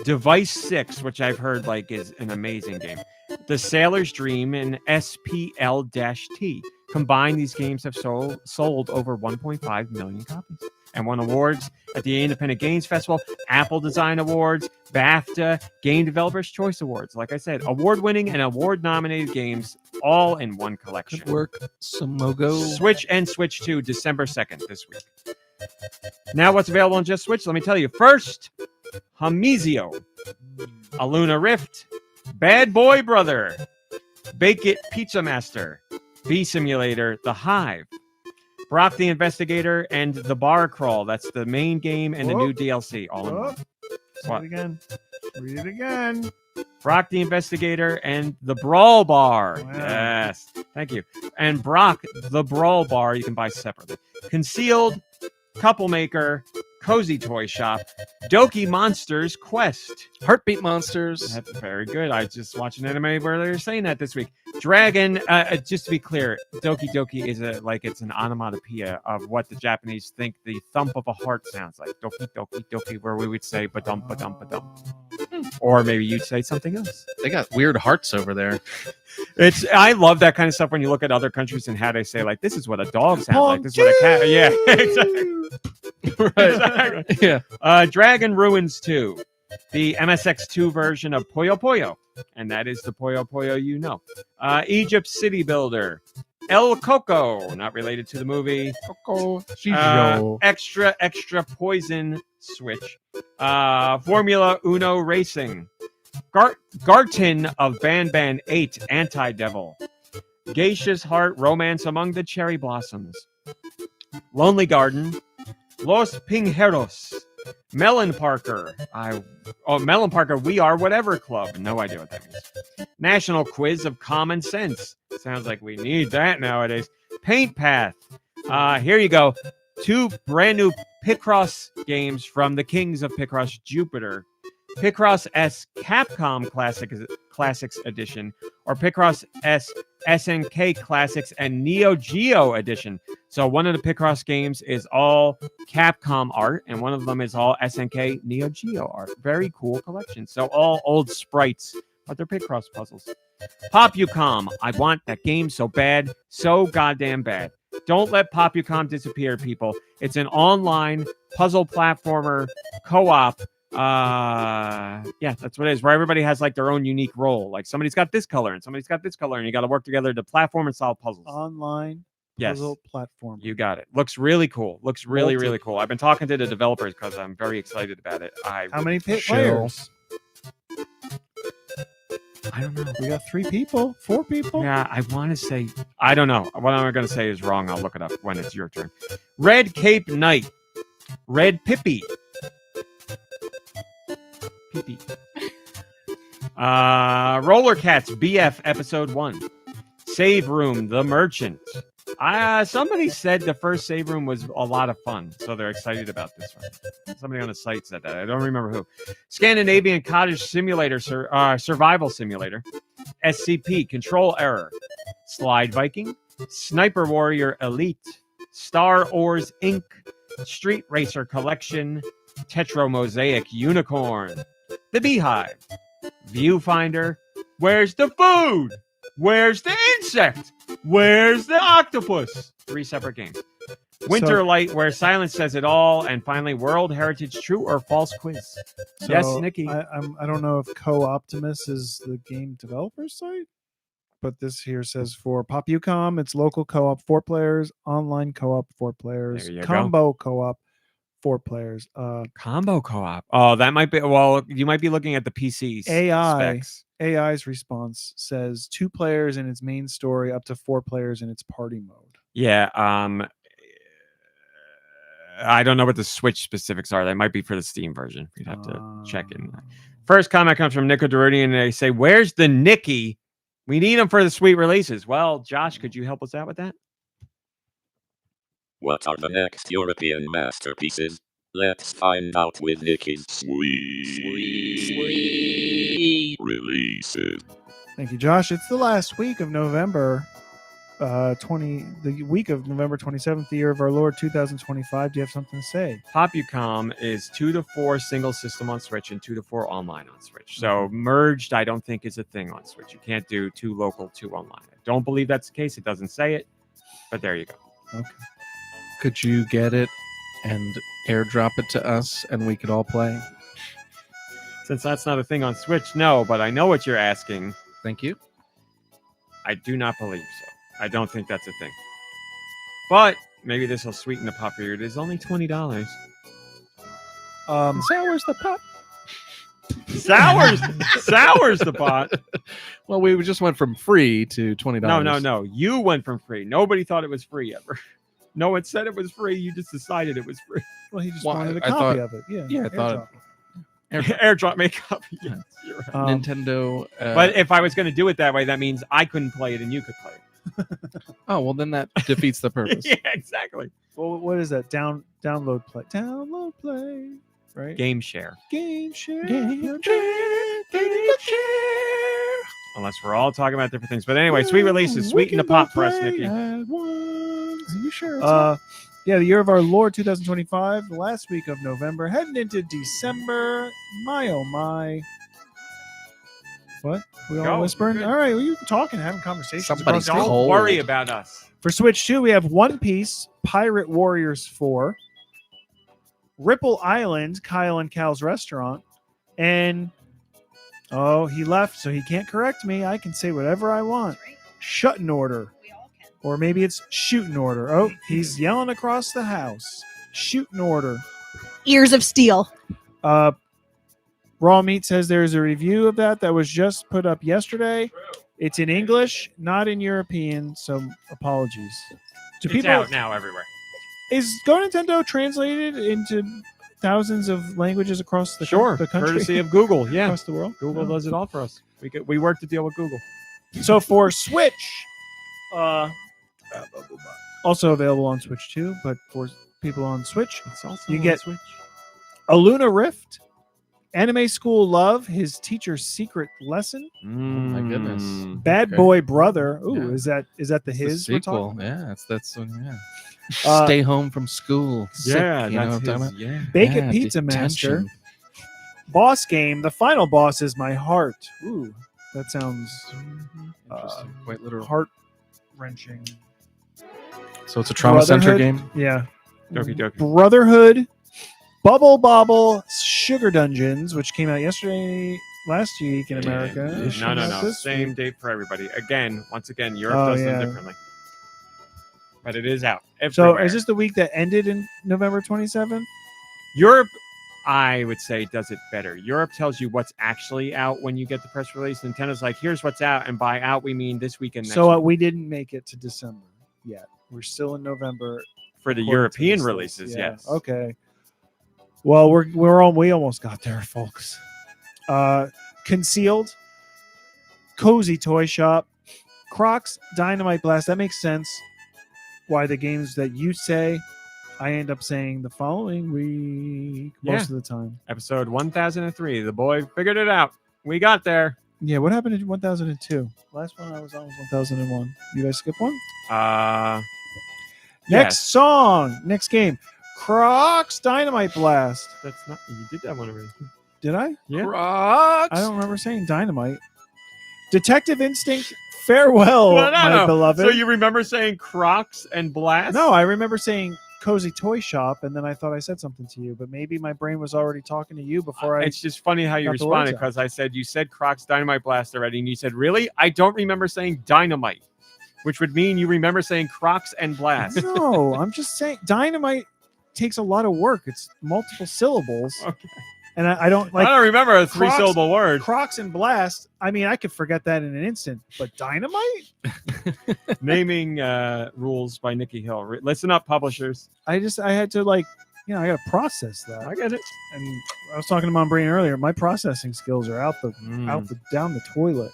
Device 6, which I've heard like is an amazing game, The Sailor's Dream, and SPL-T. Combined, these games have sold over 1.5 million copies and won awards at the Independent Games Festival, Apple Design Awards, BAFTA, Game Developers Choice Awards. Like I said, award-winning and award-nominated games all in one collection. Good work, Sumogo. Switch and Switch 2, December 2nd this week. Now what's available on just Switch? Let me tell you. First, Hamizio, Aluna Rift, Bad Boy Brother, Bake It Pizza Master, Bee Simulator, The Hive, Brock the Investigator, and The Bar Crawl. That's the main game and the new DLC all in one. Say What? it again. Read it again. Brock the Investigator and the Brawl Bar. Wow. Yes. Thank you. And Brock the Brawl Bar, you can buy separately. Concealed, Couple Maker, Cozy Toy Shop, Doki Monsters Quest. Heartbeat Monsters. That's very good. I just watched an anime where they were saying that this week. Dragon, just to be clear, Doki Doki is it's an onomatopoeia of what the Japanese think the thump of a heart sounds like. Doki Doki Doki, where we would say ba-dum ba-dum ba-dum. Or maybe you'd say something else. They got weird hearts over there. I love that kind of stuff when you look at other countries and how they say like this is what a dog sounds like. This is what a cat. Yeah, exactly. Right. Yeah. Dragon Ruins 2, the MSX2 version of Puyo Puyo, and that is the Puyo Puyo you know. Egypt City Builder, El Coco, not related to the movie. Coco. Extra Poison Switch, Formula Uno Racing, Garten of Ban 8 Anti-Devil, Geisha's Heart Romance Among the Cherry Blossoms, Lonely Garden, Los Pinheros, Melon Parker. Melon Parker, We Are Whatever Club. No idea what that means. National Quiz of Common Sense. Sounds like we need that nowadays. Paint Path. Here you go. 2 brand new Picross games from the Kings of Picross, Jupiter. Picross S Capcom Classics Edition, or Picross S SNK Classics and Neo Geo Edition. So one of the Picross games is all Capcom art, and one of them is all SNK Neo Geo art. Very cool collection. So all old sprites, but they're Picross puzzles. Popucom. I want that game so bad, so goddamn bad. Don't let Popucom disappear, people. It's an online puzzle platformer co-op. Yeah, that's what it is, where everybody has like their own unique role. Like somebody's got this color and somebody's got this color, and you got to work together to platform and solve puzzles. Online Yes. puzzle platform. You got it. Looks really cool. Looks really, really cool. I've been talking to the developers because I'm very excited about it. How many players? I don't know. We got 3 people, 4 people. Yeah, I want to say, I don't know. What I'm going to say is wrong. I'll look it up when it's your turn. Red Cape Knight. Red Pippi. Pippi. Roller Cats BF Episode 1. Save Room, The Merchant. Somebody said the first Save Room was a lot of fun, so they're excited about this one. Somebody on the site said that. I don't remember who. Scandinavian Cottage Simulator, Survival Simulator. SCP, Control Error. Slide Viking. Sniper Warrior Elite. Star Wars Inc. Street Racer Collection. Tetro Mosaic Unicorn. The Beehive. Viewfinder. Where's the food? Where's the insect? Where's the octopus? 3 separate games. Winter So- Light, where silence says it all, and finally, World Heritage True or False quiz. Yes, So Nicky. I don't know if Co-Optimus is the game developer site, but this here says for PopUcom, it's local co-op 4 players, online co-op 4 players, There you go. combo co-op 4 players. Combo co-op. Oh, that might be. Well, you might be looking at the PC AI. specs. AI's response says 2 players in its main story, up to 4 players in its party mode. Yeah. I don't know what the Switch specifics are. That might be for the Steam version. You'd have to check in. First comment comes from Nico Derudi, and they say, "Where's the Nicky? We need him for the sweet releases." Well, Josh, could you help us out with that? What are the next European masterpieces? Let's find out with Nicky's sweet releases. Thank you, Josh. It's the last week of November. The week of November 27th, the year of our Lord 2025. Do you have something to say? PopUcom is 2 to 4 single system on Switch and 2 to 4 online on Switch. So merged, I don't think is a thing on Switch. You can't do 2 local, 2 online. I don't believe that's the case. It doesn't say it, but there you go. Okay. Could you get it and airdrop it to us, and we could all play? Since that's not a thing on Switch, no. But I know what you're asking. Thank you. I do not believe so. I don't think that's a thing. But maybe this will sweeten the pot for you. It is only $20. Sours the pot. Sours the pot. Well, we just went from free to $20. No. You went from free. Nobody thought it was free ever. No one said it was free. You just decided it was free. Well, he just Well, wanted a I copy thought- of it. Yeah. Yeah, I thought airdrop. Airdrop make copy. Yes, you're right. Nintendo. But if I was going to do it that way, that means I couldn't play it and you could play it. Oh, well, then that defeats the purpose. Yeah, exactly. Well, what is that? Download play, right? Game share. Game share. Unless we're all talking about different things. But anyway, sweet releases. Sweeten the pot for us, Nicky. Are you sure? Yeah, the year of our Lord 2025, the last week of November, heading into December. My oh my. What? We all Go. whispering? Good. All right, well, you talking, having conversations. Somebody's across the- cold. Don't worry about us. For Switch 2, we have One Piece, Pirate Warriors 4, Ripple Island, Kyle and Cal's Restaurant, and oh, he left, so he can't correct me. I can say whatever I want. Shutting Order. We all can. Or maybe it's Shooting Order. Oh, he's yelling across the house. Shooting Order. Ears of Steel. Raw Meat says there's a review of that was just put up yesterday. It's in English, not in European, so apologies. Do It's out now everywhere. Is GoNintendo translated into thousands of languages across the, the country? Courtesy of Google. Yeah. Across the world? Google Oh. does it all for us. We work to deal with Google. So for Switch, also available on Switch 2, but for people on Switch, It's also You on get- Switch. A Luna Rift, Anime School Love, His Teacher's Secret Lesson, my goodness. Bad Okay. Boy Brother. Ooh, Yeah. is that It's the the his we're sequel. talking? Yeah, that's yeah. Uh, Stay home from school. Sick, Yeah, you know that's what I'm talking his, about? yeah. Bake Yeah, It Pizza Master, detention. Boss Game. The final boss is my heart. Ooh, that sounds Interesting. Quite literal. heart wrenching. So it's a trauma center Brotherhood. game. Yeah. Okie dokie. Brotherhood, Bubble Bobble, Sugar Dungeons, which came out last week in America. Yeah. It's No. coming out this Same week. date for everybody. Once again, Europe Oh, does yeah. them differently. But it is out. So Everywhere. is this the week that ended in November 27th? Europe, I would say, does it better. Europe tells you what's actually out when you get the press release. Nintendo's like, here's what's out. And by out, we mean this weekend. Next So week. we didn't make it to December yet. We're still in November. For the according to European this releases, list. Yeah. yes. Okay. Well, we almost got there, folks. Concealed, Cozy Toy Shop, Crocs, Dynamite Blast. That makes sense. Why the games that you say, I end up saying the following week most of the time. Episode 1003. The boy figured it out. We got there. Yeah, what happened in 1002? Last one I was on was 1001. You guys skip one? Next Yes. song, next game. Crocs Dynamite Blast. That's not. You did that one already. Did I? Yeah. Crocs. I don't remember saying Dynamite. Detective Instinct, Farewell, my beloved. So you remember saying Crocs and Blast? No, I remember saying Cozy Toy Shop, and then I thought I said something to you, but maybe my brain was already talking to you before I. It's just funny how you got the words responded out. because I said you said Crocs Dynamite Blast already, and you said really? I don't remember saying Dynamite, which would mean you remember saying Crocs and Blast. No, I'm just saying Dynamite takes a lot of work. It's multiple syllables, Okay. and I don't I like don't remember a Crocs- 3-syllable word. Crocs and Blast. I mean, I could forget that in an instant, but Dynamite? Naming rules by Nicky Hill. Listen up, publishers. I had to I got to process that. I get it. And I was talking to Mom Brain earlier. My processing skills are down the toilet.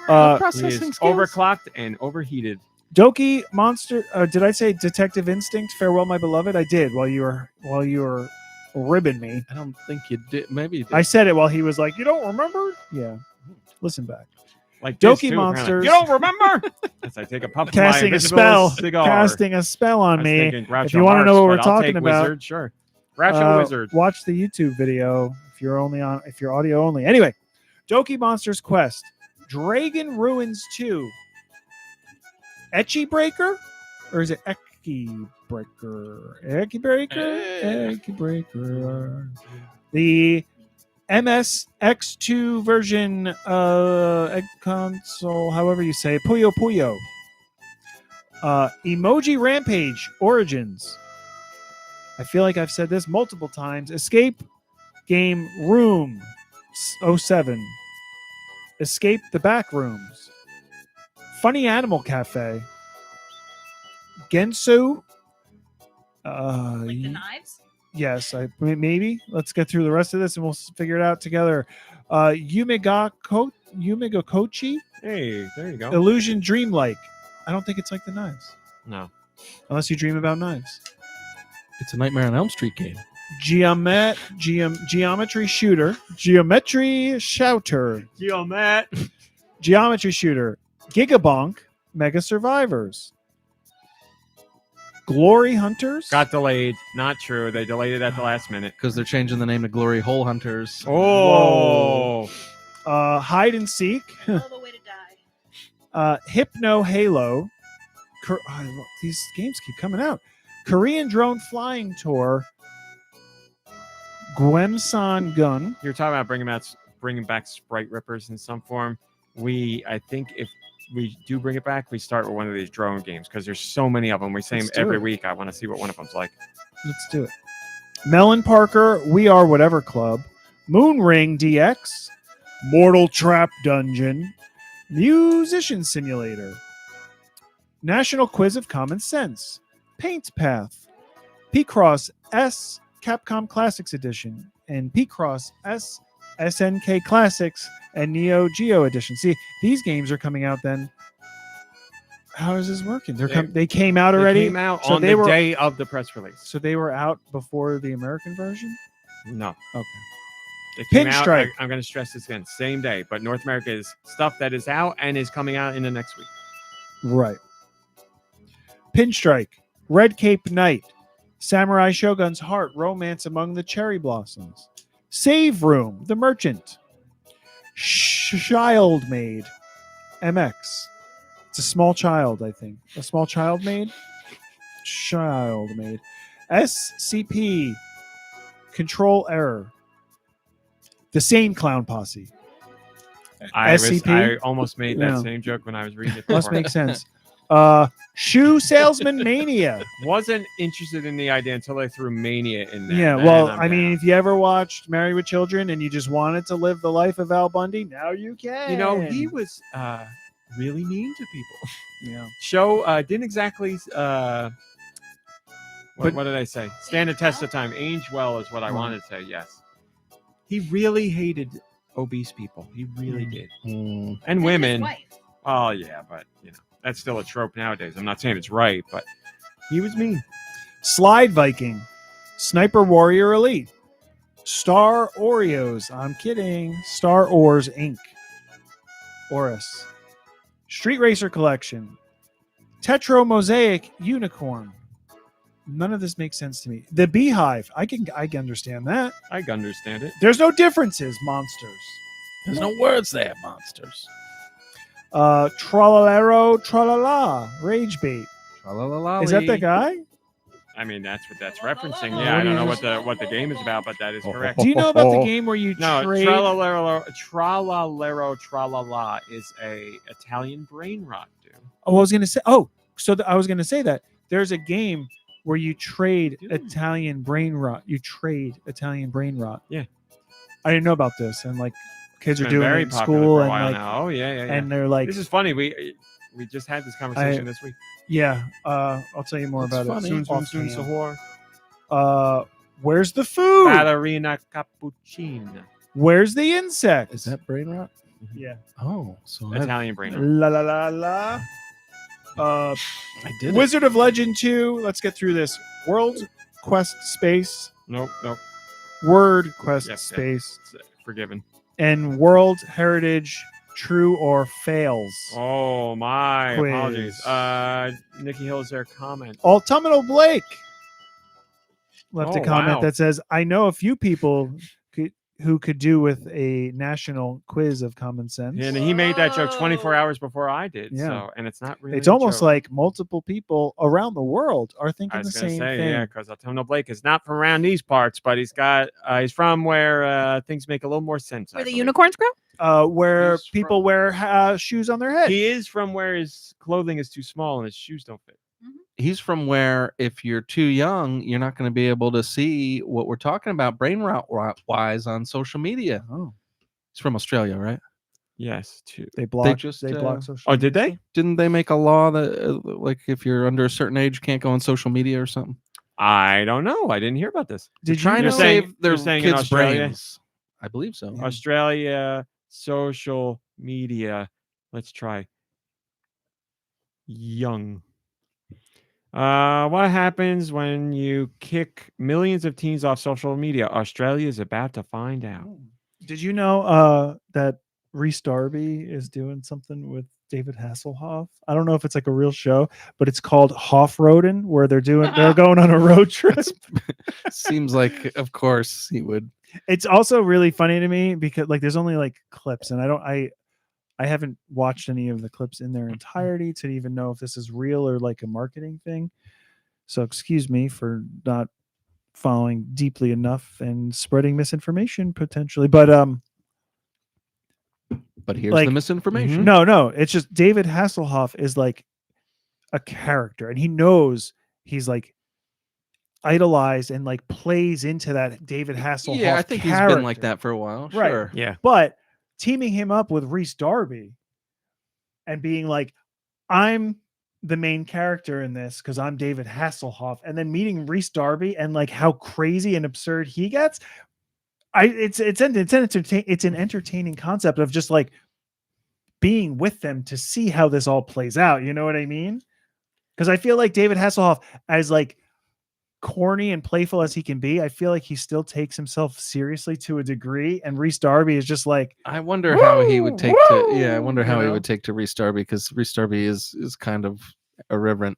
He is overclocked and overheated. Doki Monster. Did I say Detective Instinct? Farewell, my beloved. I did while you were ribbing me. I don't think you did. Maybe you did. I said it while he was like, "You don't remember?" Yeah. Listen back. Like Doki this, too, Monsters. apparently. You don't remember? As I take a puff of my Casting a invisible spell. cigar. Casting a spell I on was me. thinking Groucho If you want to know Marx, what we're but I'll talking take about, Wizard, sure. Groucho Wizard. watch the YouTube video if you're audio only. Anyway, Doki Monsters Quest, Dragon Ruins 2, Etchy Breaker, or is it Eki Breaker? Eki Breaker, Eki Breaker. The MSX2 version egg console, however you say it, Puyo Puyo. Emoji Rampage Origins. I feel like I've said this multiple times. Escape Game Room 07. Escape the Back Rooms. Funny Animal Cafe. Gensu. Like the knives? Yes, maybe. Let's get through the rest of this and we'll figure it out together. Yumiga Kochi. Hey, there you go. Illusion Dreamlike. I don't think it's like the knives. No. Unless you dream about knives. It's a Nightmare on Elm Street game. Geometry Shooter. Geometry Shouter. Geometry Shooter. Gigabonk. Mega Survivors. Glory Hunters. Got delayed. Not true. They delayed it at the last minute. Because they're changing the name to Glory Hole Hunters. Oh. Hide and Seek. All the way to die. Hypno Halo. These games keep coming out. Korean Drone Flying Tour. Gwemsan Gun. You're talking about bringing back Sprite Rippers in some form. I think if we do bring it back, we start with one of these drone games because there's so many of them. We say them Let's do every it. week. I want to see what one of them's like. Let's do it. Melon Parker, We Are Whatever Club, Moon Ring DX, Mortal Trap Dungeon, Musician Simulator, National Quiz of Common Sense, Paint Path, P-Cross S Capcom Classics Edition, and P-Cross S SNK Classics and Neo Geo Edition. See, these games are coming out then. How is this working? They came out already? They came out So on they the were- day of the press release. So they were out before the American version? No. Okay. They came out, Pinstripe. I'm going to stress this again. Same day, but North America is stuff that is out and is coming out in the next week. Right. Pinstrike, Red Cape Knight, Samurai Shogun's Heart, Romance Among the Cherry Blossoms, Save Room, The Merchant, Child Maid, MX. It's a small child, I think. A small child maid? Child Maid. SCP, Control Error, The Sane Clown Posse. SCP? I almost made that No. same joke when I was reading it. Must before. make sense. Shoe Salesman Mania. Wasn't interested in the idea until they threw Mania in there. Yeah, Then well, I'm I mean, down. if you ever watched Married with Children and you just wanted to live the life of Al Bundy, now you can. you know, he was really mean to people. Yeah. Show didn't exactly But- what did I say? Stand the test of time. Age well is what I Right. wanted to say. Yes, he really hated obese people. He really did, and And his women. wife. Oh yeah, but you know that's still a trope nowadays. I'm not saying it's right, but he was mean. Slide Viking, Sniper Warrior Elite, Star Oreos. I'm kidding. Star Oars Inc. Oris. Street Racer Collection, Tetro Mosaic Unicorn. None of this makes sense to me. The Beehive. I can understand that. I understand it. There's no differences, monsters. There's no words there, monsters. Trollero Tralala Rage Bait. Tra-la-la-la-lee. Is that the guy? I mean, that's what that's referencing. Yeah, I don't know what the game is about, but that is correct. Do you know about the game where you No, trade? Tralalero Tralala is a Italian brain rot, dude. Oh, I was gonna say. Oh, so I was gonna say that there's a game where you trade Dude. Italian brain rot. You trade Italian brain rot. Yeah. I didn't know about this, and like kids are Been doing very it in popular school, for a and while like, now. Oh yeah. and they're like, This is funny. We just had this conversation this week. yeah. I'll tell you more about funny. it. Soon, offhand. Sahur. Where's the food? Ballerina cappuccino. Where's the insect? Is that brain rot? Yeah. Oh, so Italian brain rot. La la la la. I did. Wizard of Legend 2. Let's get through this. World Quest Space. Nope. Word Quest Yep. Space. It's forgiven. And World Heritage True or Fails. Oh my Quiz. apologies. Nikki Hill, is there a comment? Autumnal Blake left a Oh, comment wow. that says, I know a few people who could do with a national quiz of common sense. And he made that joke 24 hours before I did. Yeah. So, and it's not really. It's a almost joke. like multiple people around the world are I thinking the was gonna same say, thing. yeah, because Autumnal Blake is not from around these parts, but he's from where things make a little more sense. I Where the believe. unicorns grow? Where He's people from- wear shoes on their head. He is from where his clothing is too small and his shoes don't fit. He's from where if you're too young, you're not going to be able to see what we're talking about brain rot wise on social media. Oh, He's from Australia, right? Yes, too. they block. just, They block social. Oh, did they? Didn't they make a law that like if you're under a certain age, you can't go on social media or something? I don't know. I didn't hear about this. Did Trying you to know? save their you're saying in kids' Australia? brains. I believe so. Yeah. Australia social media. Let's try. Young. What happens when you kick millions of teens off social media? Australia is about to find out. Did you know that Rhys Darby is doing something with David Hasselhoff? I don't know if it's like a real show, but it's called Hoff-Roden, where they're going on a road trip. Seems like, of course, he would. It's also really funny to me because like there's only like clips, and I haven't watched any of the clips in their entirety to even know if this is real or like a marketing thing. So excuse me for not following deeply enough and spreading misinformation potentially. But But here's like- the misinformation. no, it's just David Hasselhoff is like a character, and he knows he's like idolized and like plays into that David Hasselhoff. Yeah, I think he's been like character. that for a while. Right. Sure. Yeah. But teaming him up with Rhys Darby and being like, I'm the main character in this because I'm David Hasselhoff, and then meeting Rhys Darby and like how crazy and absurd he gets. It's an entertaining concept of just like being with them to see how this all plays out. You know what I mean? Because I feel like David Hasselhoff, as like corny and playful as he can be, I feel like he still takes himself seriously to a degree. And Rhys Darby is just like, I wonder how he would take to. Yeah, I wonder how he know? would take to Rhys Darby because Rhys Darby is kind of irreverent.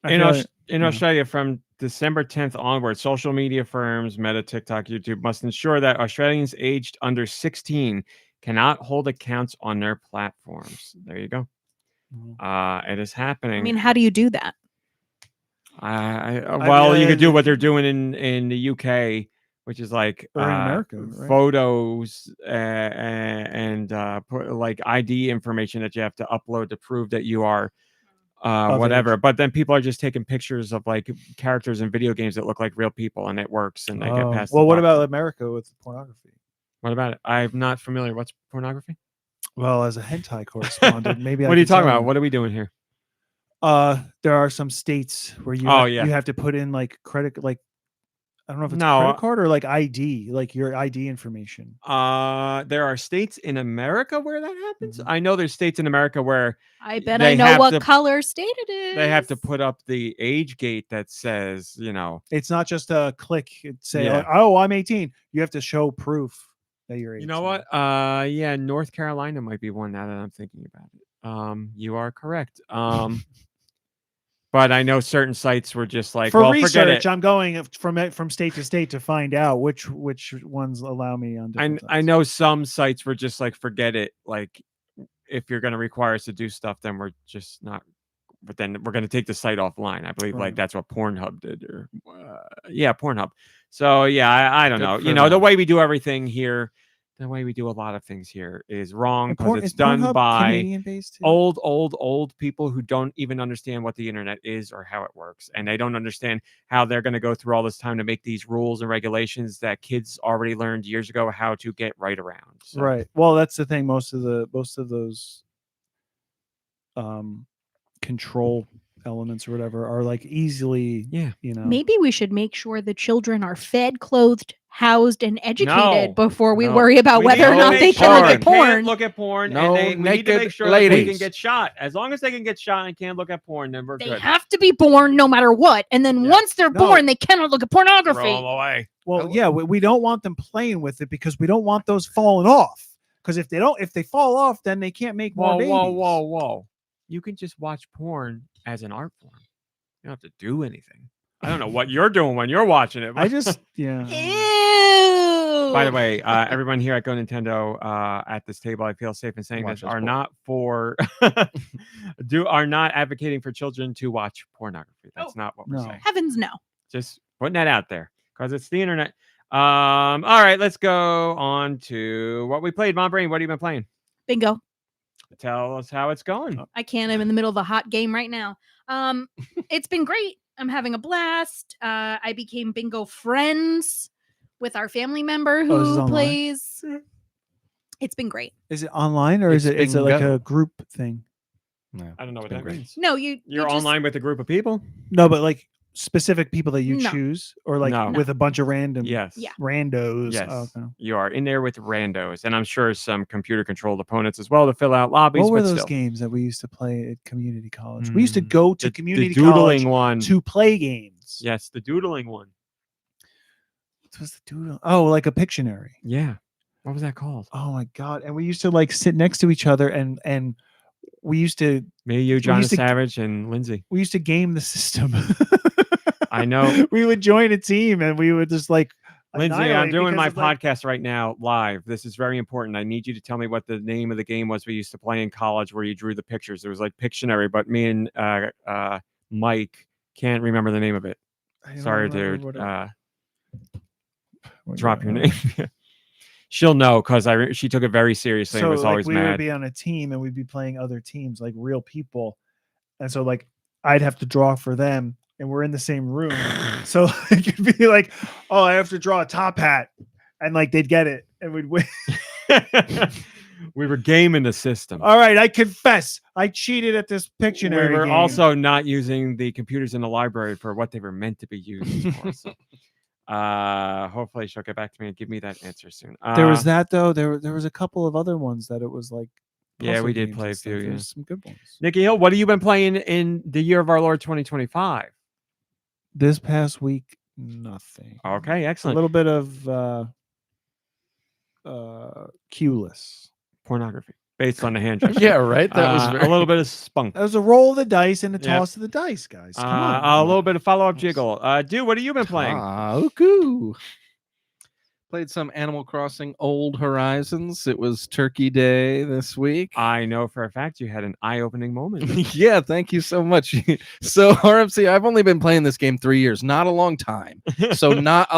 I In, feel Aus- like- in Australia, from December 10th onward, social media firms, Meta, TikTok, YouTube, must ensure that Australians aged under 16 cannot hold accounts on their platforms. There you go. It is happening. I mean, how do you do that? Well, you could do what they're doing in the UK, which is like Or in America, right? photos and put like ID information that you have to upload to prove that you are Of whatever. age. But then people are just taking pictures of like characters in video games that look like real people, and it works, and they get past. the well, what box. about America with pornography? What about it? I'm not familiar. What's pornography? Well, as a hentai correspondent, maybe. What are you talking about? What are we doing here? There are some states where you Oh, have, yeah. you have to put in like credit, like I don't know if it's No, credit card or like ID, like your ID information. There are states in America where that happens. Mhm. I know there's states in America where I bet They I know have what to- color state it is. they have to put up the age gate that says, It's not just a click. It say, Yeah. like, "Oh, I'm 18." You have to show proof that you're 18. you know what? Yeah, North Carolina might be one now that I'm thinking about it. You are correct. But I know certain sites were just like, For well, forget research, it. I'm going from state to state to find out which ones allow me on. Different I sites. know some sites were just like, forget it. Like, if you're going to require us to do stuff, then we're just not but then we're going to take the site offline. I believe like Right. that's what Pornhub did, or Pornhub. So yeah, I don't Good know. for You know, the them. way we do everything here, the way we do a lot of things here is wrong because it's Is done Pornhub by Canadian-based too? old people who don't even understand what the internet is or how it works, and they don't understand how they're going to go through all this time to make these rules and regulations that kids already learned years ago how to get right around. So, Right. Well, that's the thing. Most of those control elements or whatever are like easily, yeah. you know. Maybe we should make sure the children are fed, clothed, housed, and educated before we no. worry about We whether need or to not make they sure can look they at porn. can't look at porn, No and we need to make naked sure that they can ladies. get shot. As long as they can get shot and can't look at porn, then we're They good. have to be born no matter what. And then Yeah. once they're No. born, they cannot look at Throw pornography. them away. Well, yeah, we don't want them playing with it because we don't want those falling off. Because if they fall off, then they can't make more babies. Whoa. You can just watch porn as an art form. You don't have to do anything. I don't know what you're doing when you're watching it. I just, yeah. Ew. By the way, everyone here at GoNintendo at this table, I feel safe in saying Watch this, us are porn. not for are not advocating for children to watch pornography. That's not what we're no. saying. Heavens no. Just putting that out there because it's the internet. All right, let's go on to what we played. Mom Brain, what have you been playing? Bingo. Tell us how it's going. I can't. I'm in the middle of a hot game right now. It's been great. I'm having a blast. I became bingo friends with our family member Oh, this is who online? plays. It's been great. Is it online or is It's it like bingo. a group thing? No. I don't know what been that great. means. No, you're You're just- online with a group of people? No, but like specific people that you No. choose, or like No. with a bunch of random Yes. Yeah. randos. Yes. Oh, okay. You are in there with randos, and I'm sure some computer-controlled opponents as well to fill out lobbies. What were but those still. games that we used to play at community college? We used to Mm, go to The community doodling college one. to play games. Yes, the doodling one. What was the doodle? Oh, like a Pictionary. Yeah. What was that called? Oh my god! And we used to like sit next to each other, and we used to Me, you, John used to- Savage, and Lindsay. game the system. I know. We would join a team, and we would just like. Lindsay, I'm annihilate doing because my it's like- podcast right now live. This is very important. I need you to tell me what the name of the game was we used to play in college where you drew the pictures. It was like Pictionary, but me and Mike can't remember the name of it. I don't Sorry, remember dude. what it- Drop your name. She'll know because she took it very seriously and was like, always we mad. would be on a team, and we'd be playing other teams, like real people, and so like I'd have to draw for them, and we're in the same room, so it could be like, oh, I have to draw a top hat, and like they'd get it, and we'd win. We were gaming the system. All right, I confess, I cheated at this Pictionary. We were game. also not using the computers in the library for what they were meant to be used for. So, hopefully she'll get back to me and give me that answer soon. There was that though. There was a couple of other ones that it was like. Yeah, puzzle we did games play and a stuff. few, yeah. There's some good ones. Nicky Hill, what have you been playing in the year of our Lord 2025? This past week, nothing. Okay, A excellent. little bit of Q-less. Pornography based on the hand gesture. Yeah, right. That was very... a little bit of spunk. That was a roll of the dice and a Yep. toss of the dice, guys. Come on. A little bit of follow-up jiggle. Dude, what have you been playing? Ooh. Played some Animal Crossing Old Horizons. It was Turkey Day this week. I know for a fact you had an eye-opening moment. Yeah, thank you so much. So RMC, I've only been playing this game 3 years, not a long time. So not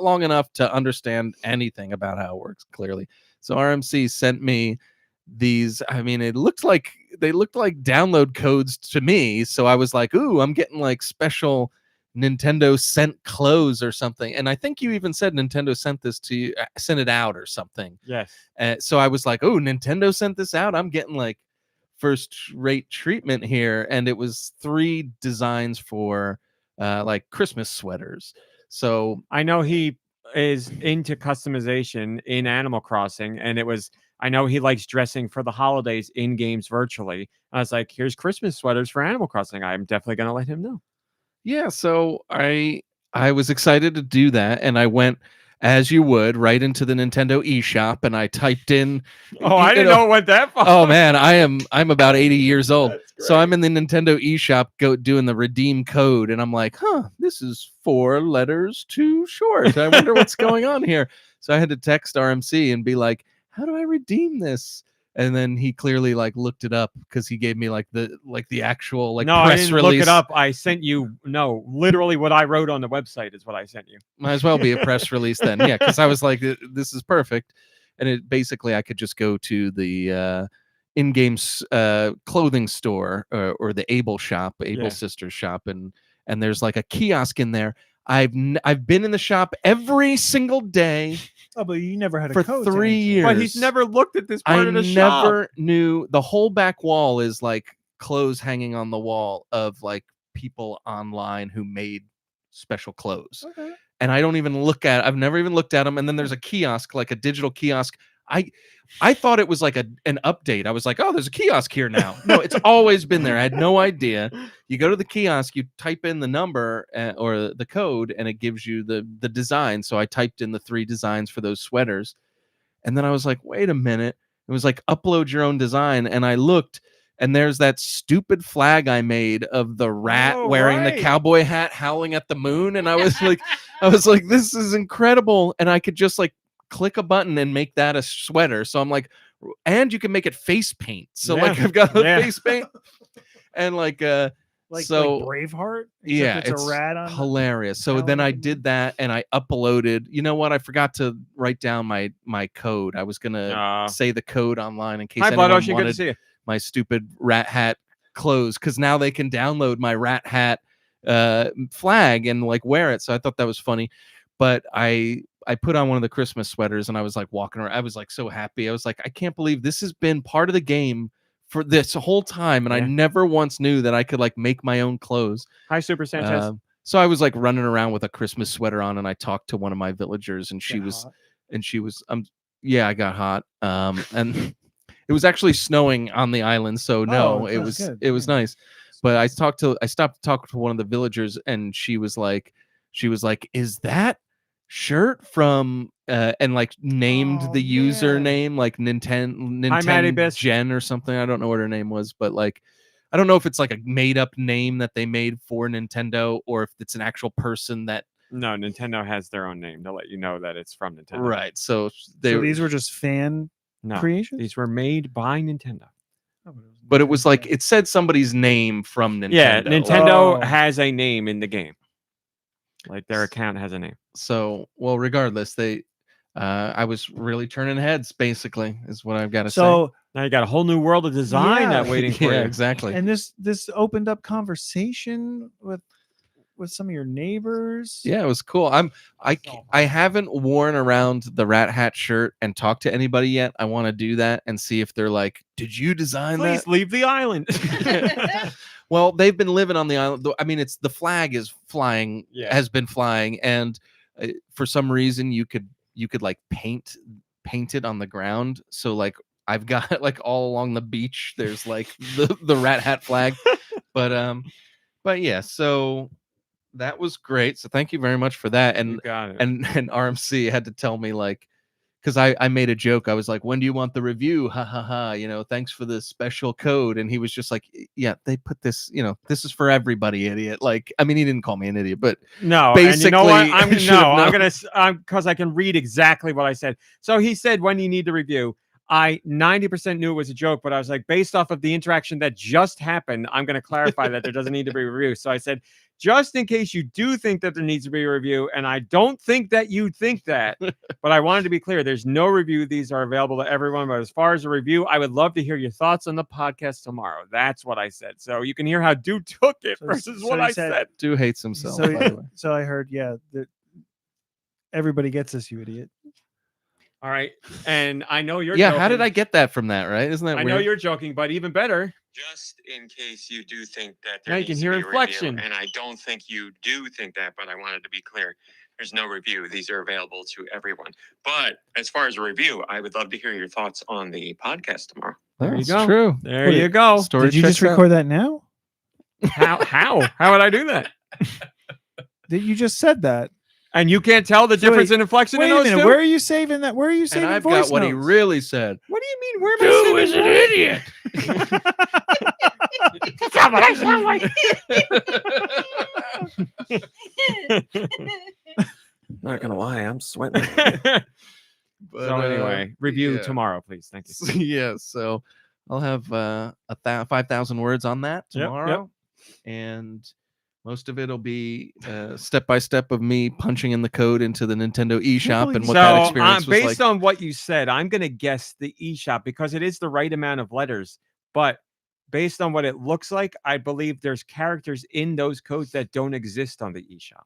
long enough to understand anything about how it works clearly. So RMC sent me these. I mean, they looked like download codes to me. So I was like, ooh, I'm getting like special Nintendo sent clothes or something. And I think you even said Nintendo sent this to you, sent it out or something. Yes. So I was like, oh, Nintendo sent this out. I'm getting like first rate treatment here. And it was 3 designs for like Christmas sweaters. So I know he is into customization in Animal Crossing, and I know he likes dressing for the holidays in games virtually. I was like, here's Christmas sweaters for Animal Crossing. I'm definitely going to let him know. yeah, so I was excited to do that, and I went, as you would, right into the Nintendo eShop, and I typed in. Oh, I didn't know it went that far. Oh man, I'm about 80 years old, so I'm in the Nintendo eShop doing the redeem code, and I'm like, this is 4 letters too short. I wonder what's going on here. So I had to text RMC and be like, how do I redeem this? And then he clearly like looked it up because he gave me like the actual like no, I press didn't release. look it up. I sent you. No, literally what I wrote on the website is what I sent you. Might as well be a press release then. Yeah, because I was like, this is perfect. And it basically I could just go to the in-game clothing store or the Able shop, Able Sisters shop, and there's like a kiosk in there. I've been in the shop every single day. Oh, but you never had a for code 3 years. But he's never looked at this part I of the shop. never knew. The whole back wall is like clothes hanging on the wall of like people online who made special clothes. Okay. And I don't even look at. I've never even looked at them. And then there's a kiosk, like a digital kiosk. I thought it was like an update. I was like, oh, there's a kiosk here now. No, it's always been there. I had no idea. You go to the kiosk, you type in the number or the code, and it gives you the design. So I typed in the 3 designs for those sweaters. And then I was like, wait a minute. It was like, upload your own design. And I looked, and there's that stupid flag I made of the rat wearing the cowboy hat howling at the moon. And I was like, this is incredible. And I could just like click a button and make that a sweater. So I'm like, and you can make it face paint. So like I've got the face paint and like Braveheart. Yeah, it's a rat on hilarious. So then I did that and I uploaded. You know what? I forgot to write down my code. I was gonna say the code online in case anyone wanted my stupid rat hat clothes, because now they can download my rat hat flag and like wear it. So I thought that was funny. But I put on one of the Christmas sweaters and I was like walking around. I was like so happy. I was like, I can't believe this has been part of the game for this whole time. And I never once knew that I could like make my own clothes. Hi, Super Sanchez. So I was like running around with a Christmas sweater on, and I talked to one of my villagers, and she was I got hot. And it was actually snowing on the island. So no, it was nice. But I stopped to talk to one of the villagers, and she was like, is that shirt from and like named the username like Nintendo Jen or something. I don't know what her name was, but like I don't know if it's like a made up name that they made for Nintendo or if it's an actual person that. No, Nintendo has their own name to let you know that it's from Nintendo. Right. So these were just fan creations? These were made by Nintendo. But it was like it said somebody's name from Nintendo. Yeah, Nintendo has a name in the game. Like their account has a name. So, well, regardless, I was really turning heads, basically, is what I've got to say. So now you got a whole new world of design that waiting for you. Exactly. And this opened up conversation with some of your neighbors. Yeah, it was cool. I haven't worn around the Rat Hat shirt and talked to anybody yet. I want to do that and see if they're like, "Did you design that? Please leave the island." Well, they've been living on the island. I mean, it's the flag is flying, has been flying, and for some reason you could like paint it on the ground. So like I've got like all along the beach, there's like the Rat Hat flag. But yeah, so that was great. So thank you very much for that. And you got it. and RMC had to tell me like, because I made a joke. I was like, when do you want the review? Ha ha ha. You know, thanks for the special code. And he was just like, yeah, they put this, you know, this is for everybody, idiot. Like, I mean, he didn't call me an idiot, but no, basically, and you know what? I'm because I can read exactly what I said. So he said, when you need the review, I 90% knew it was a joke, but I was like, based off of the interaction that just happened, I'm going to clarify that there doesn't need to be a review. So I said, just in case you do think that there needs to be a review, and I don't think that you think that, but I wanted to be clear, there's no review. These are available to everyone. But as far as a review, I would love to hear your thoughts on the podcast tomorrow. That's what I said. So you can hear how Deux took it versus what I said. Deux hates himself. So I heard, that everybody gets this, you idiot. All right. And I know you're joking. How did I get that from that, right? Isn't that weird? I know you're joking, but even better. Just in case you do think that there needs to be inflection. Review, and I don't think you do think that, but I wanted to be clear. There's no review. These are available to everyone. But as far as a rewrite, I would love to hear your thoughts on the podcast tomorrow. There you go. True. There you go. Did you just record that now? How would I do that? You just said that. And you can't tell the difference in inflection in those two? Where are you saving that? Where are you saving I've voice got what notes? he really said. What do you mean? Where am I saving is an idiot. That's what I sound like. Not gonna lie, I'm sweating. But, So anyway, review yeah. tomorrow, please. Thank you. Yeah, so I'll have 5,000 words on that Yep, yep. tomorrow, and most of it'll be step by step of me punching in the code into the Nintendo eShop and what that experience was based like. on what you said, I'm gonna guess the eShop because it is the right amount of letters. But based on what it looks like, I believe there's characters in those codes that don't exist on the eShop.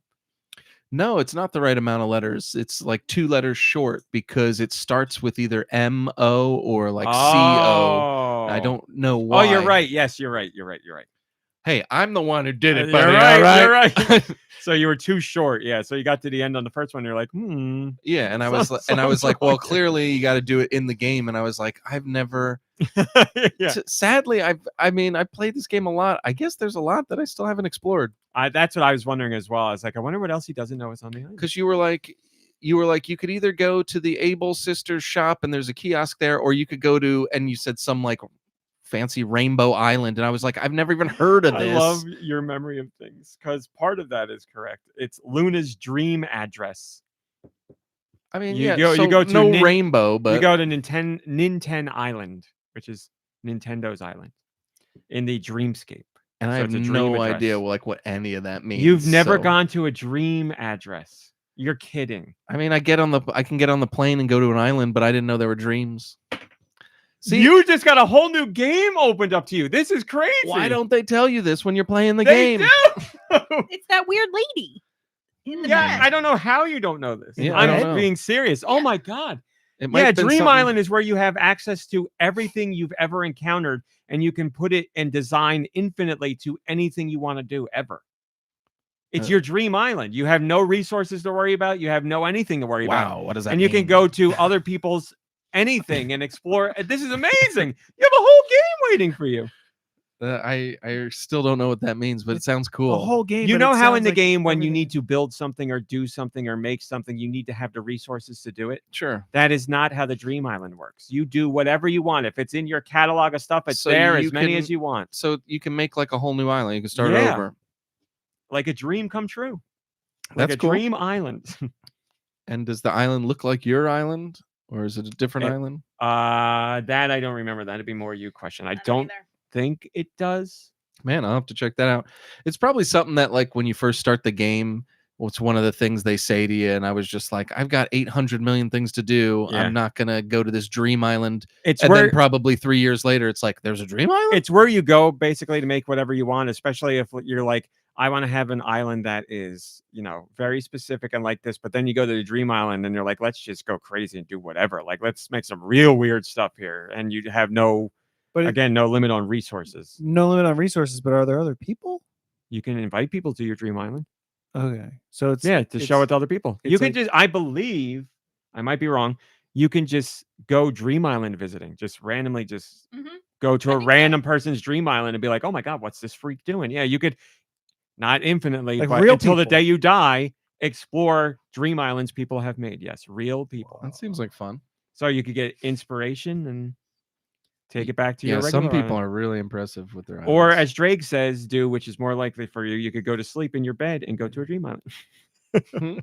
No, it's not the right amount of letters. It's like 2 letters short because it starts with either M-O or like C-O. I don't know why. Oh, you're right. Yes, you're right. You're right. You're right. Hey, I'm the one who did it, You're buddy. right. All right? You're right. So you were too short. Yeah. So you got to the end on the first one. You're like, Yeah, and I was sounds like, well, like it. clearly you got to do it in the game, and I was like, I've never. Yeah. Sadly, I played this game a lot. I guess there's a lot that I still haven't explored. That's what I was wondering as well. I was like, I wonder what else he doesn't know is on the island. Because you were like, you could either go to the Able Sisters shop and there's a kiosk there, or you could go to, and you said some like fancy Rainbow Island, and I was like, I've never even heard of this. I love your memory of things because part of that is correct. It's Luna's dream address. I mean, You yeah, go- so you go to no Nin- Rainbow, but You go to Nintendo Island, which is Nintendo's island in the Dreamscape. and I so have it's a dream no address. idea like what any of that means. You've never so- gone to a dream address. You're kidding. I mean, I can get on the plane and go to an island, but I didn't know there were dreams. See, You just got a whole new game opened up to you. This is crazy. why don't they tell you this when you're playing the they game? do? It's that weird lady in the Yeah, back. I don't know how you don't know this. Yeah, I don't I'm know. being serious. Oh my god. It might Yeah, have been Dream something- Island is where you have access to everything you've ever encountered, and you can put it and design infinitely to anything you want to do ever. It's Uh, your dream island. You have no resources to worry about. You have no anything to worry about. Wow, what does that And you can mean? go to other people's anything and explore. This is amazing. You have a whole game waiting for you. I still don't know what that means, but it sounds The cool. whole game. You but know it how in sounds the like game when you everything- need to build something or do something or make something, you need to have the resources to do it? Sure. That is not how the Dream Island works. You do whatever you want. If it's in your catalog of stuff, it's So there you as many can- as you want. So you can make like a whole new island. You can start Yeah. over. Like a dream come true. Like That's a cool. dream island. And does the island look like your island, or is it a different It- island? That I don't remember. That'd be more you question. I don't don't either. think it does. Man, I'll have to check that out. It's probably something that like when you first start the game, it's one of the things they say to you. And I was just like, I've got 800 million things to do. Yeah. I'm not gonna go to this dream island. It's And where then probably 3 years later, it's like there's a dream island. it's where you go basically to make whatever you want, especially if you're like, I want to have an island that is, very specific and like this. But then you go to the dream island and you're like, let's just go crazy and do whatever. Like, let's make some real weird stuff here. And you have no limit on resources. no limit on resources, but are there other people? You can invite people to your dream island. Okay, so it's Yeah, to show it to other people. You it's can like- just, I believe, I might be wrong. You can just go dream island visiting, just randomly just Mhm. go to I a think random person's dream island and be like, oh my God, what's this freak doing? Yeah, you could not infinitely, Like but real until the people. day you die, explore dream islands people have made. Yes, real people. That seems like fun. So you could get inspiration and take it back to Yeah, your some regular people island. are really impressive with their Or islands. as Drake says, do, which is more likely for you, you could go to sleep in your bed and go to a dream island.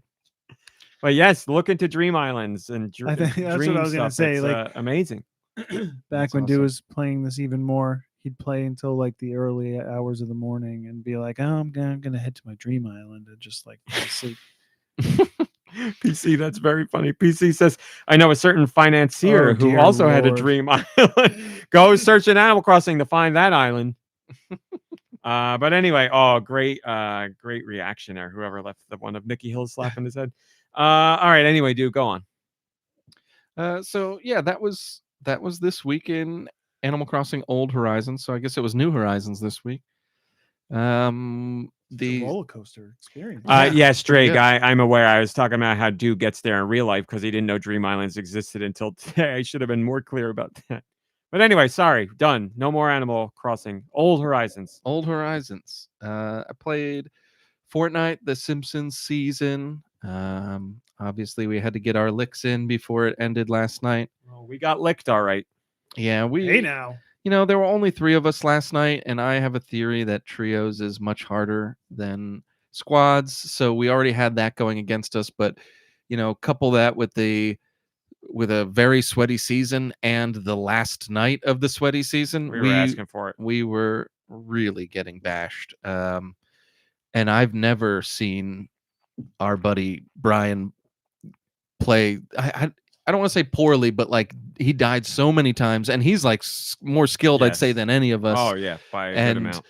But yes, look into dream islands and I think that's what dream I was gonna stuff. say, It's, like- amazing. back That's when Deux awesome. was playing this even more. He'd play until like the early hours of the morning and be like, "Oh, I'm gonna head to my dream island and just like fall asleep." PC, that's very funny. PC says, I know a certain financier Oh, who dear also had a Lord. dream island. Go search in Animal Crossing to find that island. But anyway, great reaction there. Whoever left the one of Nicky Hill slapping his head. All right. Anyway, dude, go on. So yeah, that was this week in Animal Crossing Old Horizons. So I guess it was New Horizons this week. It's a The roller coaster experience. Yes, Drake. good. I'm aware. I was talking about how Dude gets there in real life because he didn't know Dream Islands existed until today. I should have been more clear about that. But anyway, sorry. Done. No more Animal Crossing. Old Horizons. Old Horizons. I played Fortnite, The Simpsons season. Obviously, we had to get our licks in before it ended last night. Well, we got licked, all right. Yeah, Hey now. there were only 3 of us last night, and I have a theory that trios is much harder than squads. So we already had that going against us, but couple that with the with a very sweaty season and the last night of the sweaty season, We were asking for it. we were really getting bashed. And I've never seen our buddy Brian play. I don't want to say poorly, but like he died so many times, and he's like more skilled, I'd say, Yes. than any of us. Oh yeah, by a good and amount.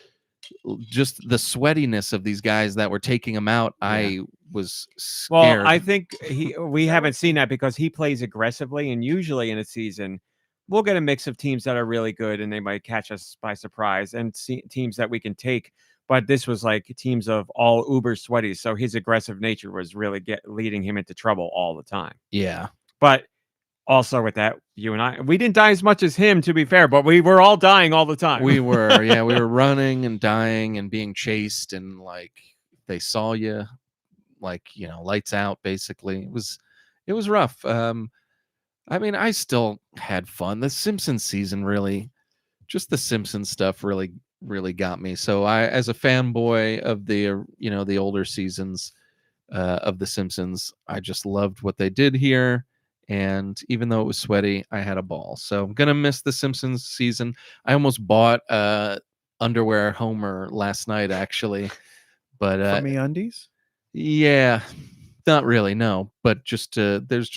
just the sweatiness of these guys that were taking him out, Yeah. I was scared. Well, I think we haven't seen that because he plays aggressively, and usually in a season, we'll get a mix of teams that are really good and they might catch us by surprise, and teams that we can take. But this was like teams of all uber sweaty, so his aggressive nature was really leading him into trouble all the time. Yeah. But also with that, you and we didn't die as much as him, to be fair, but we were all dying all the time. We were, yeah, we were running and dying and being chased, and like they saw you, like, you know, lights out. Basically, it was rough. I mean, I still had fun. The Simpsons season really, just the Simpsons stuff really got me. So I, as a fanboy of the the older seasons of the Simpsons, I just loved what they did here. And even though it was sweaty, I had a ball. So I'm gonna miss the Simpsons season. I almost bought underwear Homer last night, actually, but For MeUndies? yeah, not really, no. But just there's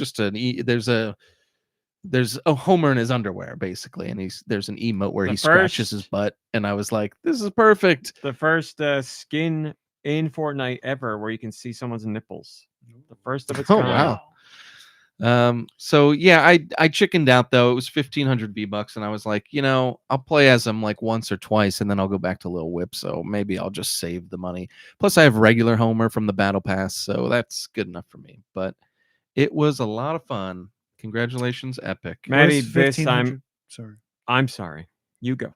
a Homer in his underwear, basically, and there's an emote where he scratches his butt, and I was like, this is perfect. The first skin in Fortnite ever where you can see someone's nipples. The first of its kind. Wow. So yeah, I chickened out though. It was 1,500 V-Bucks, and I was like, I'll play as him like once or twice, and then I'll go back to Lil Whip. So maybe I'll just save the money. Plus, I have regular Homer from the Battle Pass, so that's good enough for me. But it was a lot of fun. Congratulations, Epic. Maddie, What is this sorry. I'm sorry. You go.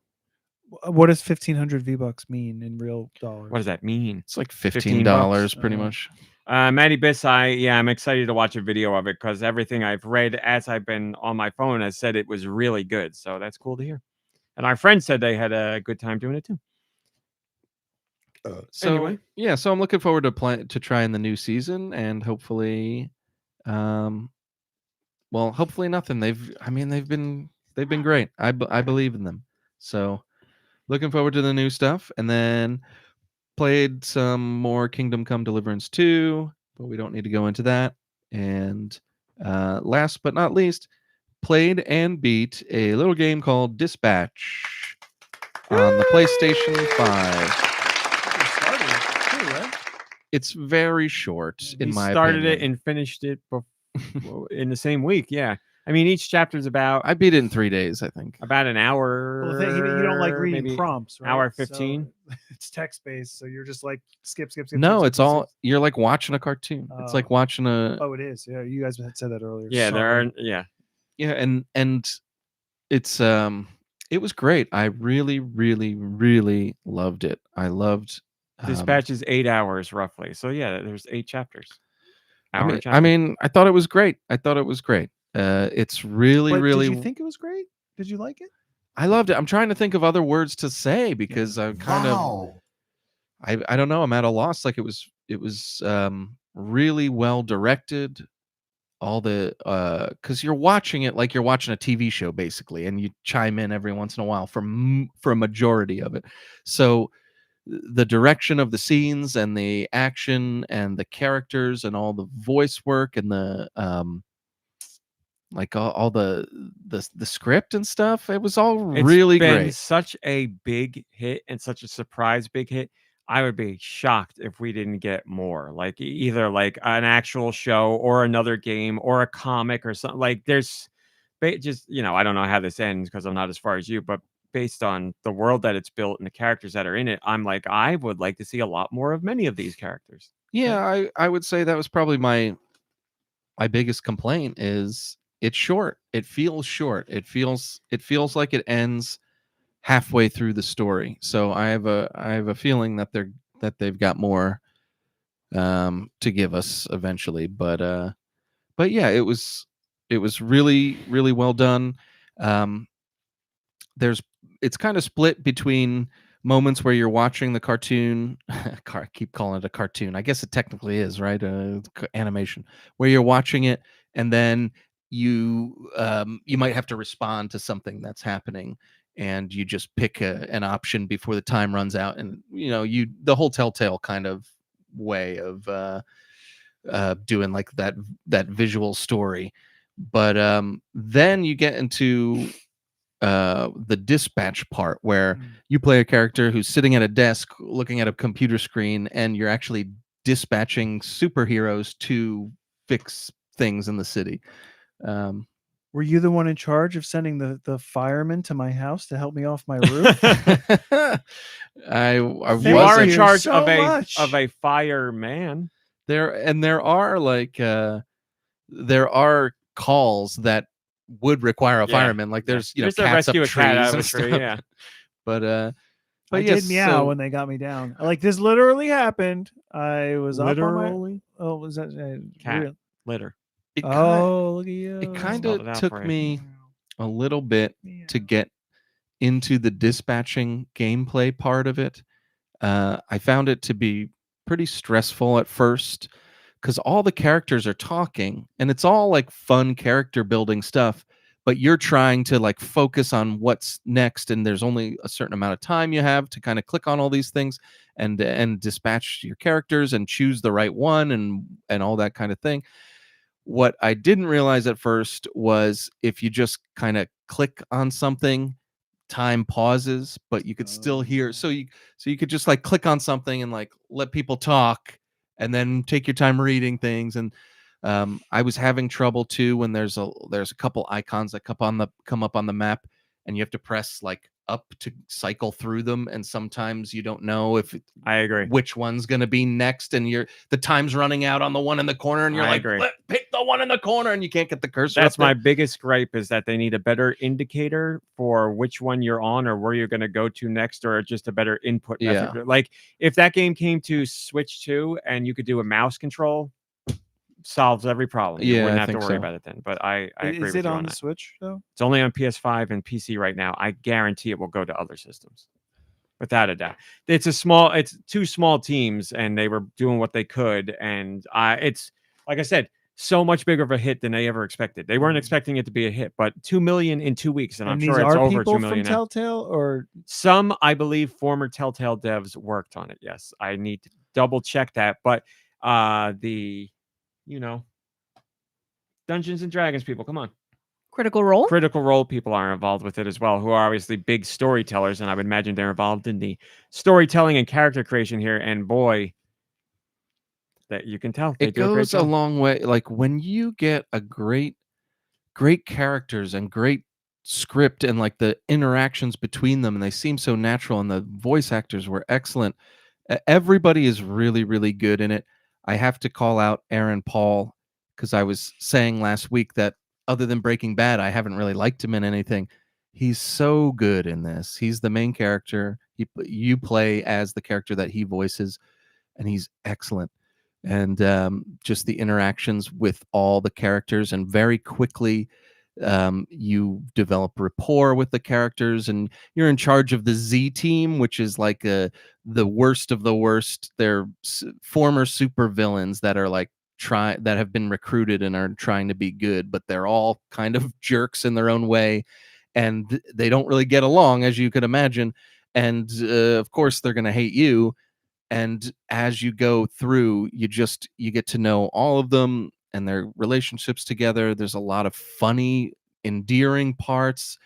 What does 1,500 V-Bucks mean in real dollars? What does that mean? It's like $15 $15, pretty much. Maddie Biss, I'm excited to watch a video of it because everything I've read as I've been on my phone has said it was really good. So that's cool to hear. And our friends said they had a good time doing it too. So anyway. Yeah, so I'm looking forward to trying the new season, and hopefully, hopefully nothing. They've been great. I believe in them. So looking forward to the new stuff, and then played some more Kingdom Come Deliverance 2, but we don't need to go into that. And last but not least, played and beat a little game called Dispatch on the PlayStation 5. It's very short, in my opinion. Started it and finished it in the same week. Yeah. I mean, each chapter is about... I beat it in 3 days, I think. About an hour. Well, you don't like reading prompts, right? Hour 15. So it's text-based, so you're just like, skip. No, it's all... You're like watching a cartoon. It's like watching a... Oh, it is. Yeah, you guys had said that earlier. Yeah, Sorry. Yeah. Yeah, and it's... It was great. I really, really, really loved it. I loved... Dispatch is 8 hours, roughly. So, yeah, there's 8 chapters. I thought it was great. It's really, really... Did you think it was great? Did you like it? I loved it. I'm trying to think of other words to say because I'm kind of... I don't know. I'm at a loss. Like it was really well directed. All the because you're watching it like you're watching a TV show basically, and you chime in every once in a while for a majority of it. So the direction of the scenes and the action and the characters and all the voice work and the like all the script and stuff, it was all really great. Such a big hit and such a surprise big hit. I would be shocked if we didn't get more, like either like an actual show or another game or a comic or something. Like there's just, I don't know how this ends because I'm not as far as you, but based on the world that it's built and the characters that are in it, I'm like, I would like to see a lot more of many of these characters. Yeah, I would say that was probably my biggest complaint is it's short. It feels short. It feels like it ends halfway through the story. So I have a feeling that they've got more to give us eventually. But yeah, it was really, really well done. It's kind of split between moments where you're watching the cartoon. I keep calling it a cartoon. I guess it technically is, right? Animation where you're watching it and then you might have to respond to something that's happening, and you just pick an option before the time runs out, and the whole Telltale kind of way of doing like that visual story. But then you get into the dispatch part where you play a character who's sitting at a desk looking at a computer screen, and you're actually dispatching superheroes to fix things in the city. Were you the one in charge of sending the firemen to my house to help me off my roof? I You are wasn't. in charge so of much. a fireman. There are calls that would require a Yeah, fireman. Like there's Just to cats up rescue a cat out trees of a and tree. stuff. Yeah. But I yes, did meow so when they got me down. Like this literally happened. I was up on my. Literally Oh, was that cat real? litter. it kind Oh, look at you. it kind Spelled it of out took for you. me a little bit to get into the dispatching gameplay part of it. I found it to be pretty stressful at first because all the characters are talking, and it's all like fun character building stuff, but you're trying to like focus on what's next, and there's only a certain amount of time you have to kind of click on all these things and dispatch your characters and choose the right one and all that kind of thing. What I didn't realize at first was if you just kind of click on something, time pauses, but you could still hear. So you could just like click on something and like let people talk, and then take your time reading things. And I was having trouble too when there's a couple icons that come up on the map, and you have to press like up to cycle through them, and sometimes you don't know I agree. which one's going to be next, and the time's running out on the one in the corner, and you're I like, agree. pick the one in the corner, and you can't get the cursor. That's up there. my biggest gripe, is that they need a better indicator for which one you're on or where you're going to go to next, or just a better input method. Like if that game came to Switch 2 and you could do a mouse control, solves every problem. You Yeah, wouldn't I have to think worry so. about it then. But I agree Is with it you on on the that. Switch though? It's only on PS5 and PC right now. I guarantee it will go to other systems, without a doubt. It's two small teams, and they were doing what they could, and it's like I said, so much bigger of a hit than they ever expected. They weren't expecting it to be a hit, but 2 million in 2 weeks, and I'm these sure it's are over people 2 million from now. Telltale, or Some, I believe, former Telltale devs worked on it. Yes, I need to double check that, but the Dungeons and Dragons people, come on. Critical Role. Critical Role people are involved with it as well, who are obviously big storytellers, and I would imagine they're involved in the storytelling and character creation here. And boy, that you can tell they It do a great goes a job. long way. Like when you get a great characters and great script, and like the interactions between them, and they seem so natural, and the voice actors were excellent. Everybody is really, really good in it. I have to call out Aaron Paul, because I was saying last week that other than Breaking Bad, I haven't really liked him in anything. He's so good in this. He's the main character. You play as the character that he voices, and he's excellent. And just the interactions with all the characters, and very quickly you develop rapport with the characters, and you're in charge of the Z team, which is like the worst of the worst. They're former super villains that are like that have been recruited and are trying to be good, but they're all kind of jerks in their own way, and they don't really get along, as you could imagine. And of course they're going to hate you. And as you go through, you get to know all of them and their relationships together. There's a lot of funny, endearing parts.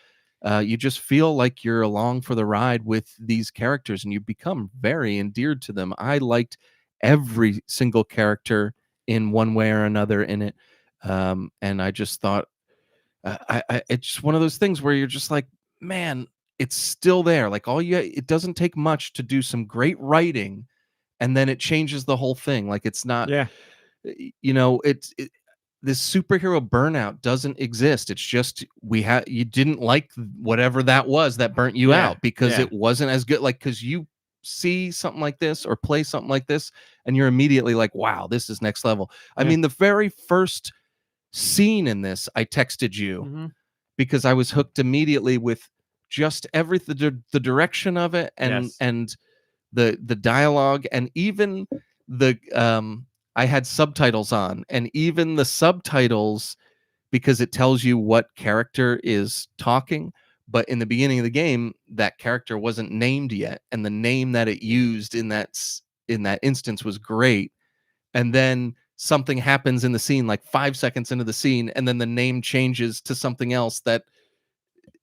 You just feel like you're along for the ride with these characters, and you become very endeared to them. I liked every single character in one way or another in it. And I just thought, it's just one of those things where you're just like, man, it's still there. Like it doesn't take much to do some great writing, and then it changes the whole thing. Like it's not, this superhero burnout doesn't exist. It's just you didn't like whatever that was that burnt you out, because it wasn't as good. Like, because you see something like this or play something like this, and you're immediately like, wow, this is next level. I mean, the very first scene in this, I texted you because I was hooked immediately with just everything, the direction of it, and the dialogue, and even I had subtitles on, and even the subtitles because it tells you what character is talking. But in the beginning of the game, that character wasn't named yet, and the name that it used in that instance was great. And then something happens in the scene, like 5 seconds into the scene, and then the name changes to something else that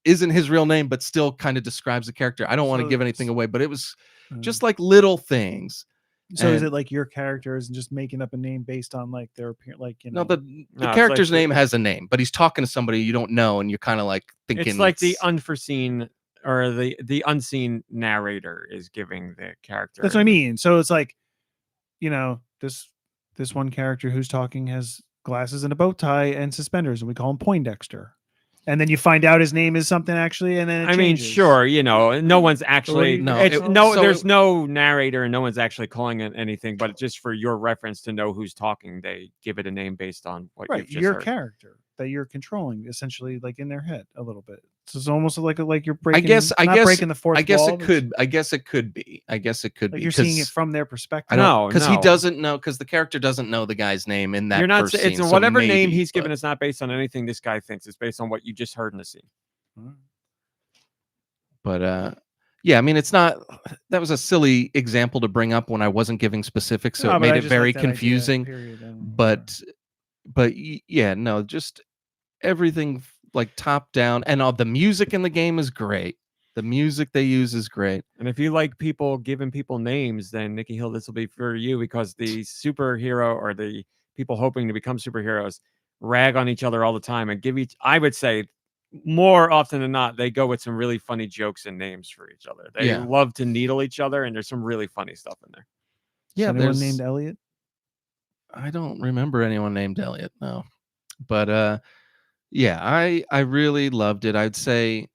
isn't his real name, but still kind of describes the character. I don't want to give anything away, but it was just like little things. So is And- it like your characters and just making up a name based on like their appearance, like No, the No, it's character's like- name has a name, but he's talking to somebody you don't know, and you're kind of like thinking It's like the unforeseen or the unseen narrator is giving the character. That's what I mean. So it's like, this one character who's talking has glasses and a bow tie and suspenders, and we call him Poindexter. And then you find out his name is something actually, and then it I mean, changes. sure, no one's actually No, there's no narrator and no one's actually calling it anything, but just for your reference to know who's talking, they give it a name based on what Right, you've just your heard. character that you're controlling, essentially, like in their head a little bit. So it's almost like you're I breaking. guess not breaking the fourth. I guess wall, it but could. I guess it could be. I guess it could like be. you're seeing it 'cause from their perspective. I don't No, because he no. doesn't know, because the character doesn't know the guy's name in that You're not. first It's scene, so whatever name maybe, he's given. but- It's not based on anything this guy thinks. It's based on what you just heard in the scene. But yeah, I mean, it's not. That was a silly example to bring up when I wasn't giving specifics, so No, it but I made it just very like that idea, confusing. period. I don't know. But yeah, no, just everything like top down, and all the music in the game is great. The music they use is great. And if you like people giving people names, then Nicky Hill, this will be for you, because the superhero or the people hoping to become superheroes rag on each other all the time and give each. I would say more often than not, they go with some really funny jokes and names for each other. They Yeah. love to needle each other, and there's some really funny stuff in there. Yeah, anyone there's- named Elliot? I don't remember anyone named Elliot, no. But yeah, I really loved it. I'd say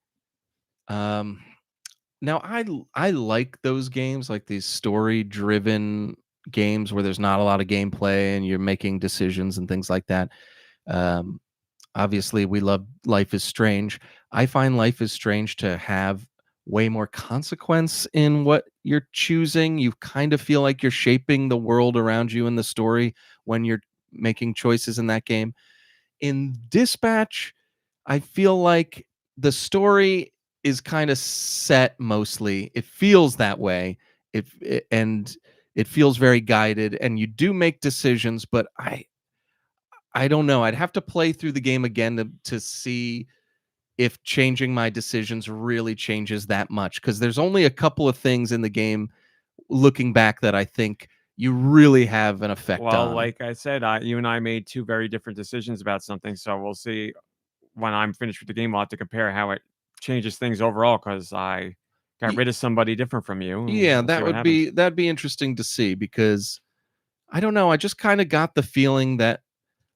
now I like those games, like these story driven games where there's not a lot of gameplay and you're making decisions and things like that. Obviously we love Life is Strange. I find Life is Strange to have way more consequence in what you're choosing. You kind of feel like you're shaping the world around you in the story when you're making choices in that game. In Dispatch, I feel like the story is kind of set mostly. It feels that way. And it feels very guided, and you do make decisions, but I don't know. I'd have to play through the game again to see if changing my decisions really changes that much, because there's only a couple of things in the game looking back that I think you really have an effect Well, on. like I said, you and I made two very different decisions about something, so we'll see when I'm finished with the game. I'll have to compare how it changes things overall, because I got rid of somebody different from you. and Yeah, we'll see that what would be that'd be interesting to see, because I don't know. I just kind of got the feeling that,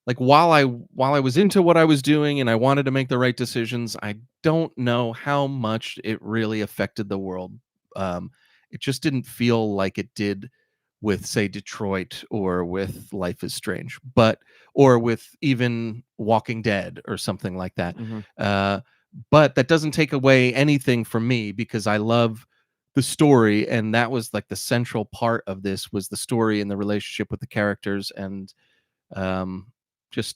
like, while I was into what I was doing and I wanted to make the right decisions, I don't know how much it really affected the world. It just didn't feel like it did with, say, Detroit, or with Life is Strange, or with even Walking Dead or something like that. Mhm. But that doesn't take away anything from me, because I love the story, and that was like the central part of this, was the story and the relationship with the characters, and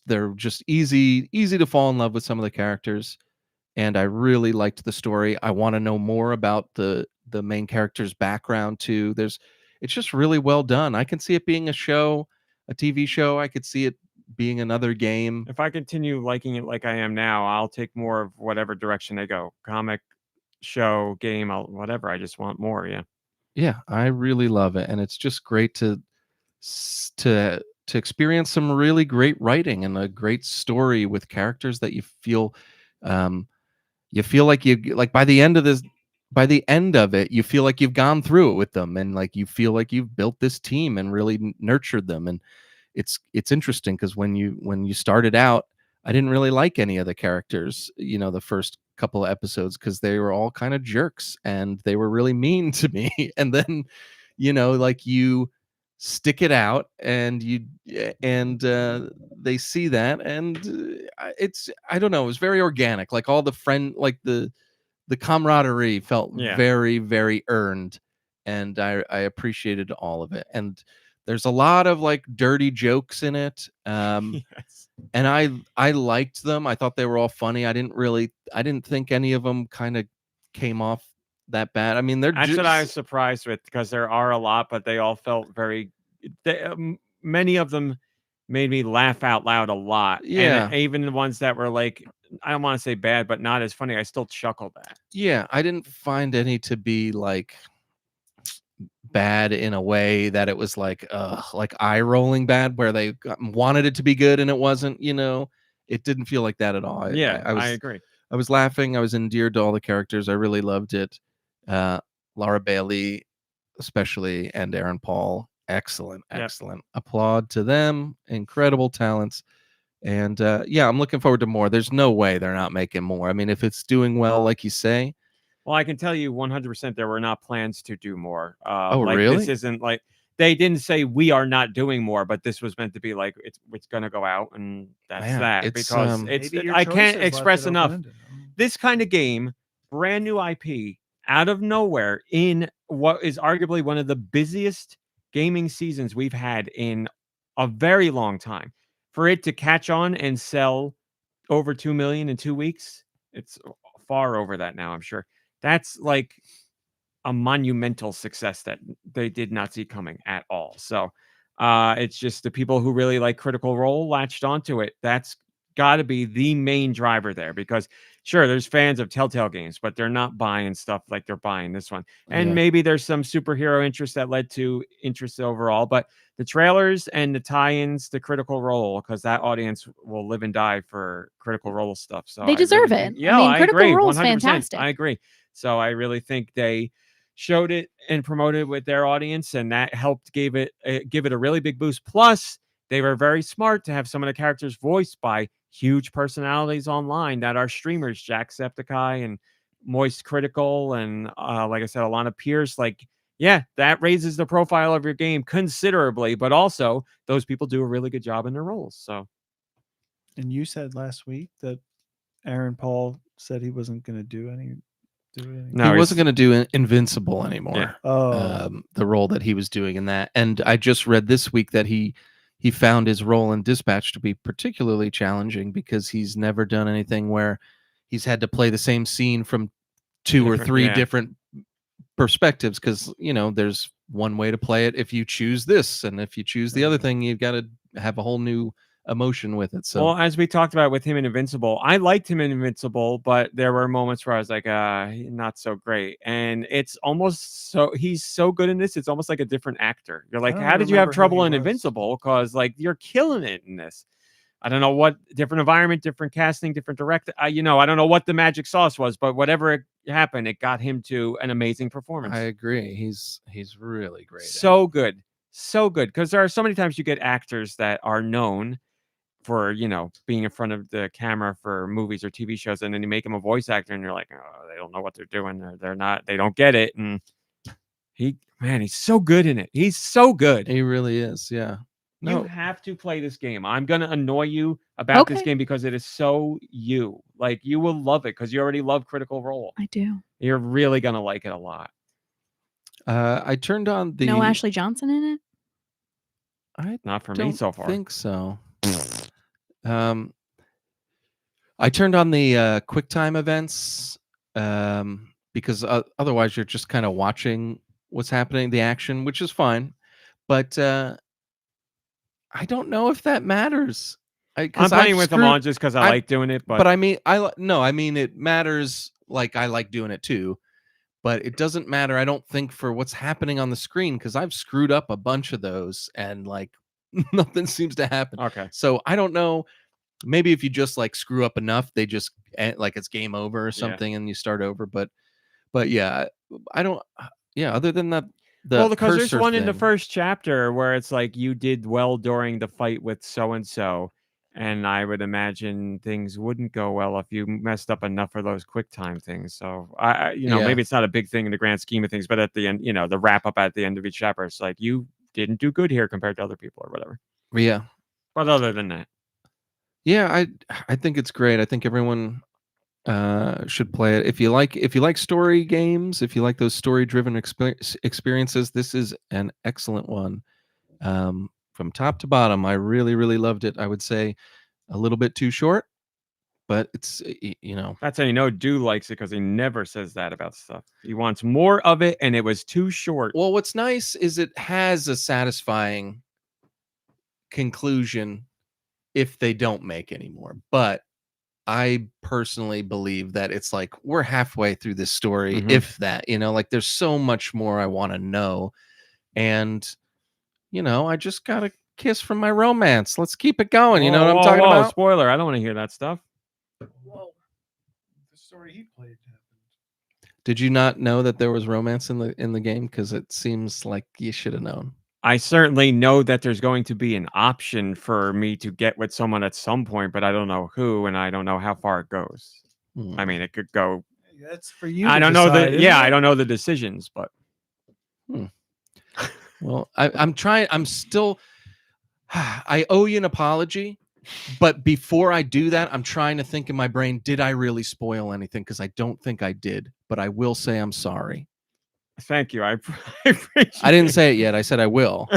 they're just easy to fall in love with some of the characters, and I really liked the story. I want to know more about the main character's background too. It's just really well done. I can see it being a show, a TV show. I could see it being another game. If I continue liking it like I am now, I'll take more of whatever direction they go. Comic, show, game, whatever. I just want more. Yeah. Yeah, I really love it, and it's just great to experience some really great writing and a great story with characters that you feel like by the end of it, you feel like you've gone through it with them, and like you feel like you've built this team and really nurtured them. And it's interesting, because when you started out, I didn't really like any of the characters, the first couple of episodes, because they were all kind of jerks and they were really mean to me. And then, like, you stick it out, and they see that, and I don't know, it was very organic. Like, all the camaraderie felt Yeah. very, very earned, and I appreciated all of it. And There's a lot of like dirty jokes in it. Yes. And I liked them. I thought they were all funny. I didn't think any of them kind of came off that bad. I mean, they're That's just what I was surprised with, because there are a lot, but they all felt very. Many of them made me laugh out loud a lot. Yeah. And even the ones that were like, I don't want to say bad, but not as funny, I still chuckled at. yeah, I didn't find any to be like bad in a way that it was like eye rolling bad, where they wanted it to be good and it wasn't. It didn't feel like that at all. I agree. I was laughing. I was endeared to all the characters. I really loved it. Laura Bailey, especially, and Aaron Paul, excellent. Applaud to them. Incredible talents. And I'm looking forward to more. There's no way they're not making more. I mean, if it's doing well, like you say. Well, I can tell you 100% there were not plans to do more. Really? This isn't like, they didn't say we are not doing more, but this was meant to be like it's going to go out, and that's that. Because I can't express enough. This kind of game, brand new IP, out of nowhere, in what is arguably one of the busiest gaming seasons we've had in a very long time, for it to catch on and sell over 2 million in 2 weeks, it's far over that now, I'm sure. That's like a monumental success that they did not see coming at all. So it's just the people who really like Critical Role latched onto it. That's got to be the main driver there, because sure, there's fans of Telltale games, but they're not buying stuff like they're buying this one. And maybe there's some superhero interest that led to interest overall, but the trailers and the tie-ins to Critical Role, because that audience will live and die for Critical Role stuff. So They deserve it. Yeah, I mean, Critical agree. Role is 100%. fantastic. I agree. So I really think they showed it and promoted it with their audience, and that helped give it a really big boost. Plus, they were very smart to have some of the characters voiced by huge personalities online that are streamers, Jacksepticeye and Moist Critical, and like I said, Alana Pierce. Like, yeah, that raises the profile of your game considerably, but also those people do a really good job in their roles. So, and you said last week that Aaron Paul said he wasn't going to do any. No, he wasn't going to do Invincible anymore. Yeah. The role that he was doing in that. And I just read this week that he found his role in Dispatch to be particularly challenging, because he's never done anything where he's had to play the same scene from two or three different perspectives, because there's one way to play it if you choose this, and if you choose the other thing, you've got to have a whole new emotion with it. So, well, as we talked about with him in Invincible, I liked him in Invincible, but there were moments where I was like, not so great. And it's almost so he's so good in this, it's almost like a different actor. You're like, how did you have trouble in Invincible? Because like you're killing it in this. I don't know what different environment, different casting, different director. I don't know what the magic sauce was, but whatever happened, it got him to an amazing performance. I agree. He's really great. So good. Because there are so many times you get actors that are known for being in front of the camera for movies or TV shows, and then you make him a voice actor, and you're like, oh, they don't know what they're doing, or they don't get it. And he's so good in it. He's so good. He really is. Yeah. No. You have to play this game. I'm gonna annoy you about this game because it is so you. Like, you will love it because you already love Critical Role. I do. You're really gonna like it a lot. I turned on the. No Ashley Johnson in it. Not for me so far. I think so. I turned on the QuickTime events because otherwise you're just kind of watching what's happening, the action, which is fine, but I don't know if that matters. I'm playing with them on just because I like doing it, but I mean, it matters. Like, I like doing it too, but it doesn't matter. I don't think for what's happening on the screen, because I've screwed up a bunch of those and like nothing seems to happen. Okay. So I don't know. Maybe if you just like screw up enough, they just like it's game over or something, and you start over. But yeah, I don't. Yeah. Other than that, because there's one in the first chapter where it's like you did well during the fight with so and so, and I would imagine things wouldn't go well if you messed up enough of those QuickTime things. So maybe it's not a big thing in the grand scheme of things, but at the end, the wrap up at the end of each chapter, it's like you didn't do good here compared to other people or whatever. Yeah. But other than that, yeah, I think it's great. I think everyone should play it. If you like story games, if you like those story driven experiences, this is an excellent one. From top to bottom, I really, really loved it. I would say a little bit too short, but it's, you know. That's how you know Deux likes it, because he never says that about stuff. He wants more of it, and it was too short. Well, what's nice is it has a satisfying conclusion if they don't make any more. But I personally believe that it's like we're halfway through this story, if that, you know, like there's so much more I want to know. And, you know, I just got a kiss from my romance. Let's keep it going. You know what I'm talking about? Spoiler. I don't want to hear that stuff. Whoa. The story he played happened. Did you not know that there was romance in the game? Because it seems like you should have known. I certainly know that there's going to be an option for me to get with someone at some point, but I don't know who, and I don't know how far it goes. I mean, it could go. That's for you. I don't know I don't know the decisions, but. Well, I'm trying. I'm still. I owe you an apology, but before I do that, I'm trying to think in my brain: did I really spoil anything? Because I don't think I did, but I will say I'm sorry. Thank you. I appreciate I didn't say it yet. I said I will.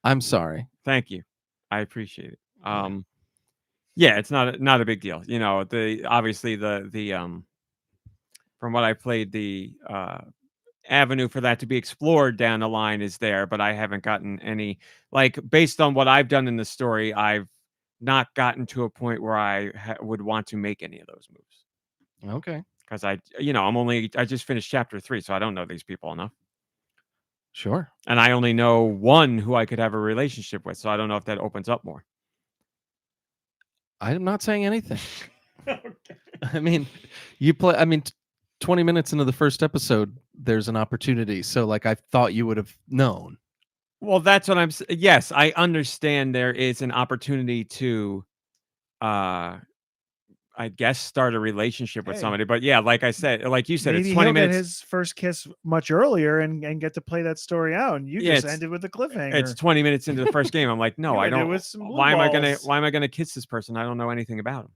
I'm sorry. Thank you. I appreciate it. Yeah, it's not a big deal. You know, obviously the from what I played, the avenue for that to be explored down the line is there, but I haven't gotten any, like, based on what I've done in the story, I've not gotten to a point where I would want to make any of those moves. Okay. Because I just finished chapter 3, so I don't know these people enough. Sure. And I only know one who I could have a relationship with, so I don't know if that opens up more. I'm not saying anything. Okay. I mean, 20 minutes into the first episode, there's an opportunity. So, like, I thought you would have known. Well, that's what I'm. Yes, I understand there is an opportunity to, I guess, start a relationship with somebody. But yeah, like I said, like you said, maybe it's 20 he'll minutes. Get his first kiss much earlier and get to play that story out, and you just ended with a cliffhanger. It's 20 minutes into the first game. I'm like, no, I don't. Why am I gonna kiss this person? I don't know anything about him.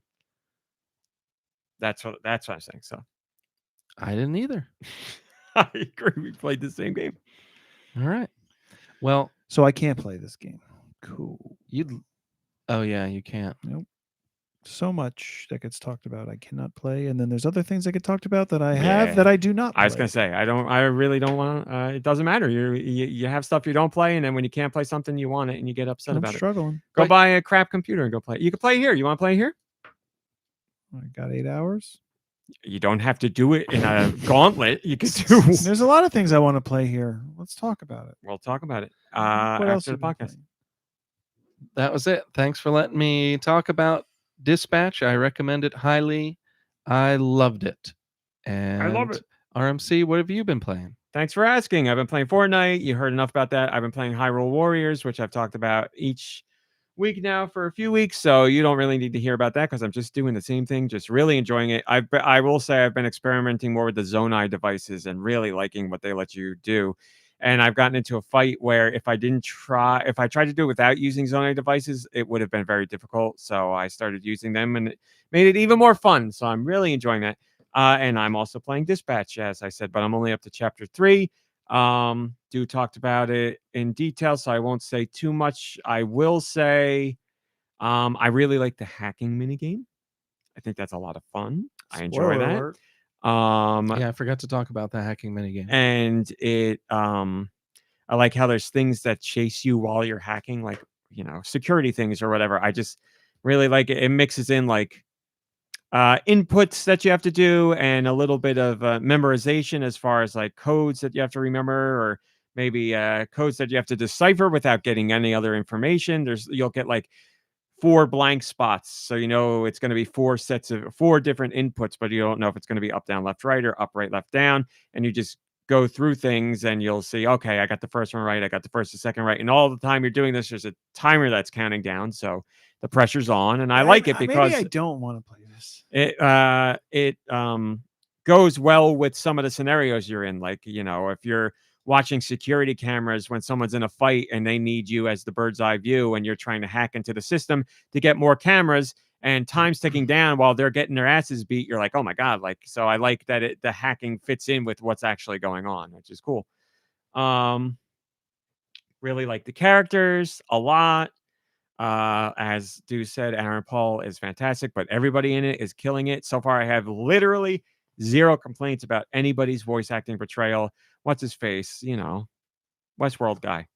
That's what I'm saying. So I didn't either. I agree. We played the same game. All right. Well, so I can't play this game. Cool. Oh yeah, you can't. Nope. So much that gets talked about I cannot play, and then there's other things that get talked about that I have that I do not play. I was gonna say I really don't want to. It doesn't matter. You have stuff you don't play, and then when you can't play something, you want it, and you get upset about struggling. It. Go buy a crap computer and go play. You can play here. You want to play here? I got 8 hours. You don't have to do it in a gauntlet. You can do. There's a lot of things I want to play here. Let's talk about it. We'll talk about it what else after the podcast. That was it. Thanks for letting me talk about Dispatch. I recommend it highly. I loved it. And I love it. RMC, what have you been playing? Thanks for asking. I've been playing Fortnite. You heard enough about that. I've been playing Hyrule Warriors, which I've talked about each week now for a few weeks, so you don't really need to hear about that because I'm just doing the same thing, just really enjoying it. I will say I've been experimenting more with the Zonai devices and really liking what they let you do. And I've gotten into a fight where if I tried to do it without using Zonai devices, it would have been very difficult. So I started using them, and it made it even more fun. So I'm really enjoying that. And I'm also playing Dispatch, as I said, but I'm only up to chapter 3. Deux talked about it in detail, so I won't say too much. I will say I really like the hacking minigame. I think that's a lot of fun. I enjoy that. Alert. Yeah, I forgot to talk about the hacking minigame. And it I like how there's things that chase you while you're hacking, like, you know, security things or whatever. I just really like it. It mixes in like inputs that you have to do and a little bit of memorization as far as like codes that you have to remember, or maybe codes that you have to decipher without getting any other information. You'll get like 4 blank spots, so you know it's going to be 4 different inputs, but you don't know if it's going to be up, down, left, right, or up, right, left, down. And you just go through things and you'll see, okay, I got the first one right, I got the first and second right, and all the time you're doing this, there's a timer that's counting down, so the pressure's on. And I like it because maybe I don't want to play this. It goes well with some of the scenarios you're in, like, you know, if you're watching security cameras when someone's in a fight and they need you as the bird's eye view, and you're trying to hack into the system to get more cameras, and time's ticking down while they're getting their asses beat. You're like, oh my God. Like, so I like that the hacking fits in with what's actually going on, which is cool. really like the characters a lot. As Deux said, Aaron Paul is fantastic, but everybody in it is killing it. So far, I have literally zero complaints about anybody's voice acting portrayal. What's his face? Westworld guy.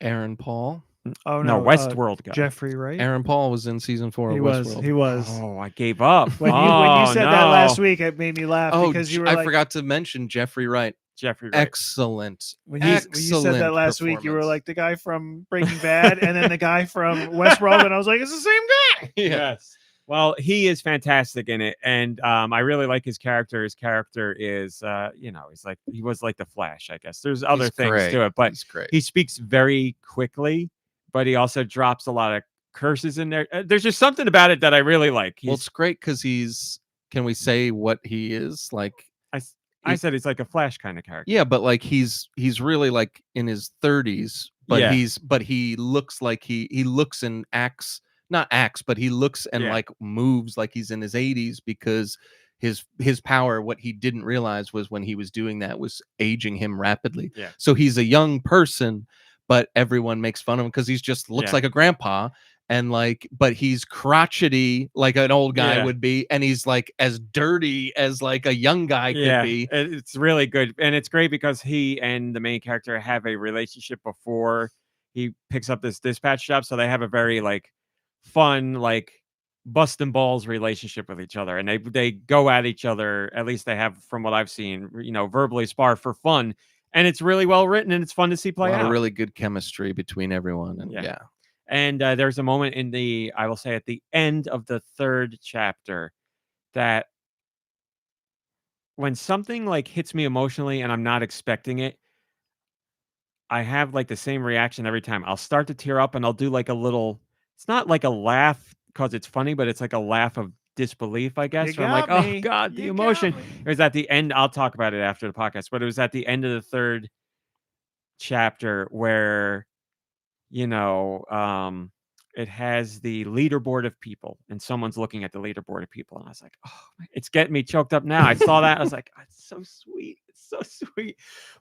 Aaron Paul. Oh No, no, Westworld guy. Jeffrey, right? Aaron Paul was in season 4 He of was. Westworld. He was. Oh, I gave up. When you said that last week, it made me laugh because you were I like, forgot to mention Jeffrey Wright. Jeffrey Wright. Excellent. when you said that last week, you were performance. like the guy from Breaking Bad and then the guy from Westworld, and I was like, it's the same guy. Yes. Well, he is fantastic in it, and I really like his character. His character is, he was like the Flash, I guess. There's other He's things great. to it, but He's great. he speaks very quickly, but he also drops a lot of curses in there. There's just something about it that I really like. Well, it's great because can we say what he is? Like, I said it's like a Flash kind of character. yeah, but like he's really like in his 30s, but Yeah. he looks like he looks and acts, not acts, but he looks and Yeah. like moves like he's in his 80s because his power, what he didn't realize was when he was doing that was aging him rapidly. Yeah. So he's a young person, but everyone makes fun of him because he's just looks Yeah. like a grandpa. And like, but he's crotchety like an old guy Yeah. would be, and he's like as dirty as like a young guy could be. It's really good, and it's great because he and the main character have a relationship before he picks up this dispatch job, so they have a very like fun, like busting balls relationship with each other, and they go at each other. At least they have, from what I've seen, verbally spar for fun, and it's really well written and it's fun to see play A lot out. of really good chemistry between everyone, and Yeah. yeah. And there's a moment I will say at the end of the 3rd chapter that when something like hits me emotionally and I'm not expecting it, I have like the same reaction every time. I'll start to tear up and I'll do like a little, it's not like a laugh because it's funny, but it's like a laugh of disbelief, I guess. You Where I'm like, got oh me. God, the You got emotion. me. It was at the end. I'll talk about it after the podcast, but it was at the end of the 3rd chapter where it has the leaderboard of people and someone's looking at the leaderboard of people. And I was like, oh, it's getting me choked up now. I saw that. I was like, oh, it's so sweet. It's so sweet.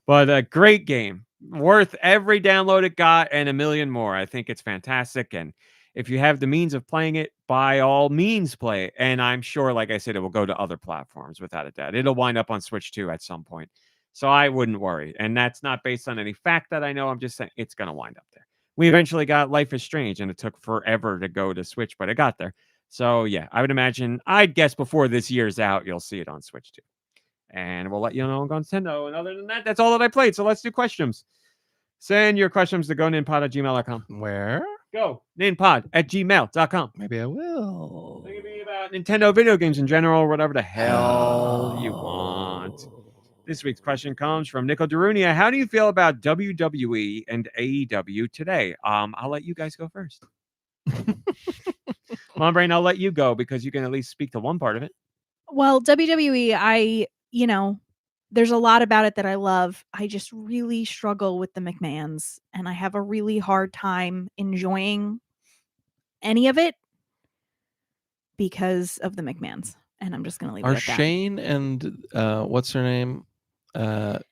But a great game, worth every download it got and a million more. I think it's fantastic. And if you have the means of playing it, by all means play it. And I'm sure, like I said, it will go to other platforms without a doubt. It'll wind up on Switch too at some point. So I wouldn't worry. And that's not based on any fact that I know. I'm just saying it's going to wind up there. We eventually got Life is Strange, and it took forever to go to Switch, but it got there. So, yeah, I'd guess before this year's out, you'll see it on Switch, too. And we'll let you know on GoNintendo. And other than that, that's all that I played. So let's do questions. Send your questions to goninpod@gmail.com. Where? Go, ninpod@gmail.com. Maybe I will. It can be about Nintendo video games in general, whatever the hell you want. This week's question comes from Nico Darunia. How do you feel about WWE and AEW today? I'll let you guys go first. Come on, Brain, I'll let you go because you can at least speak to one part of it. Well, WWE, there's a lot about it that I love. I just really struggle with the McMahons, and I have a really hard time enjoying any of it because of the McMahons. And I'm just going to leave it Are at that. Shane and what's her name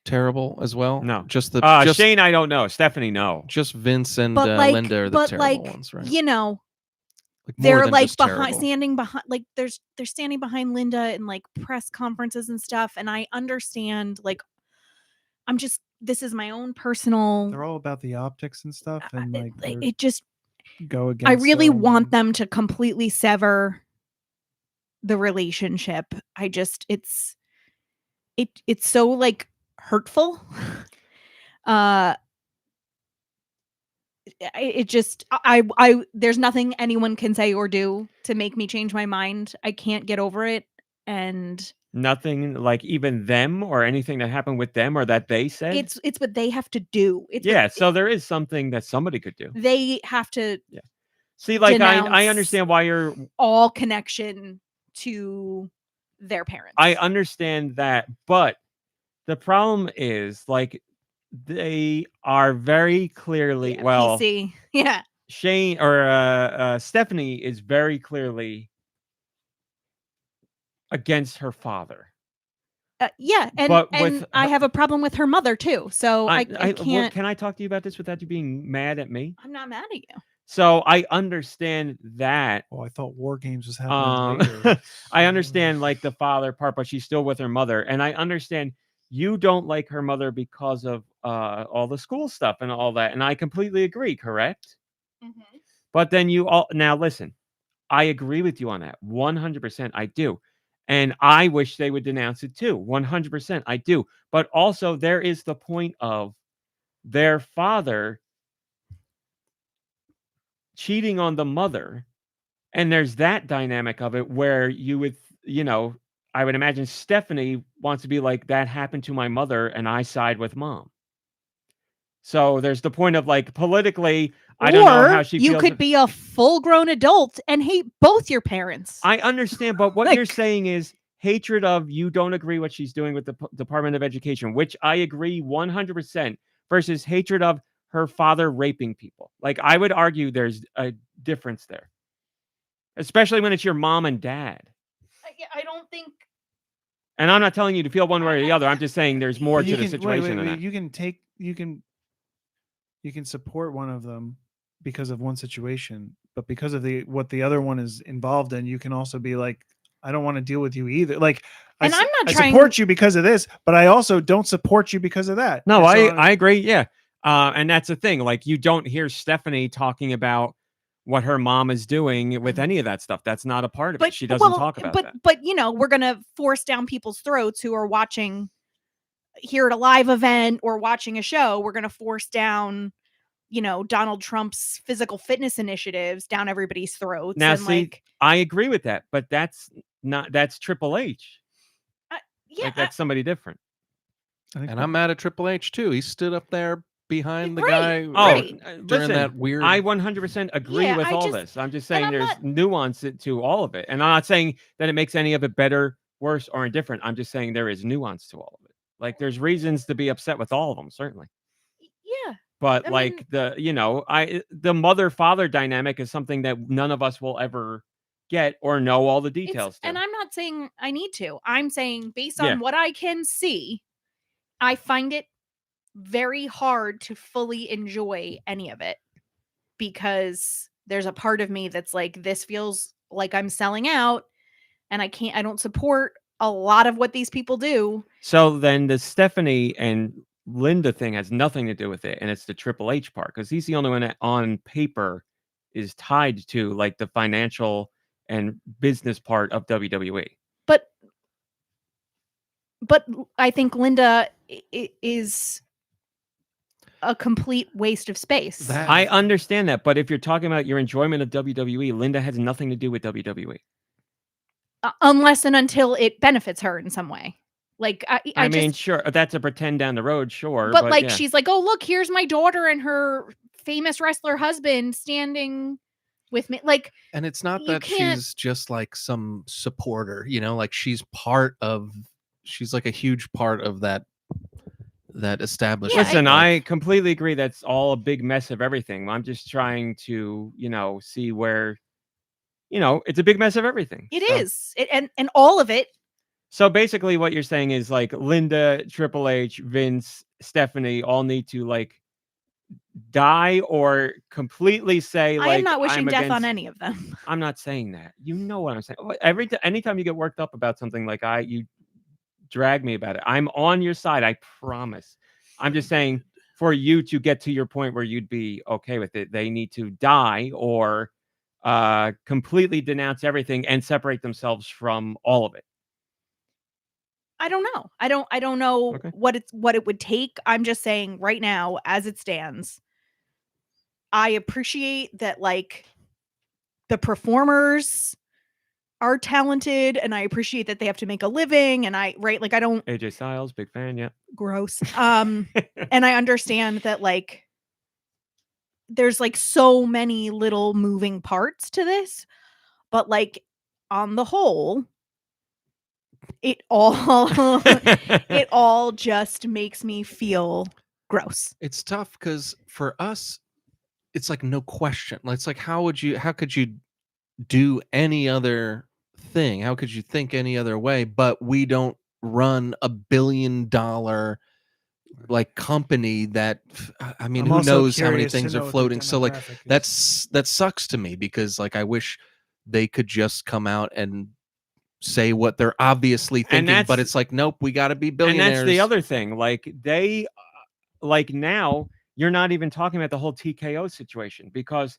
terrible as well? No. Just the Shane, I don't know. Stephanie, no. just Vince and But like, Linda are the terrible ones, right? you know, Like, more they're than like just behind, terrible. standing behind, like they're standing behind Linda in like press conferences and stuff. And I understand, like, this is my own personal. They're all about the optics and stuff, and like it just go against. I really them. want them to completely sever the relationship. It's so like hurtful. There's nothing anyone can say or do to make me change my mind. I can't get over it. And nothing like even them or anything that happened with them or that they said. It's what they have to do. So there is something that somebody could do. They have to. Yeah. See, like I denounce understand why you're all connection to their parents. I understand that, but the problem is like they are very clearly PC. Yeah. Shane or Stephanie is very clearly against her father. Yeah, and But with I have a problem with her mother too. So I well, can't. can I talk to you about this without you being mad at me? I'm not mad at you. So I understand that. Oh, I thought War Games was happening later. I understand like the father part, but she's still with her mother, and I understand you don't like her mother because of all the school stuff and all that, and I completely agree. Correct? But then you all now listen. I agree with you on that 100%. I do. And I wish they would denounce it too. 100%. I do. But also, there is the point of their father cheating on the mother. And there's that dynamic of it where you would, I would imagine Stephanie wants to be like, that happened to my mother and I side with mom. So there's the point of like politically, I don't know how she feels. You could be a full-grown adult and hate both your parents. I understand, but what you're saying is hatred of you don't agree what she's doing with the Department of Education, which I agree 100%, versus hatred of her father raping people. Like, I would argue there's a difference there, especially when it's your mom and dad. I don't think. And I'm not telling you to feel one way or the other. I'm just saying there's more to the situation than that. You can support one of them because of one situation, but because of what the other one is involved in, you can also be like, I don't want to deal with you either. Like, and I'm not I support you because of this, but I also don't support you because of that. No, I agree. Yeah. And that's the thing. Like, you don't hear Stephanie talking about what her mom is doing with any of that stuff. That's not a part of it. She doesn't talk about that. But we're going to force down people's throats who are watching here at a live event or watching a show. We're going to force down, Donald Trump's physical fitness initiatives down everybody's throats. Now, and see, I agree with that, but that's Triple H. Yeah, like, that's somebody different. And I'm mad at Triple H too. He stood up there behind the Right, guy right. during that weird. I 100% agree with all this. I'm just saying there's nuance to all of it, and I'm not saying that it makes any of it better, worse, or indifferent. I'm just saying there is nuance to all of it. Like, there's reasons to be upset with all of them, certainly. Yeah. But the mother-father dynamic is something that none of us will ever get or know all the details. And I'm not saying I need to. I'm saying based on what I can see, I find it very hard to fully enjoy any of it because there's a part of me that's like, this feels like I'm selling out and I don't support a lot of what these people do. So then the Stephanie and Linda thing has nothing to do with it, and it's the Triple H part, because he's the only one that on paper is tied to like the financial and business part of WWE. But I think Linda is a complete waste of space. I understand that, but if you're talking about your enjoyment of WWE, Linda has nothing to do with WWE. Unless and until it benefits her in some way. Like, I mean, sure, that's a pretend down the road, sure. But like, she's like, oh, look, here's my daughter and her famous wrestler husband standing with me. Like, and it's not that she's just like some supporter, like she's like a huge part of that establishment. Listen, I completely agree. That's all a big mess of everything. I'm just trying to, see where, it's a big mess of everything. It is. And all of it. So basically what you're saying is like Linda, Triple H, Vince, Stephanie all need to like die or completely say like, I am not wishing death on any of them. I'm not saying that. You know what I'm saying? Anytime you get worked up about something like you drag me about it. I'm on your side. I promise. I'm just saying for you to get to your point where you'd be okay with it, they need to die or completely denounce everything and separate themselves from all of it. I don't know. I don't know what it would take. I'm just saying right now, as it stands, I appreciate that like the performers are talented and I appreciate that they have to make a living and I don't AJ Styles, big fan, yeah. Gross. And I understand that like there's like so many little moving parts to this, but like on the whole, it all just makes me feel gross. It's tough because for us, it's like no question. It's like how could you do any other thing? How could you think any other way? But we don't run $1 billion like company that, I mean, I'm who also knows how many curious to things know are what their floating. So like demographic is. that sucks to me, because like I wish they could just come out and say what they're obviously And thinking, but that's- it's like, nope, we got to be And billionaires. that's the other thing. Like they, like now, you're not even talking about the whole TKO situation, because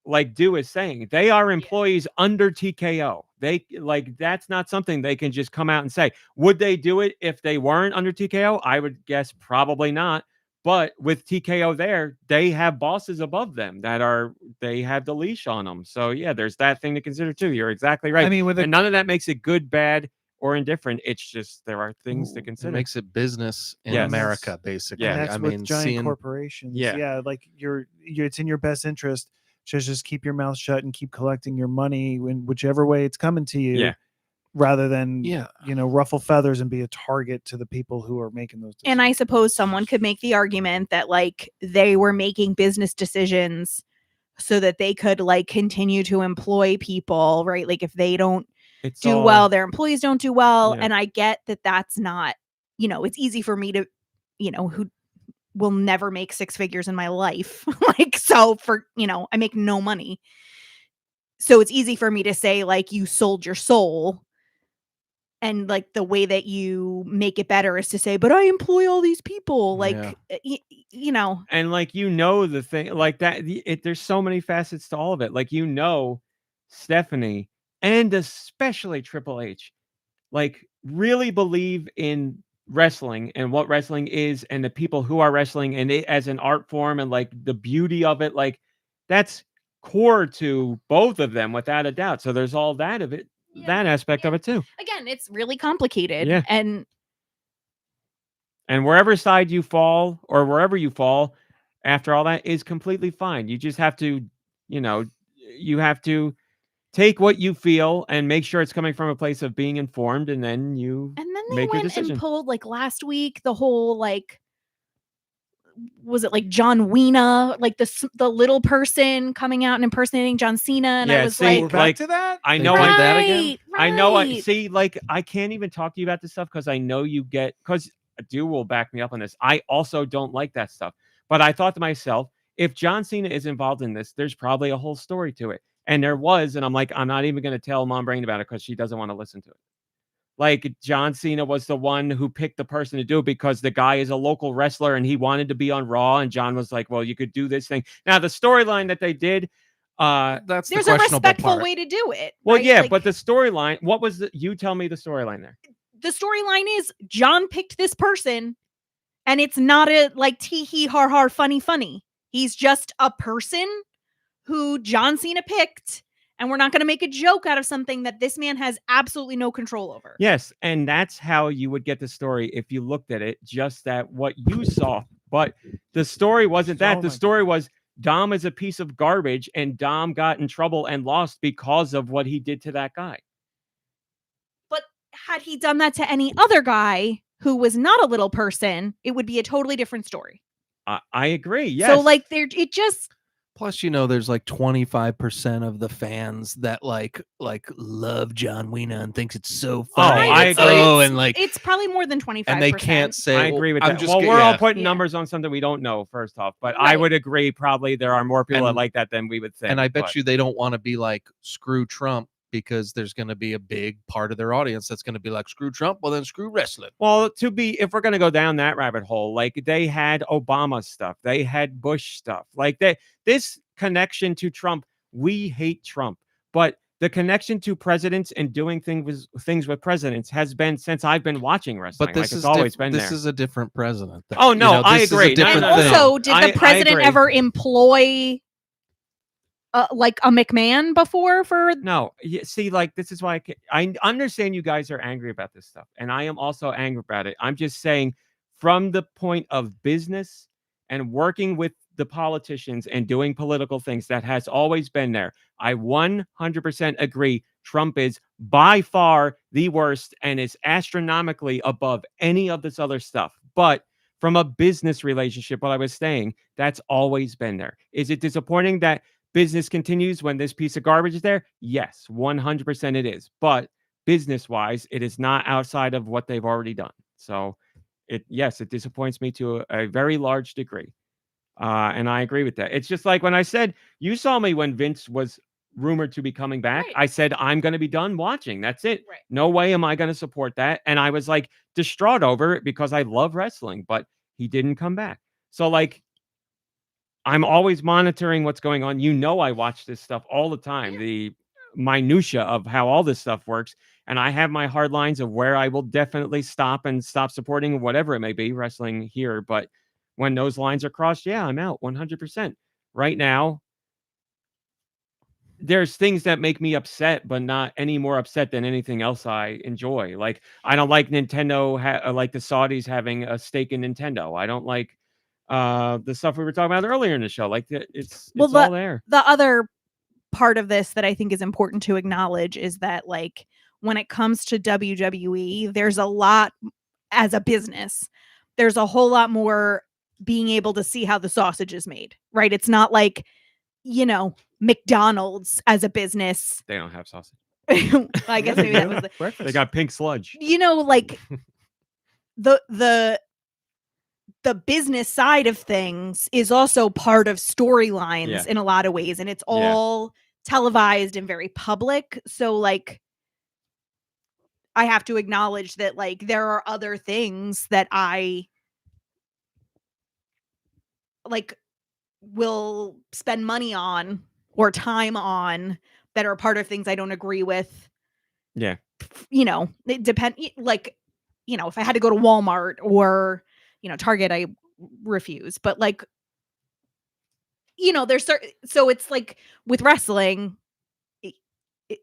like Deux is saying, they are employees under TKO. They like, that's not something they can just come out and say. Would they do it if they weren't under TKO? I would guess probably not. But with TKO there, they have bosses above them they have the leash on them. So yeah, there's that thing to consider too. You're exactly right. I mean, with and none of that makes it good, bad, or indifferent. It's just there are things to It consider. makes it business in Yes. America, basically. Yeah. And that's I with mean, giant seeing corporations. Yeah. Yeah, like it's in your best interest to just keep your mouth shut and keep collecting your money in whichever way it's coming to you. Yeah. Rather than Yeah. ruffle feathers and be a target to the people who are making those decisions. And I suppose someone could make the argument that like they were making business decisions so that they could like continue to employ people, right? Like if they don't It's do all- well, their employees don't do well. Yeah. And I get that that's not, it's easy for me to, who will never make six figures in my life. Like, so for, I make no money. So it's easy for me to say like you sold your soul. And like the way that you make it better is to say, but I employ all these people. Like, And like the thing like that. There's so many facets to all of it. Like Stephanie and especially Triple H, like really believe in wrestling and what wrestling is, and the people who are wrestling and it as an art form, and like the beauty of it. Like that's core to both of them without a doubt. So there's all that of it. That aspect of it too. Again, it's really complicated. Yeah. And wherever side you fall or wherever you fall after all that is completely fine. You just have to, you have to take what you feel and make sure it's coming from a place of being informed, and then they make your went decision. and pulled like last week the whole like, was it like John Cena, like the little person coming out and impersonating John Cena, and I was we're like, back to that. I They know did I, that again? I know I right. see, like I can't even talk to you about this stuff because I know you get, because Deux will back me up on this. I also don't like that stuff. But I thought to myself, if John Cena is involved in this, there's probably a whole story to it. And there was, and I'm like, I'm not even going to tell Mom Brain about it because she doesn't want to listen to it. Like John Cena was the one who picked the person to do it because the guy is a local wrestler and he wanted to be on Raw. And John was like, well, you could do this thing. Now, the storyline that they did, that's there's the a questionable respectful part. way to do it. well, right? yeah, Like, but the storyline, what was you tell me the storyline there. the storyline is John picked this person, and it's not a like tee hee har har funny. He's just a person who John Cena picked, and we're not going to make a joke out of something that this man has absolutely no control over. Yes, and that's how you would get the story if you looked at it just at what you saw. But the story wasn't that. Oh The my story was Dom is a piece of garbage, and Dom got in trouble and lost because of what he did to that guy. But had he done that to any other guy who was not a little person, it would be a totally different story. I agree. Yes. So like it just Plus, there's like 25% of the fans that like love John Cena and thinks it's so funny. I It's- agree. Oh, and like, it's probably more than 25%. and they can't say. I agree with I'm that. just Well, g- we're all yeah. putting Yeah. numbers on something we don't know, first off. But I Right. would agree, probably there are more people that And- like that than we would think. And I bet but- you they don't want to be like screw Trump, because there's going to be a big part of their audience that's going to be like screw Trump. Well, then screw wrestling. Well, if we're going to go down that rabbit hole, like they had Obama stuff, they had Bush stuff, like this connection to Trump. We hate Trump, but the connection to presidents and doing things with presidents has been since I've been watching wrestling. But this like, is it's always been this there. is a different president. Though. Oh, no, I this is a agree. No, different And no, thing. also, did I the president agree. ever employ like a McMahon before for No, see, like this is why I understand you guys are angry about this stuff, and I am also angry about it. I'm just saying, from the point of business and working with the politicians and doing political things, that has always been there. I 100% agree. Trump is by far the worst and is astronomically above any of this other stuff. But from a business relationship, what I was saying, that's always been there. Is it disappointing that business continues when this piece of garbage is there? Yes, 100% it is. But business wise, it is not outside of what they've already done. So it disappoints me to a very large degree. And I agree with that. It's just like when I said, you saw me when Vince was rumored to be coming back. Right. I said, I'm going to be done watching. That's it. Right. No way am I going to support that. And I was like distraught over it because I love wrestling, but he didn't come back. So like, I'm always monitoring what's going on. You know, I watch this stuff all the time. The minutia of how all this stuff works. And I have my hard lines of where I will definitely stop supporting whatever it may be wrestling here. But when those lines are crossed, yeah, I'm out 100%. Right now, there's things that make me upset, but not any more upset than anything else I enjoy. Like, I don't like Nintendo, like the Saudis having a stake in Nintendo. I don't like the stuff we were talking about earlier in the show. Like, it's all there. The other part of this that I think is important to acknowledge is that, like, when it comes to WWE, there's a lot, as a business, there's a whole lot more being able to see how the sausage is made, right? It's not like, you know, McDonald's as a business. They don't have sausage. I guess maybe that was the Breakfast. They got pink sludge. You know, like the business side of things is also part of storylines in a lot of ways, and it's all televised and very public. So like, I have to acknowledge that like there are other things that I like will spend money on or time on that are part of things I don't agree with. Yeah. You know, it depend, like, you know, if I had to go to Walmart or, you know, Target, I refuse. But like, you know, there's certain, so it's like with wrestling,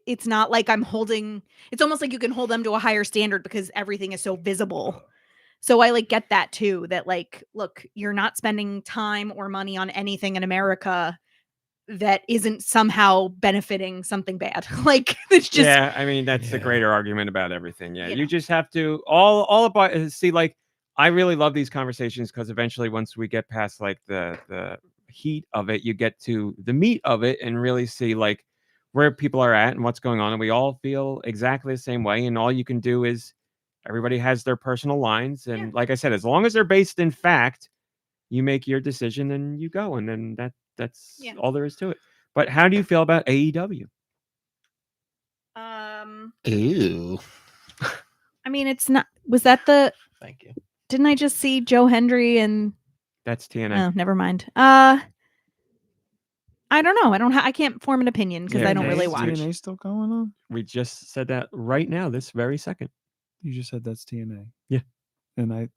it's not like I'm holding, it's almost like you can hold them to a higher standard because everything is so visible. So I like get that too, that like, look, you're not spending time or money on anything in America that isn't somehow benefiting something bad. Like, it's just, yeah, I mean, that's the greater argument about everything. Yeah, You you know. just have to all about see, like, I really love these conversations because eventually once we get past like the heat of it, you get to the meat of it and really see like where people are at and what's going on, and we all feel exactly the same way, and all you can do is everybody has their personal lines, and like I said, as long as they're based in fact, you make your decision and you go, and then that's all there is to it. But how do you feel about AEW? Ew. I mean, it's not, was that the, Thank you. didn't I just see Joe Hendry and, That's TNA. oh, never mind. I don't know. I can't form an opinion because I don't really watch. TNA still going on? We just said that right now, this very second. You just said that's TNA. Yeah. And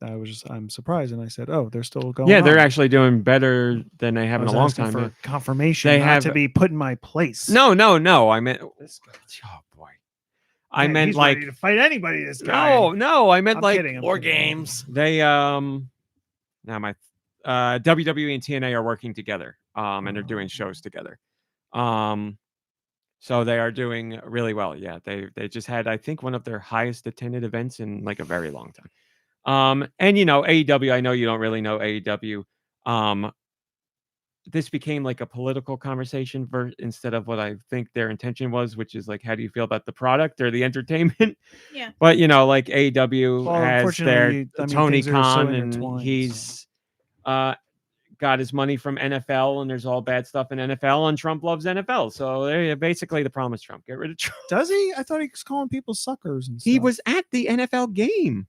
I'm surprised, and I said, "Oh, they're still going." Yeah, on. they're actually doing better than they have in a long time. For yeah. confirmation, They not have to be put in my place. No. I meant, oh boy, I Man, meant he's like ready to fight anybody. This guy. no, I meant I'm like kidding, I'm War kidding. games. they now my WWE and TNA are working together and they're doing shows together. So they are doing really well. Yeah, they just had, I think, one of their highest attended events in like a very long time. And you know, AEW, I know you don't really know AEW. This became like a political conversation instead of what I think their intention was, which is like, how do you feel about the product or the entertainment? Yeah. But you know, like AEW Well, has their unfortunately, I mean, Tony things are so Khan, and intertwined, he's got his money from NFL, and there's all bad stuff in NFL, and Trump loves NFL. So basically, the problem is Trump. Get rid of Trump. Does he? I thought he was calling people suckers and stuff. He was at the NFL game.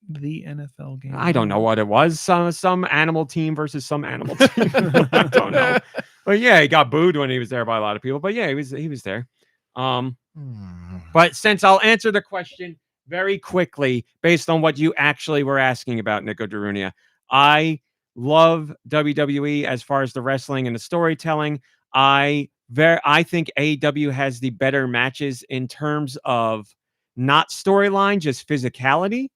the NFL game. I don't know what it was. Some animal team versus some animal team. I don't know. But yeah, he got booed when he was there by a lot of people. But yeah, he was there. But since I'll answer the question very quickly based on what you actually were asking about, Nico Darunia, I love WWE as far as the wrestling and the storytelling. I think AEW has the better matches in terms of not storyline, just physicality.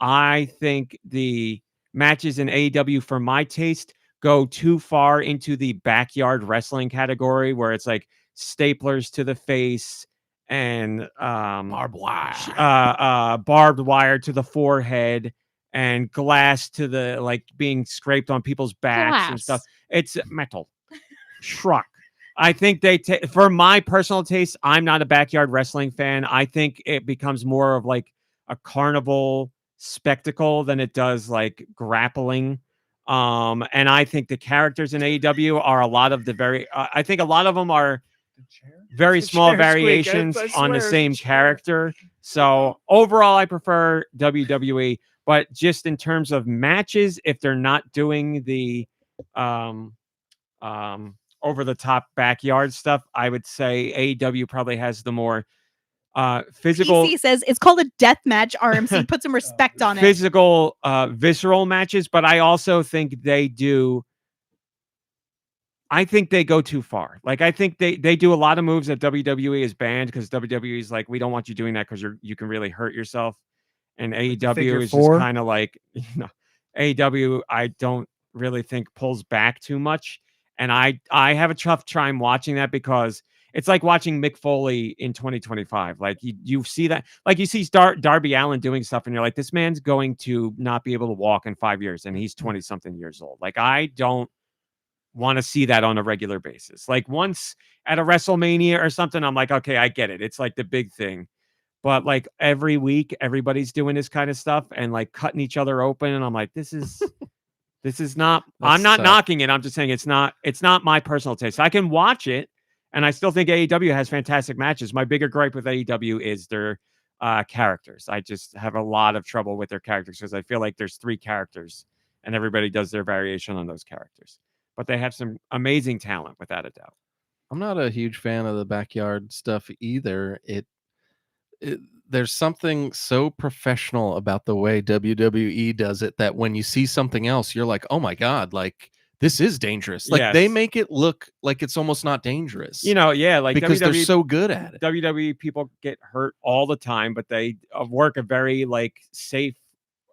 I think the matches in AEW, for my taste, go too far into the backyard wrestling category, where it's like staplers to the face and Barbed wire. barbed wire to the forehead and glass to the, like, being scraped on people's backs and stuff. It's metal. Truck. I think for my personal taste, I'm not a backyard wrestling fan. I think it becomes more of like a carnival spectacle than it does like grappling. And I think the characters in AEW are a lot of the I think a lot of them are very small chair squeak. variations I on the swear, same the chair. character. So overall, I prefer WWE. But just in terms of matches, if they're not doing the over the top backyard stuff, I would say AEW probably has the more physical. PC says it's called a death match. RMC, put some respect on it. Physical, visceral matches, but I also think they do. I think they go too far. Like I think they do a lot of moves that WWE is banned because WWE is like, we don't want you doing that because you can really hurt yourself. And AEW is just kind of like, AEW, I don't really think pulls back too much. And I have a tough time watching that because it's like watching Mick Foley in 2025. Like you see that, like you see Darby Allin doing stuff and you're like, this man's going to not be able to walk in 5 years and he's 20 something years old. Like I don't want to see that on a regular basis. Like once at a WrestleMania or something, I'm like, okay, I get it. It's like the big thing. But like every week, everybody's doing this kind of stuff and like cutting each other open. And I'm like, this is not, I'm not knocking it. I'm just saying it's not my personal taste. I can watch it and I still think AEW has fantastic matches. My bigger gripe with AEW is their characters. I just have a lot of trouble with their characters because I feel like there's 3 characters and everybody does their variation on those characters. But they have some amazing talent without a doubt. I'm not a huge fan of the backyard stuff either. There's something so professional about the way WWE does it that when you see something else, you're like, oh my God, like this is dangerous. Like they make it look like it's almost not dangerous. Like because they're so good at it. WWE people get hurt all the time, but they work a very like safe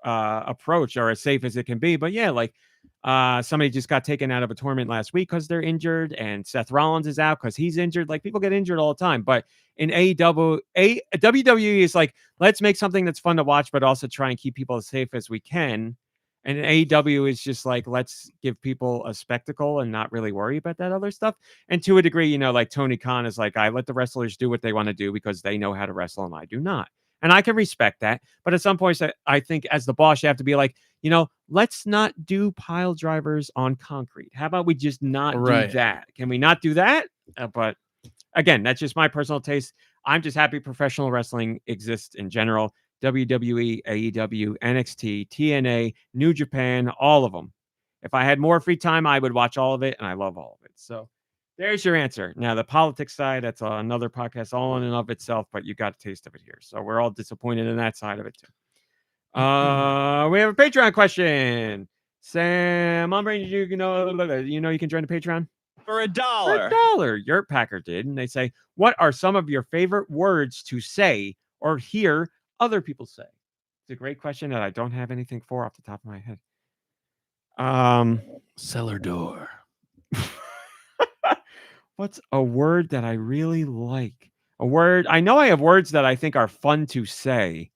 approach, or as safe as it can be. But yeah, like somebody just got taken out of a tournament last week because they're injured, and Seth Rollins is out because he's injured. Like people get injured all the time. But in WWE is like, let's make something that's fun to watch, but also try and keep people as safe as we can. And AEW is just like, let's give people a spectacle and not really worry about that other stuff. And to a degree, like Tony Khan is like, I let the wrestlers do what they want to do because they know how to wrestle and I do not. And I can respect that. But at some points, I think as the boss, you have to be like, let's not do pile drivers on concrete. How about we just not do that? Can we not do that? But again, that's just my personal taste. I'm just happy professional wrestling exists in general. WWE, AEW, NXT, TNA, New Japan, all of them. If I had more free time, I would watch all of it, and I love all of it. So there's your answer. Now, the politics side, that's another podcast all in and of itself, but you got a taste of it here. So we're all disappointed in that side of it, too. We have a Patreon question. Sam, I'm bringing you can join the Patreon? For $1. For $1. Yurt Packer did. And they say, what are some of your favorite words to say or hear other people say? It's a great question that I don't have anything for off the top of my head. Cellar door. What's a word that I really like? A word. I know I have words that I think are fun to say.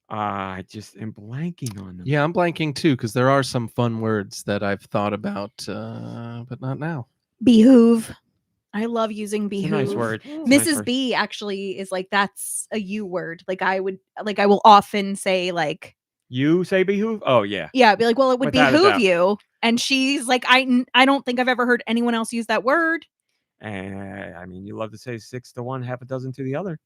I just am blanking on them. Yeah, I'm blanking too, because there are some fun words that I've thought about, but not now. Behoove. I love using behoove. Nice word. Mrs. B actually is like, that's a you word. Like I will often say like, you say behoove? Oh yeah. Yeah, I'd be like, well, it would Without a behoove doubt. you. And she's like, I don't think I've ever heard anyone else use that word. And I mean, you love to say 6 to 1, half a dozen to the other.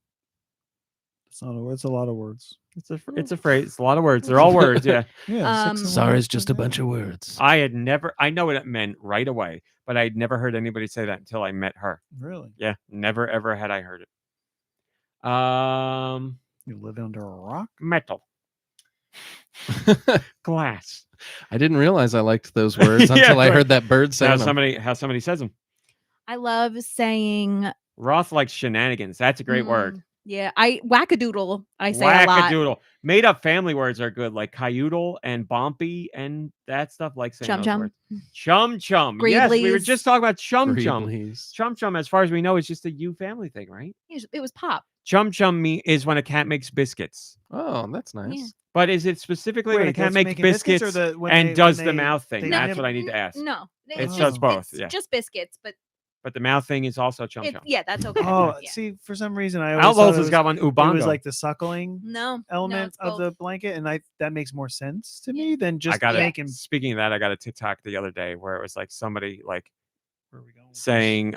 It's not a word. It's a lot of words. It's a phrase. It's a lot of words. They're all words. Yeah. Yeah. Sorry, it's just a bunch of words. I know what it meant right away, but I'd never heard anybody say that until I met her. Really? Yeah. Never, ever had I heard it. You live under a rock? Metal. Glass. I didn't realize I liked those words until I heard that bird say how them. somebody says them. I love saying Roth likes shenanigans. That's a great word. Yeah, wackadoodle. I say a lot. Wackadoodle. Made up family words are good, like cayudle and bompy and that stuff. Like saying Chum those chum. words. Chum chum. Yes, we were Greeblies. just talking about chum chum. Greeblies. Chum chum, as far as we know, is just a you family thing, right? It was pop. Chum chum is when a cat makes biscuits. Oh, that's nice. Yeah. But is it specifically when a cat that's makes making biscuits or and does the when mouth thing? they That's nib- what I need to ask. No, It does both. It's Yeah. just biscuits, but but the mouth thing is also chum chum. Yeah, that's okay. Oh, yeah. see, for some reason I always Outlaws thought has got one it was Ubongo. like the suckling No element it's of the both. blanket, and that makes more sense to Yeah. me than I just got make him. Speaking of that, I got a TikTok the other day where it was like somebody like Where are we going with this? saying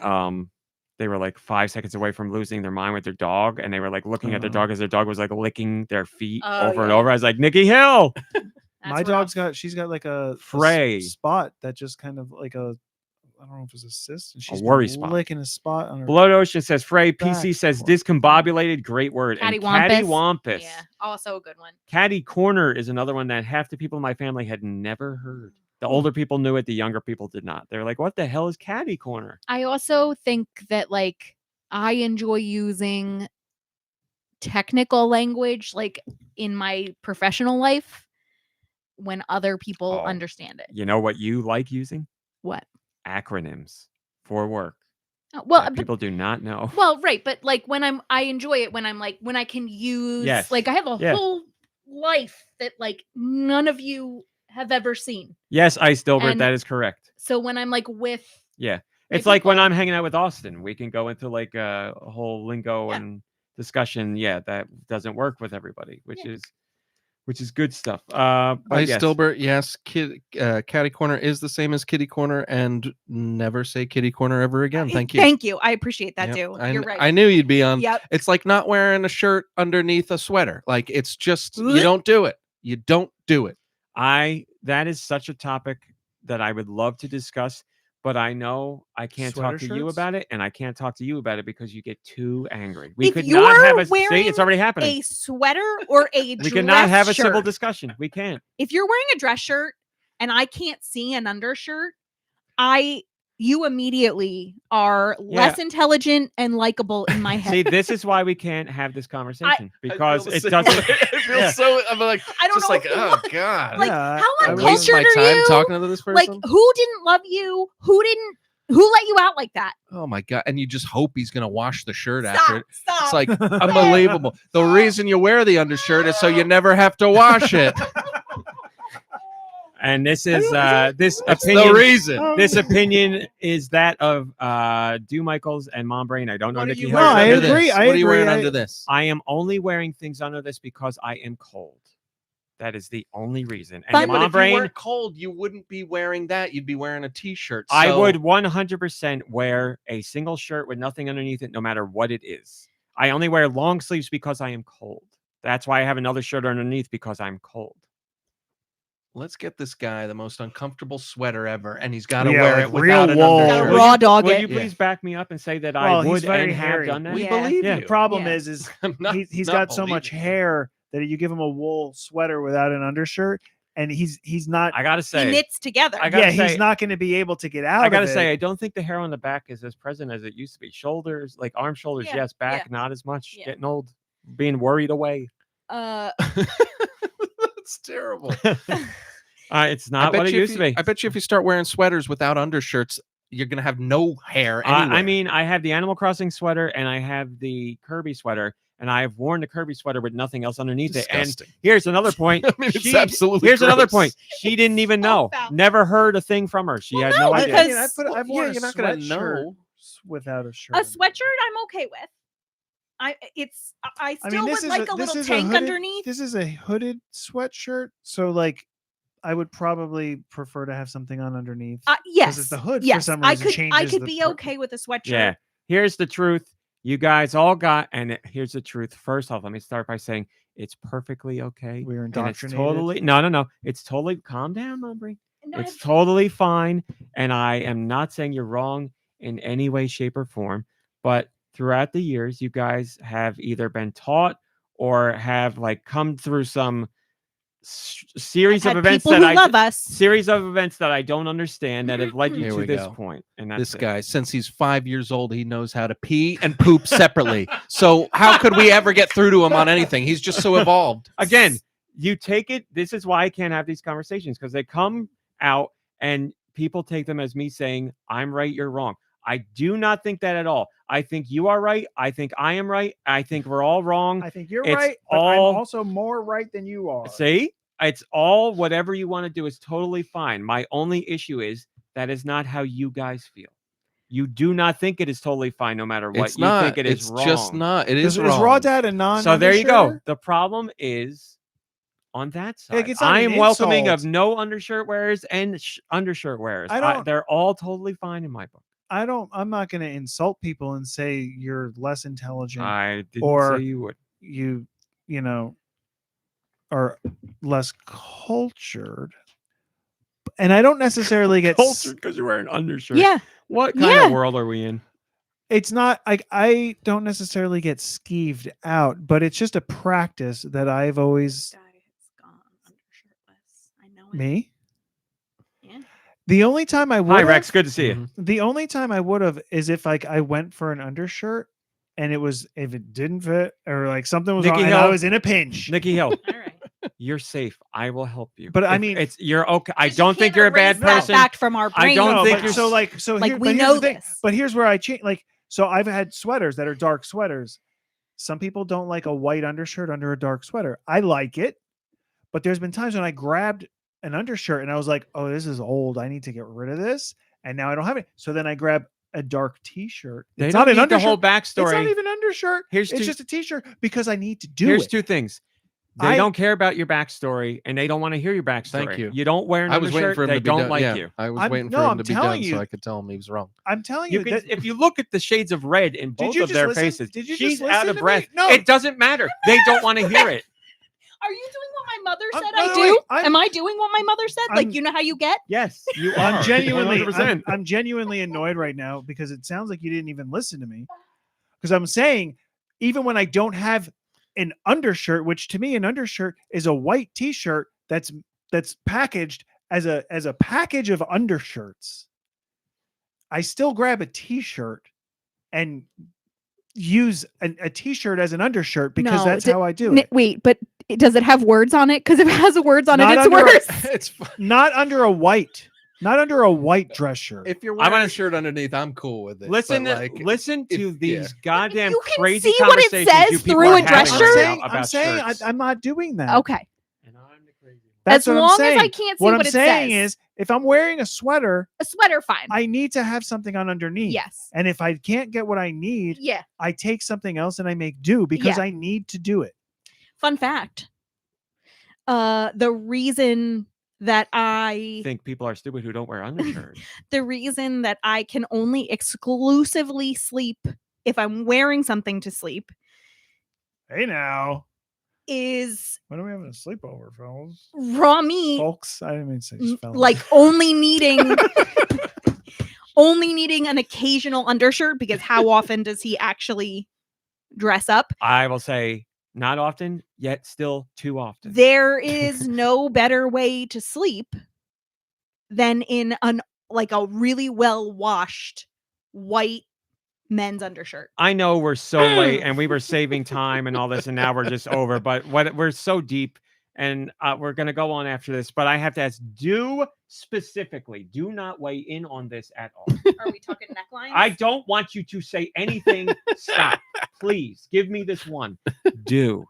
they were like 5 seconds away from losing their mind with their dog, and they were like looking at their dog as their dog was like licking their feet Oh, over and yeah. over. I was like, Nikki Hill. My dog's she's got like a Fray. spot that just kind of like I don't know if it's a cyst, and she's worry been spot. licking a spot on her. Blood Ocean says Frey. Back PC says corner. discombobulated. Great word. And cattywampus. Yeah, also a good one. Catty corner is another one that half the people in my family had never heard. The older people knew it. The younger people did not. They're like, what the hell is catty corner? I also think that like I enjoy using technical language like in my professional life when other people Oh. understand it. You know what you like using? What? Acronyms for work. Well, that people do not know. Well, right, but like I enjoy it when I'm like when I can use like I have a whole life that like none of you have ever seen. Yes, Ice Dilbert, And that is correct. So when I'm like with it's like when I'm hanging out with Austin, we can go into like a whole lingo and discussion. Yeah, that doesn't work with everybody, which is good stuff. Ice Dilbert, yes, Catty Corner is the same as Kitty Corner, and never say Kitty Corner ever again. Thank you. Thank you. I appreciate that Yep. too. I, You're right. I knew you'd be on. Yep. It's like not wearing a shirt underneath a sweater. Like it's just you don't do it. You don't do it. That is such a topic that I would love to discuss, but I know I can't Sweater talk to you shirts? about it, and I can't talk to you about it because you get too angry. We If could you're not have a wearing see, it's already happening. a sweater or a We cannot have a civil shirt. discussion. We can't. If you're wearing a dress shirt and I can't see an undershirt, you immediately are less intelligent and likable in my head. See, this is why we can't have this conversation because it doesn't. I feel so. I'm like, I don't just know like, if oh god. Like Yeah, how I waste uncultured my are time you? talking to this person. Like who didn't love you? Who let you out like that? Oh my god! And you just hope he's gonna wash the shirt after it. Stop. It's like unbelievable. The reason you wear the undershirt is so you never have to wash it. And this is this That's opinion. the reason. This opinion is that of Dew Michaels and Mom Brain. I don't know What are Nikki you Hill. wearing I under agree, this? I What are you agree, wearing I- under this? I am only wearing things under this because I am cold. That is the only reason. And But- Yeah, but Mom if you Brain, weren't cold, you wouldn't be wearing that. You'd be wearing a t-shirt. I So- would 100% wear a single shirt with nothing underneath it, no matter what it is. I only wear long sleeves because I am cold. That's why I have another shirt underneath because I'm cold. Let's get this guy the most uncomfortable sweater ever, and he's got to Yeah, wear like it without an real wool. undershirt. Gotta raw dog Will it. you please back me up and say that Well, I he's would very and have hairy. done that? We Yeah. believe Yeah, you. the problem Yeah. is I'm not- he's not got so much believing you. hair that you give him a wool sweater without an undershirt, and he's not. I gotta He say, knits together. I gotta Yeah, he's say- not going to be able to get out. I gotta of say, it. I don't think the hair on the back is as present as it used to be. Shoulders, like arm, shoulders, Yeah, yes. Back, yeah. not as much. Yeah. Getting old, being worried away. That's terrible. It's not what it used to be. I bet you if you start wearing sweaters without undershirts, you're gonna have no hair anywhere. I mean, I have the Animal Crossing sweater and I have the Kirby sweater, and I have worn the Kirby sweater with nothing else underneath it. And disgusting. here's another point. I mean, it's absolutely. Here's another gross. point. She didn't even So know. foul. Never heard a thing from her. She Well, had no, no I, idea. because- I mean, I've worn yeah, a you're not gonna sweatshirt know. without a shirt. A sweatshirt I'm okay with. I still would like a little tank underneath. This is a hooded sweatshirt, so like, I would probably prefer to have something on underneath. Yes, it's the hood for yes, some I reason could changes could the be per- okay with a sweatshirt. Yeah. Here's the truth. You guys all got, and here's the truth. First off, let me start by saying it's perfectly okay. We're And it's indoctrinated. totally no. It's totally calm down, Aubrey. No, It's totally fine. And I am not saying you're wrong in any way, shape, or form. But throughout the years, you guys have either been taught or have like come through some series I've of had events people that who love us. series of events that I don't understand that have led you Here to we this go. point. And that's This it. guy, since he's 5 years old, he knows how to pee and poop separately. So how could we ever get through to him on anything? He's just so evolved. Again, you take it. This is why I can't have these conversations, because they come out and people take them as me saying, I'm right, you're wrong. I do not think that at all. I think you are right. I think I am right. I think we're all wrong. I think you're It's right, but all- I'm also more right than you are. See, it's all whatever you want to do is totally fine. My only issue is that is not how you guys feel. You do not think it is totally fine, no matter what. It's You not. think it is It's wrong. just not. It is Is wrong. raw dad a non? So there you go. The problem is on that side. Like, it's not I an am welcoming of insult. no undershirt wearers and undershirt wearers. I don't- They're all totally fine in my book. I'm not going to insult people and say you're less intelligent. I didn't or say you would. you know, are less cultured. And I don't necessarily get Cultured because you're wearing undershirt. Yeah. What kind Yeah. of world are we in? It's not I don't necessarily get skeeved out, but it's just a practice that I've always Guy has gone undershirtless. I know it. me. Yeah. The only time I would Hi, have- Rex. Good to see you. Mhm. The only time I would have is if like I went for an undershirt and if it didn't fit or like something was Nikki wrong and I Hill. was in a pinch. Nikki Hill, All right. you're safe. I will help you. But I If mean- you're okay. I Just you don't think can't you're a bad erase that person. fact from our I brain. don't No, think but you're so s- like so like here, we but here's know the thing. this. But here's where I change. Like so, I've had sweaters that are dark sweaters. Some people don't like a white undershirt under a dark sweater. I like it, but there's been times when I grabbed an undershirt and I was like, "Oh, this is old. I need to get rid of this." And now I don't have it. So then I grab a dark T-shirt. They It's don't not an need the undershirt. whole It's not backstory. even undershirt. Here's It's two- just a T-shirt because I need to do Here's it. two things. They I- don't care about your backstory, and they don't want to hear your backstory. Thank you. You don't wear an I was waiting undershirt. for him They to be don't done. like yeah, you. I was I'm- waiting no, for him I'm to be telling done so you. I could tell him he was wrong. I'm telling You you, can, that, if you look at the shades of red in both you of just their listen? faces, Did you just she's listen out to of me? breath. No. It doesn't matter. They don't want to hear it. Are you doing what my mother I'm- said by I the do? way, I'm- Am I doing what my mother said? I'm- Like, you know how you get? Yes, you are. I'm genuinely, 100%. I'm genuinely annoyed right now because it sounds like you didn't even listen to me. Because I'm saying, even when I don't have an undershirt, which to me an undershirt is a white T-shirt that's packaged as a package of undershirts, I still grab a T-shirt and use a T-shirt as an undershirt because No, that's how I do it. Wait, but does it have words on it? Because if it has words on Not it, it's under a- worse. It's fine. Not under a white dress shirt. If you're I wearing wanna- a shirt underneath, I'm cool with it. Listen, but, like, listen to if- these yeah. goddamn You can crazy see what it conversations says you people through are a dress having shirt? right now I'm about saying shirts. I'm not doing that. Okay. And I'm the crazy one. That's as what long I'm saying. as I can't see what what I'm it saying says. is, if I'm wearing a sweater, A sweater, fine. I need to have something on underneath. Yes. And if I can't get what I need, Yeah. I take something else and I make do because Yeah. I need to do it. Fun fact. The reason that I think people are stupid who don't wear undershirts. the reason that I can only exclusively sleep if I'm wearing something to sleep Hey now, is when are we having a sleepover, fellas? raw meat, Folks, I didn't mean to say just fellas. like only needing only needing an occasional undershirt because how often does he actually dress up? I will say not often, yet still too often. There is no better way to sleep than in a really well washed white men's undershirt. I know we're so late and we were saving time and all this, and now we're just over. But we're so deep, and we're gonna go on after this. But I have to ask, specifically, do not weigh in on this at all. Are we talking necklines? I don't want you to say anything. Stop, please. Give me this one. Do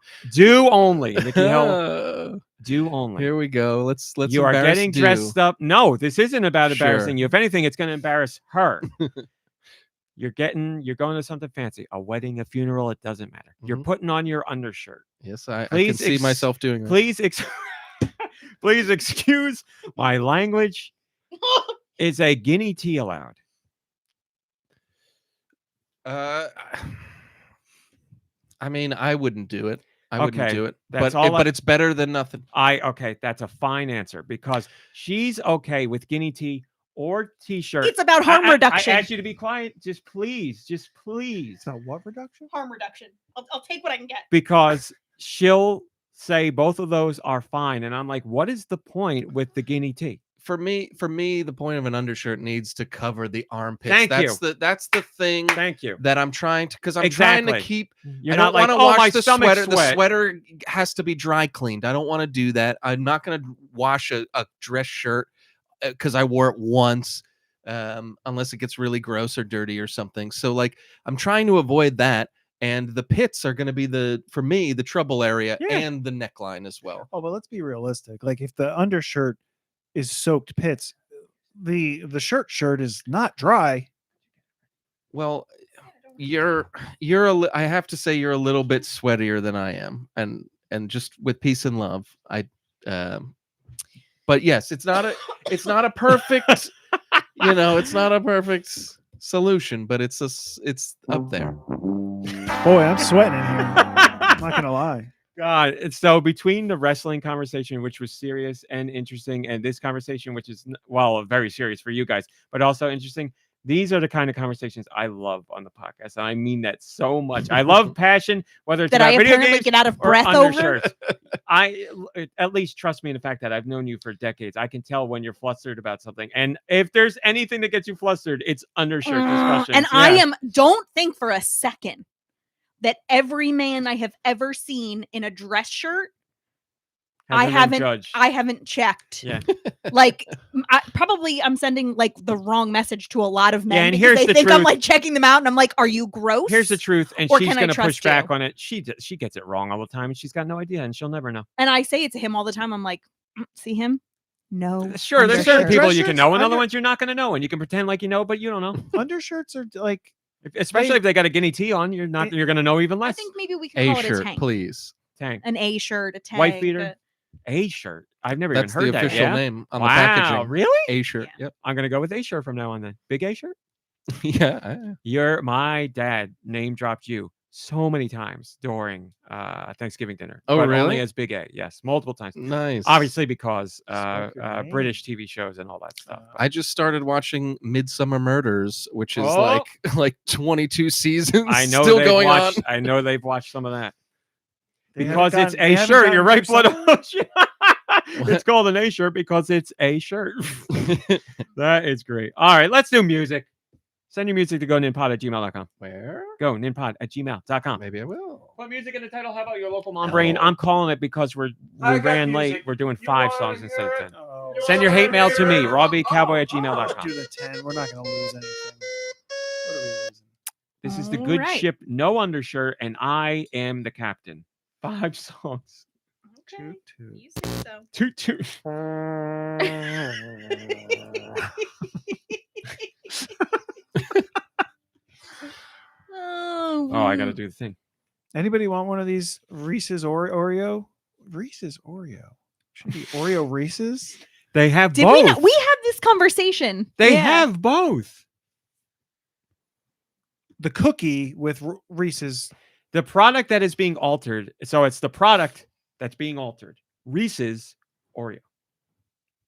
only, Nicky Hill. Do only. Here we go. Let's You are embarrass getting Deux. dressed up. No, this isn't about Sure. embarrassing you. If anything, it's going to embarrass her. You're going to something fancy, a wedding, a funeral. It doesn't matter. You're Mhm. putting on your undershirt. Yes, I can Please see myself doing that. Please excuse my language. Is a guinea tea allowed? I mean, I wouldn't do it. I wouldn't Okay, do it. that's But all I- but it's better than nothing. Okay, that's a fine answer because she's okay with guinea tea or t-shirt. It's about harm reduction. I ask you to be quiet. Just please. It's not what reduction? Harm reduction. I'll take what I can get. Because she'll say both of those are fine. And I'm like, what is the point with the guinea tea? For me, the point of an undershirt needs to cover the armpits. Thank That's the thing Thank you. that I'm trying to, because I'm trying to Exactly. keep. You're I not don't like, want to oh, wash my the stomach sweater. sweat. The sweater has to be dry cleaned. I don't want to do that. I'm not going to wash a dress shirt because I wore it once, unless it gets really gross or dirty or something. So like, I'm trying to avoid that. And the pits are going to be for me, the trouble area Yeah. and the neckline as well. Oh, but let's be realistic. Like if the undershirt is soaked pits, the shirt is not dry. Well, I have to say you're a little bit sweatier than I am, and just with peace and love, but yes, it's not a perfect, it's not a perfect solution, but it's up there. Boy, I'm sweating in here. I'm not gonna lie. God, and so between the wrestling conversation, which was serious and interesting, and this conversation, which is very serious for you guys, but also interesting. These are the kind of conversations I love on the podcast, and I mean that so much. I love passion, whether it's that about I video apparently games get out of or breath over. undershirts. I at least trust me in the fact that I've known you for decades. I can tell when you're flustered about something, and if there's anything that gets you flustered, it's undershirt discussions. And I don't think for a second that every man I have ever seen in a dress shirt, I haven't checked. Yeah. Like, I'm sending like the wrong message to a lot of men. Yeah, and because here's they the think I'm truth. like checking them out, and I'm like, "Are you gross?" Here's the truth, and Or she's can I going to push trust back you? on it. She gets it wrong all the time, and she's got no idea, and she'll never know. And I say it to him all the time. I'm like, "See him? No." Sure, there's undershirt." certain people Dress you can shirts, know, and other ones you're not going to know, and you can pretend like you know, but you don't know. Undershirts are like Especially if they got a guinea tea on, you're going to know even I less. think maybe we can call it a shirt, tank. please. Tank. An A shirt, a tank. White beater. A shirt. I've never That's even heard the that. official Yeah? name on Wow, the packaging. really? A shirt. Yeah. Yep. I'm going to go with A shirt from now on then. Big A shirt? Yeah. My dad name dropped you so many times during Thanksgiving dinner. Oh, but really? Only as Big A. Yes, multiple times. Nice. Obviously because Spoke your name. British TV shows and all that stuff. I just started watching Midsummer Murders, which is Oh. like 22 seasons. I know still they've going watched, on. I know they've watched some of that. They Because haven't it's gotten- they a haven't shirt. gotten You're right, through Blood Ocean. It's called an A shirt because it's a shirt. That is great. All right, let's do music. Send your music to GoNinPod@gmail.com. Where? GoNinPod@gmail.com. Maybe I will. Put music in the title. How about your local mom brain? I'm calling it because we ran late. We're doing 5 songs instead of 10. Oh, Send your hate mail to me, RobbieCowboy@gmail.com. do the 10. We're not gonna lose anything. What are we losing? This is the All good right. ship, no undershirt, and I am the captain. 5 songs. Okay. Two. You say so. Toot toot. Oh, Oh, I got to do the thing. Anybody want one of these Reese's Oreo? Reese's Oreo. Should be Oreo Reese's. They have Did both. we not? We had this conversation. They Yeah. have both. The cookie with Reese's. The product that is being altered. So it's the product that's being altered. Reese's Oreo.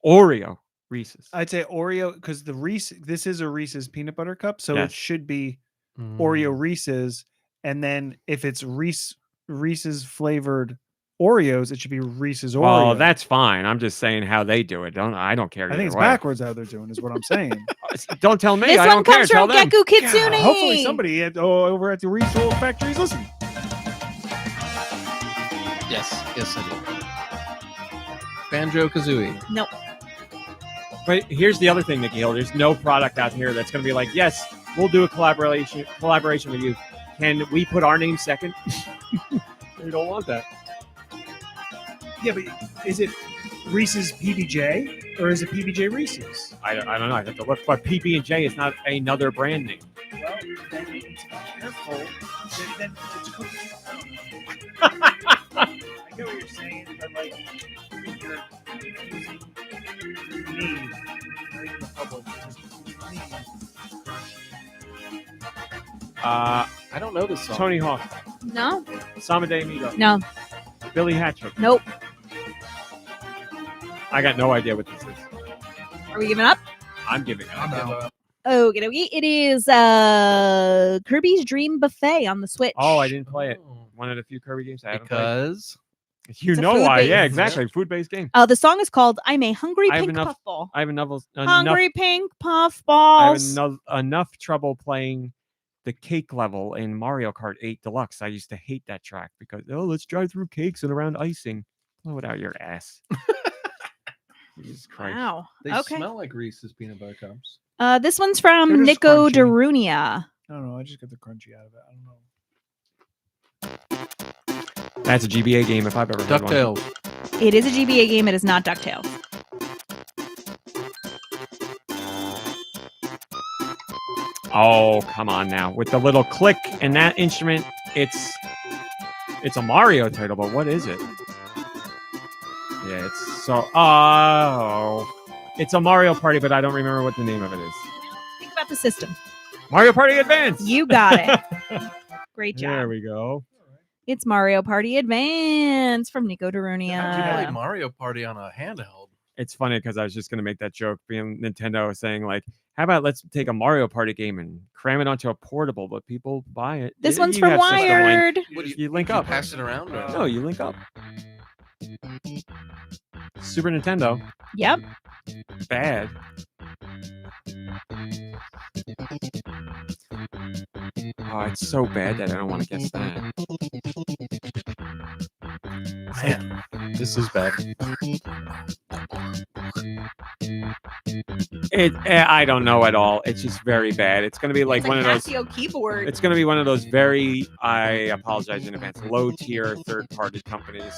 Oreo Reese's. I'd say Oreo because the Reese. This is a Reese's peanut butter cup, so Yes. it should be Mm. Oreo Reese's. And then if it's Reese's flavored Oreos, it should be Reese's Oreo. Oh, that's fine. I'm just saying how they do it. I don't care. I think it's either way. backwards how they're doing. Is what I'm saying. Don't tell me. This I one don't care. comes Tell from them. Geku Kitsune. Hopefully somebody over at the Reese factory is listening. Yes, I do. Banjo Kazooie. Nope. But here's the other thing, Nicky Hill. There's no product out here that's going to be like, yes, we'll do a collaboration with you. Can we put our name second? We don't want that. Yeah, but is it Reese's PBJ or is it PBJ Reese's? I don't know. I have to look. But PB&J is not another brand name. Well, then it's careful. Then it's cookies. I get what you're saying, but like you're using me, not even the public. I don't know this song. Tony Hawk, No. Samade Amigo, No. Billy Hatcher. Nope. I got no idea what this is. Are we giving up? I'm giving it up. Okay. It is Kirby's Dream Buffet on the Switch. Oh, I didn't play it. One of the few Kirby games I haven't played. Because You It's a know why? food-based. Yeah, exactly. Food-based game. The song is called "I'm a Hungry I have Pink enough- Puffball." I have enough Hungry pink I have puffballs. enough trouble playing the cake level in Mario Kart 8 Deluxe. I used to hate that track because let's drive through cakes and around icing. Blow it out your ass. Jesus Christ. Wow. they Okay. smell like Reese's peanut butter cups. This one's They're from just Nico crunchy. Darunia. I don't know. I just got the crunchy out of it. I don't know. That's a GBA game if I've ever heard one. DuckTales. It is a GBA game. It is not DuckTales. Oh, come on now. With the little click and that instrument, it's a Mario title, but what is it? Yeah, it's so... Oh. It's a Mario Party, but I don't remember what the name of it is. Think about the system. Mario Party Advance! You got it. Great job. There we go. It's Mario Party Advance from Nico How'd you play Darunia. Mario Party on a handheld? It's funny because I was just going to make that joke, being Nintendo saying, like, how about let's take a Mario Party game and cram it onto a portable, but people buy it. This You- one's you from have System Link. Wired. What do You link you up. pass it around? Or? No, you link up. Super Nintendo, Yep. bad. Oh, it's so bad that I don't want to guess that. Man, this is bad. I don't know at all. It's just very bad. It's gonna be like It's one a of those. Casio keyboard. It's gonna be one of those very. I apologize in advance. Low tier third party companies,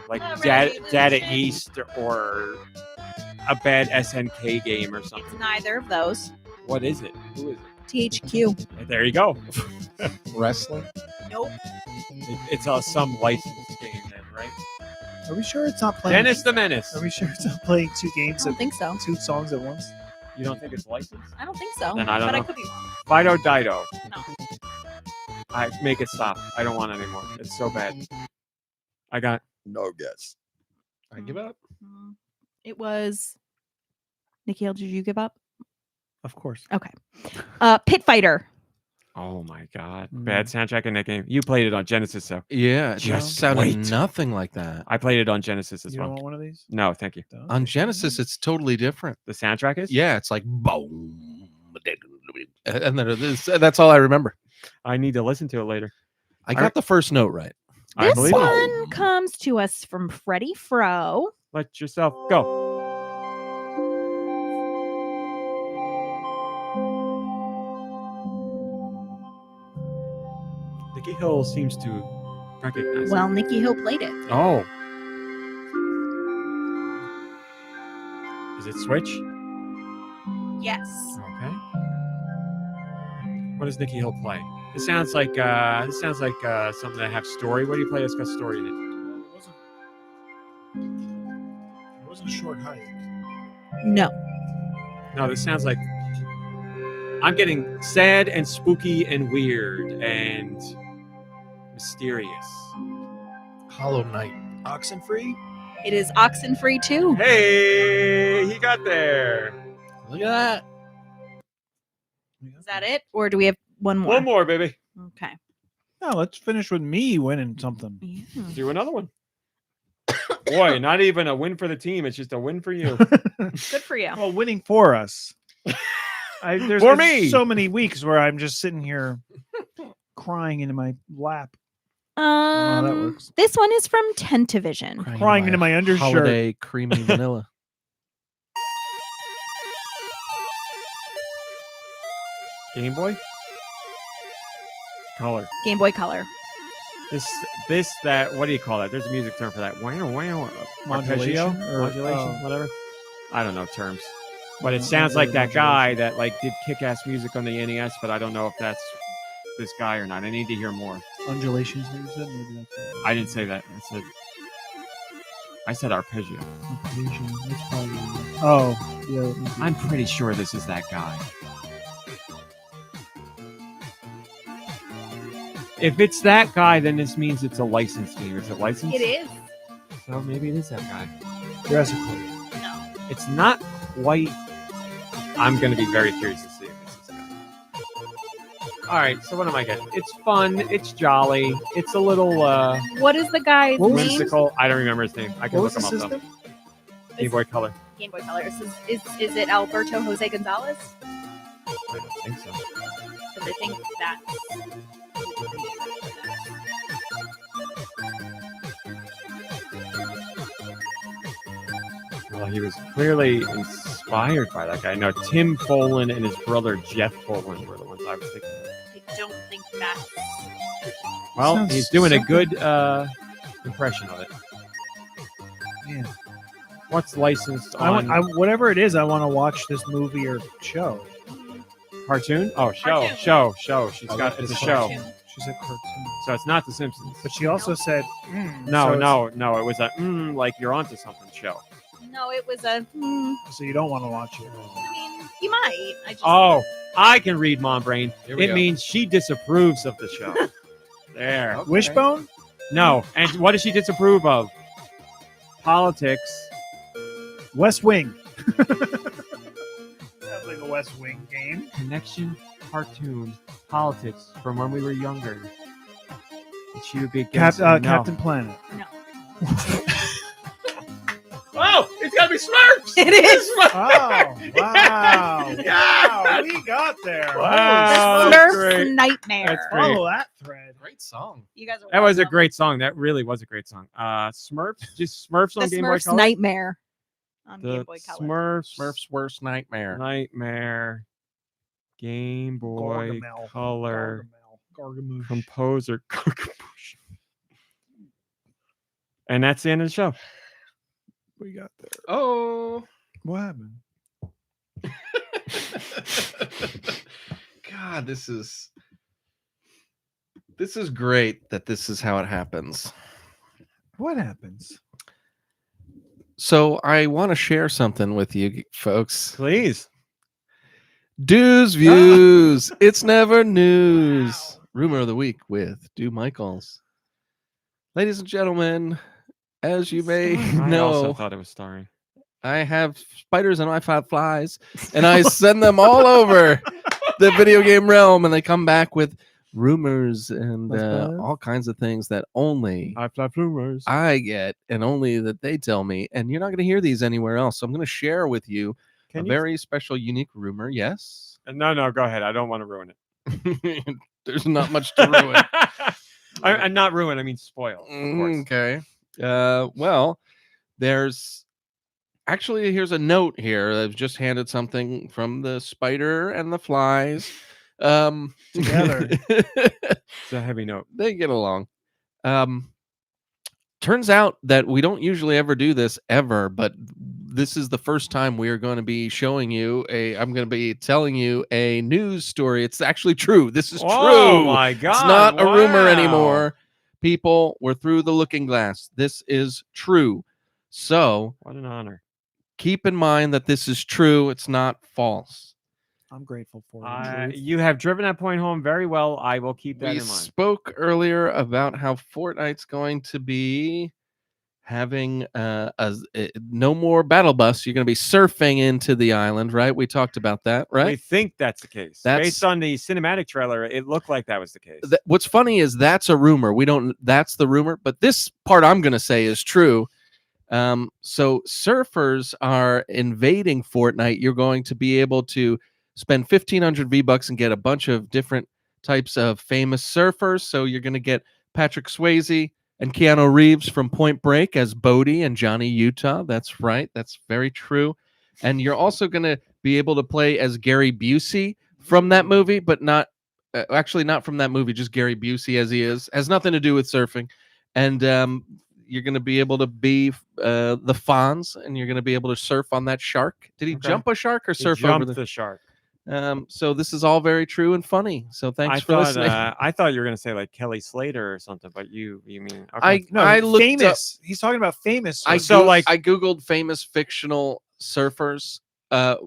like Alright, Data listen. East or a bad SNK game or something. It's neither of those. What is it? Who is it? THQ. There you go. Wrestling? Nope. It's some licensed game then, right? Are we sure it's not playing? Dennis the Menace. Are we sure it's not playing two I games don't at think so. two songs at once? You don't think it's licensed? I don't think so. Then I don't but know. I could be wrong. Fido Dido. No. I make it stop. I don't want it anymore. It's so bad. I got no guess. I give up. It was. Nicky, did you give up? Of course. Okay. Pit Fighter. Oh my god. Bad soundtrack in that game. You played it on Genesis, so Yeah, it Just just sounded wait. nothing like that. I played it on Genesis as You don't well. want one of these? No, thank you. No? On Genesis, it's totally different. The soundtrack is? Yeah, it's like boom, and then that's all I remember. I need to listen to it later. I got the first note right. I This believe it. one comes to us from Freddie Fro. Let yourself go. Nicky Hill seems to recognize Well, it. Nicky Hill played it. Oh. Is it Switch? Yes. Okay. What does Nicky Hill play? It sounds like something that have story. What do you play that's got story in it? It wasn't a short hike. No. No, this sounds like I'm getting sad and spooky and weird and mysterious. Hollow Knight. Oxenfree? It is Oxenfree too. Hey, he got there. Look at that. Is that it? Or do we have one more? One more, baby. Okay. No, let's finish with me winning something. Yeah. Do another one. Boy, not even a win for the team. It's just a win for you. Good for you. Well, winning for us. There's For been me. so many weeks where I'm just sitting here crying into my lap. that works. This one is from Tentavision. Crying into my undershirt. Holiday creamy vanilla. Game Boy? Color. Game Boy Color. That, what do you call that? There's a music term for that. Modulation Arpeggio? or- Modulation, whatever. I don't know terms. But it sounds like that guy that like did kick-ass music on the NES, but I don't know if that's this guy or not. I need to hear more. Undulations, maybe you said? Maybe that's it. I didn't say that. I said arpeggio. Undulation, that's probably- Oh, yeah. let me see. I'm pretty sure this is that guy. If it's that guy, then this means it's a licensed game. Is it licensed? It is. So maybe it is that guy. Jurassic Park. No. It's not quite. I'm going to be very curious to see if this is that guy. All right, so what am I getting? It's fun. It's jolly. It's a little What is the guy's What was name? whimsical. I don't remember his name. I can What was look the him up, though. system? Game Boy Color. Game Boy Color. Is it Alberto Jose Gonzalez? I don't think so. Because I think that's. Well, he was clearly inspired by that guy. No, Tim Follin and his brother Jeff Follin were the ones I was thinking of. I don't think that's. Well, Sounds he's doing a something. good impression of it. Yeah. What's licensed I on? want, whatever it is, I want to watch this movie or show. Cartoon? Oh, show. Cartoon. Show. She's got it's a show. Cartoon. She said cartoon. So it's not The Simpsons. But she also said, No. so It was a like you're onto something show. No, it was a. So you don't want to watch it. I mean, you might. I just. Oh, I can read Mom Brain. Here we It go. means she disapproves of the show. There. Okay. Wishbone? No. And what does she disapprove of? Politics. West Wing. Sounds like a West Wing game. Connection, cartoon, politics from when we were younger. And she would be against no. Captain Planet. No. Oh, it's got to be Smurfs. It is. Oh, wow. Yeah. Wow, we got there. Wow. The that's Smurfs great. Nightmare. That's great. Follow that thread. Great song. You guys are That was a welcome. great song. That really was a great song. Smurfs, just Smurfs on The Game Boy Smurfs Color. Nightmare on The Game Boy Color. Smurf's worst nightmare. Nightmare. Game Boy Gargamel. Color. Gargamel. Composer. Gargamoosh. And that's the end of the show. We got there. Oh. What happened? God, this is great that this is how it happens. What happens? So I want to share something with you folks. Please. Deux views. It's never news. Rumor of the week with Deux Michaels. Ladies and gentlemen, as you may I also know, thought it was starring. I have spiders and Wi-Fi flies, and I send them all over the video game realm, and they come back with rumors and all kinds of things that only I fly rumors. I get and only that they tell me. And you're not going to hear these anywhere else. So I'm going to share with you a very special, unique rumor. Yes. No, go ahead. I don't want to ruin it. There's not much to ruin. I'm not ruin. I mean spoil. Of course. Okay. Well, there's actually here's a note here. I've just handed something from the spider and the flies. Together. It's a heavy note. They get along. Turns out that we don't usually ever do this ever, but this is the first time we are going to be showing you I'm going to be telling you a news story. It's actually true. This is true. Oh my God. It's not a rumor Wow. anymore. People, we're through the looking glass. This is true. So What an honor. keep in mind that this is true. It's not false. I'm grateful for it. You have driven that point home very well. I will keep that We in mind. spoke earlier about how Fortnite's going to be having no more battle bus. You're going to be surfing into the island, right? We talked about that, We right? think that's the case. That's- Based on the cinematic trailer, it looked like that was the case. What's funny is that's a rumor. That's the rumor, but this part I'm going to say is true. So surfers are invading Fortnite. You're going to be able to spend 1,500 V-Bucks and get a bunch of different types of famous surfers. So you're going to get Patrick Swayze and Keanu Reeves from Point Break as Bodie and Johnny Utah. That's right. That's very true. And you're also going to be able to play as Gary Busey from that movie, but not actually not from that movie, just Gary Busey as he is. Has nothing to do with surfing. And you're going to be able to be the Fonz, and you're going to be able to surf on that shark. Did he jump a shark or surf over the shark? So this is all very true and funny. So thanks for listening. I thought you were going to say like Kelly Slater or something, but you mean I looked famous. He's talking about famous. I surfers. I googled famous fictional surfers. At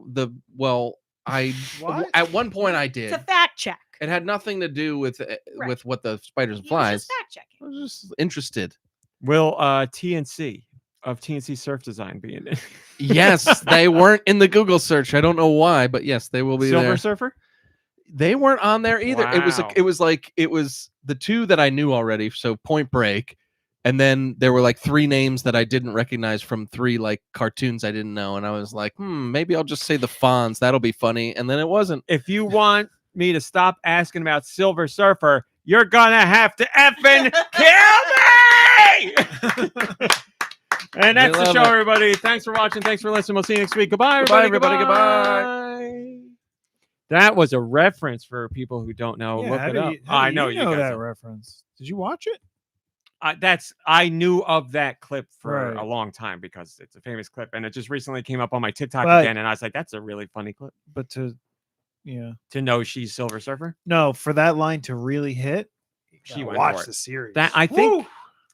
one point I did. It's a fact check. It had nothing to do with Right. what the spiders and He was flies. just fact checking. I was just interested. Will TNC of TNC Surf Design be in it? Yes, they weren't in the Google search. I don't know why, but yes, they will be Silver there. Surfer? They weren't on there either. Wow. It was the two that I knew already. So Point Break, and then there were like three names that I didn't recognize from three like cartoons I didn't know, and I was like, maybe I'll just say the Fonz. That'll be funny. And then it wasn't. If you want me to stop asking about Silver Surfer, you're gonna have to effing kill me. And that's the love show, it. everybody. Thanks for watching. Thanks for listening. We'll see you next week. Goodbye, Goodbye, everybody. everybody. That was a reference for people who don't know. Yeah, Look how it do up. you- how I do know you you know guys that know. reference. Did you watch it? I knew of that clip for Right. a long time because it's a famous clip, and it just recently came up on my TikTok But- again, and I was like, "That's a really funny clip." But to Yeah. to know she's Silver Surfer. No, for that line to really hit, She you went watch for it. the series. That I think. Woo!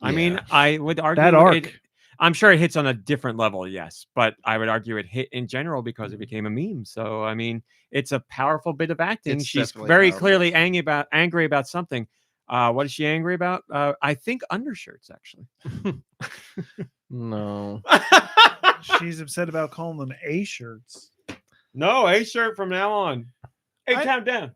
I mean, Yeah. I would argue That arc. I'm sure it hits on a different level, yes, but I would argue it hit in general because it became a meme. So I mean, it's a powerful bit of acting. It's She's definitely very powerful. clearly angry about something. What is she angry about? I think undershirts, actually. No. She's upset about calling them A shirts. No, A shirt from now on. A I- count down.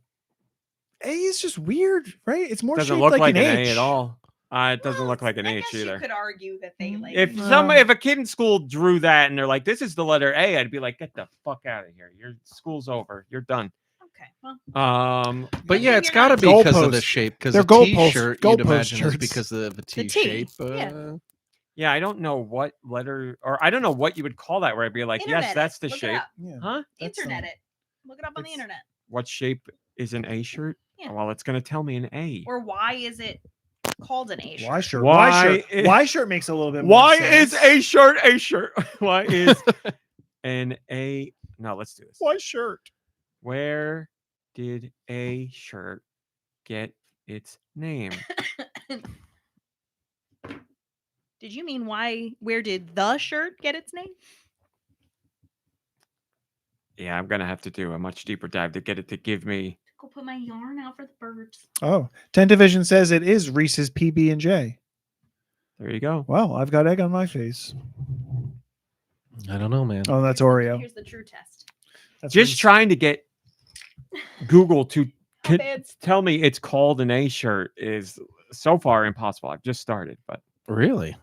A is just weird, right? It's more Doesn't shaped look like an A H at all. It doesn't Well, look like an I H guess either. You could argue that they like. If No. if a kid in school drew that and they're like, "This is the letter A," I'd be like, "Get the fuck out of here! Your school's over. You're done." Okay. Well, But yeah, mean, it's you're got to not- be because of the Goalpost. shape. Because They're a goalpost- T-shirt, goalpost you'd imagine, is shirts. because of the T T, shape. yeah. Yeah, I don't know what letter, or I don't know what you would call that. Where I'd be like, internet "Yes, it. that's the Look it shape." up. Yeah. Huh? That's Internet not- it. Look it up on the It's- internet. What shape is an A shirt? Yeah. Well, it's going to tell me an A. Or why is it called an A shirt? Y shirt. Why Y shirt. is- Y shirt makes a little bit more Why sense. is A shirt A shirt? Why is an A? No, let's do this. Y shirt? Where did A shirt get its name? Did you mean why? Where did the shirt get its name? Yeah, I'm gonna have to do a much deeper dive to get it to give me. Go put my yarn out for the birds. Oh, 10 Division says it is Reese's PB and J. There you go. Wow, I've got egg on my face. I don't know, man. Oh, that's Oreo. Here's the true test. That's Just Reese's. trying to get Google to How bad's- tell me it's called an A shirt is so far impossible. I've just started, but Really?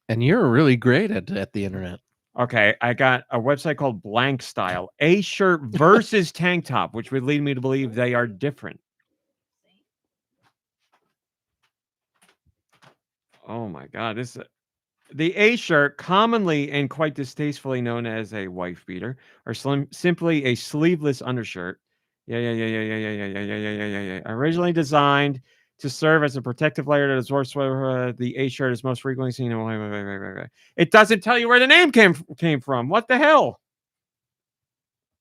And you're really great at the internet. okay. I got a website called Blank Style A shirt versus tank top, which would lead me to believe they are different. Oh my God. The A shirt, commonly and quite distastefully known as a wife beater, or simply a sleeveless undershirt. Yeah. Originally designed to serve as a protective layer that absorbs sweat, the A shirt is most frequently seen. Wait. It doesn't tell you where the name came from. What the hell?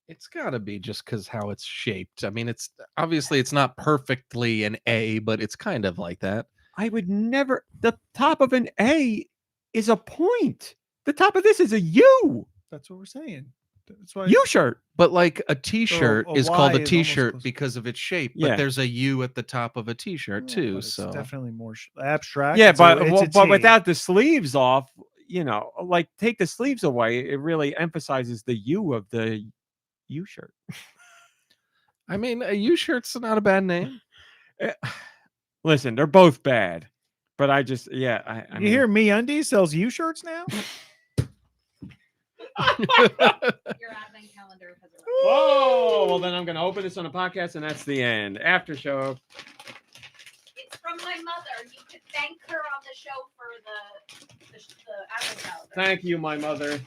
It's got to be just because how it's shaped. I mean, it's obviously it's not perfectly an A, but it's kind of like that. I would never. The top of an A is a point. The top of this is a U. That's what we're saying. That's why U shirt. But like a T-shirt a is Y called a is almost T-shirt close. because of its shape. Yeah. But there's a U at the top of a T-shirt Yeah, too. but it's So definitely more abstract. Yeah, It's but it's a but T. without the sleeves off, like take the sleeves away, it really emphasizes the U of the U shirt. I mean, a U shirt's not a bad name. Listen, they're both bad, but I just I You hear Me Undies sells U shirts now? Your advent calendar has arrived. Oh, well then I'm gonna open this on a podcast, and that's the end. Aftershow. It's from my mother. You could thank her on the show for the advent calendar. Thank you, my mother.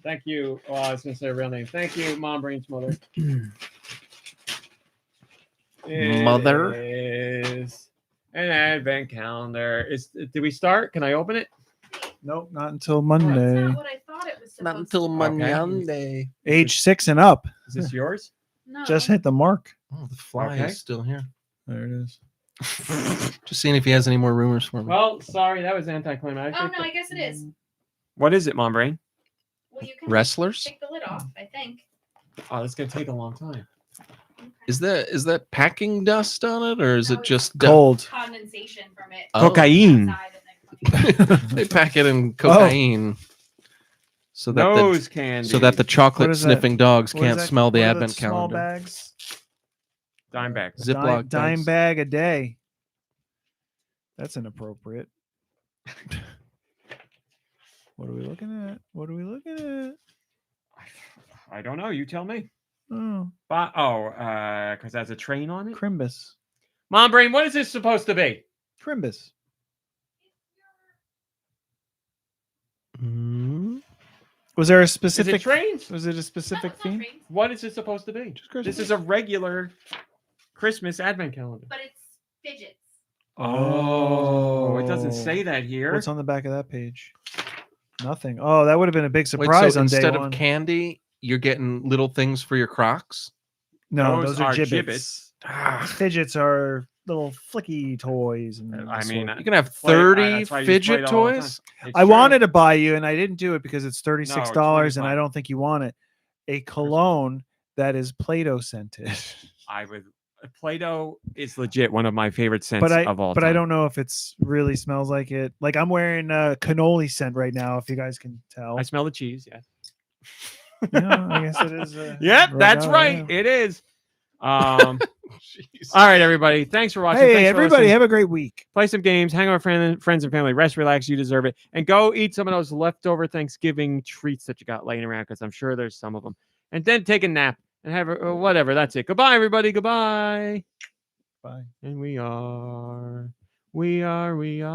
Thank you. Oh, I was gonna say her real name. Thank you, Mom Brain's mother. Mother? It is an advent calendar. Did we start? Can I open it? Nope, not until That's Monday. not what I thought it was supposed Not until to be. Monday. Age 6 and up. Is this yours? No. Just hit the mark. Oh, the fly Okay. is still here. There it is. Just seeing if he has any more rumors for me. Well, sorry, that was anticlimactic. Oh, no, I guess it is. What is it, Mom Brain? Well, you can Wrestlers? take the lid off, I think. Oh, that's gonna take a long time. Is that packing dust on it, or is No, it it's just Cold. condensation from it. Oh. Cocaine. Outside and then coming They pack it in cocaine, so that Nose candy. the chocolate What is that? sniffing dogs What is can't that- smell the what are advent small calendar. bags? dime bags. Ziploc Dime bags. bag a day. That's inappropriate. What are we looking at? What are we looking at? I don't know. You tell me. Oh, Because that's a train on it. Crimbus. Mom Brain, what is this supposed to be? Crimbus. Mm, Was there a Is it specific? trains? Was it a specific theme? What is it supposed to be? Just Christmas. This is a regular Christmas advent calendar. But it's fidgets. Oh, it doesn't say that here. What's on the back of that page? Nothing. Oh, that would have been a big wait, surprise so on day instead one. of candy, you're getting little things for your Crocs. No, those are gibbets. gibbets. Fidgets are little flicky toys. And I mean, You can have Play- 30 that's why I use fidget Play-Doh all the toys. time. It's I true. wanted to buy you, and I didn't do it because it's $36, and 25. I don't think you want it. A cologne that is Play-Doh scented. I would. Play-Doh is legit one of my favorite scents But of all I time. don't know if it's really smells like it. Like I'm wearing a cannoli scent right now, if you guys can tell. I smell the cheese. Yes. Yeah, I guess it is. Yep, that's now, right. yeah. It is. All right, everybody. Thanks for watching. Hey, Thanks for everybody, listening. have a great week. Play some games, hang out with friends and family, rest, relax. You deserve it. And go eat some of those leftover Thanksgiving treats that you got laying around, because I'm sure there's some of them. And then take a nap and have whatever. That's it. Goodbye, everybody. Goodbye. Bye. And we are.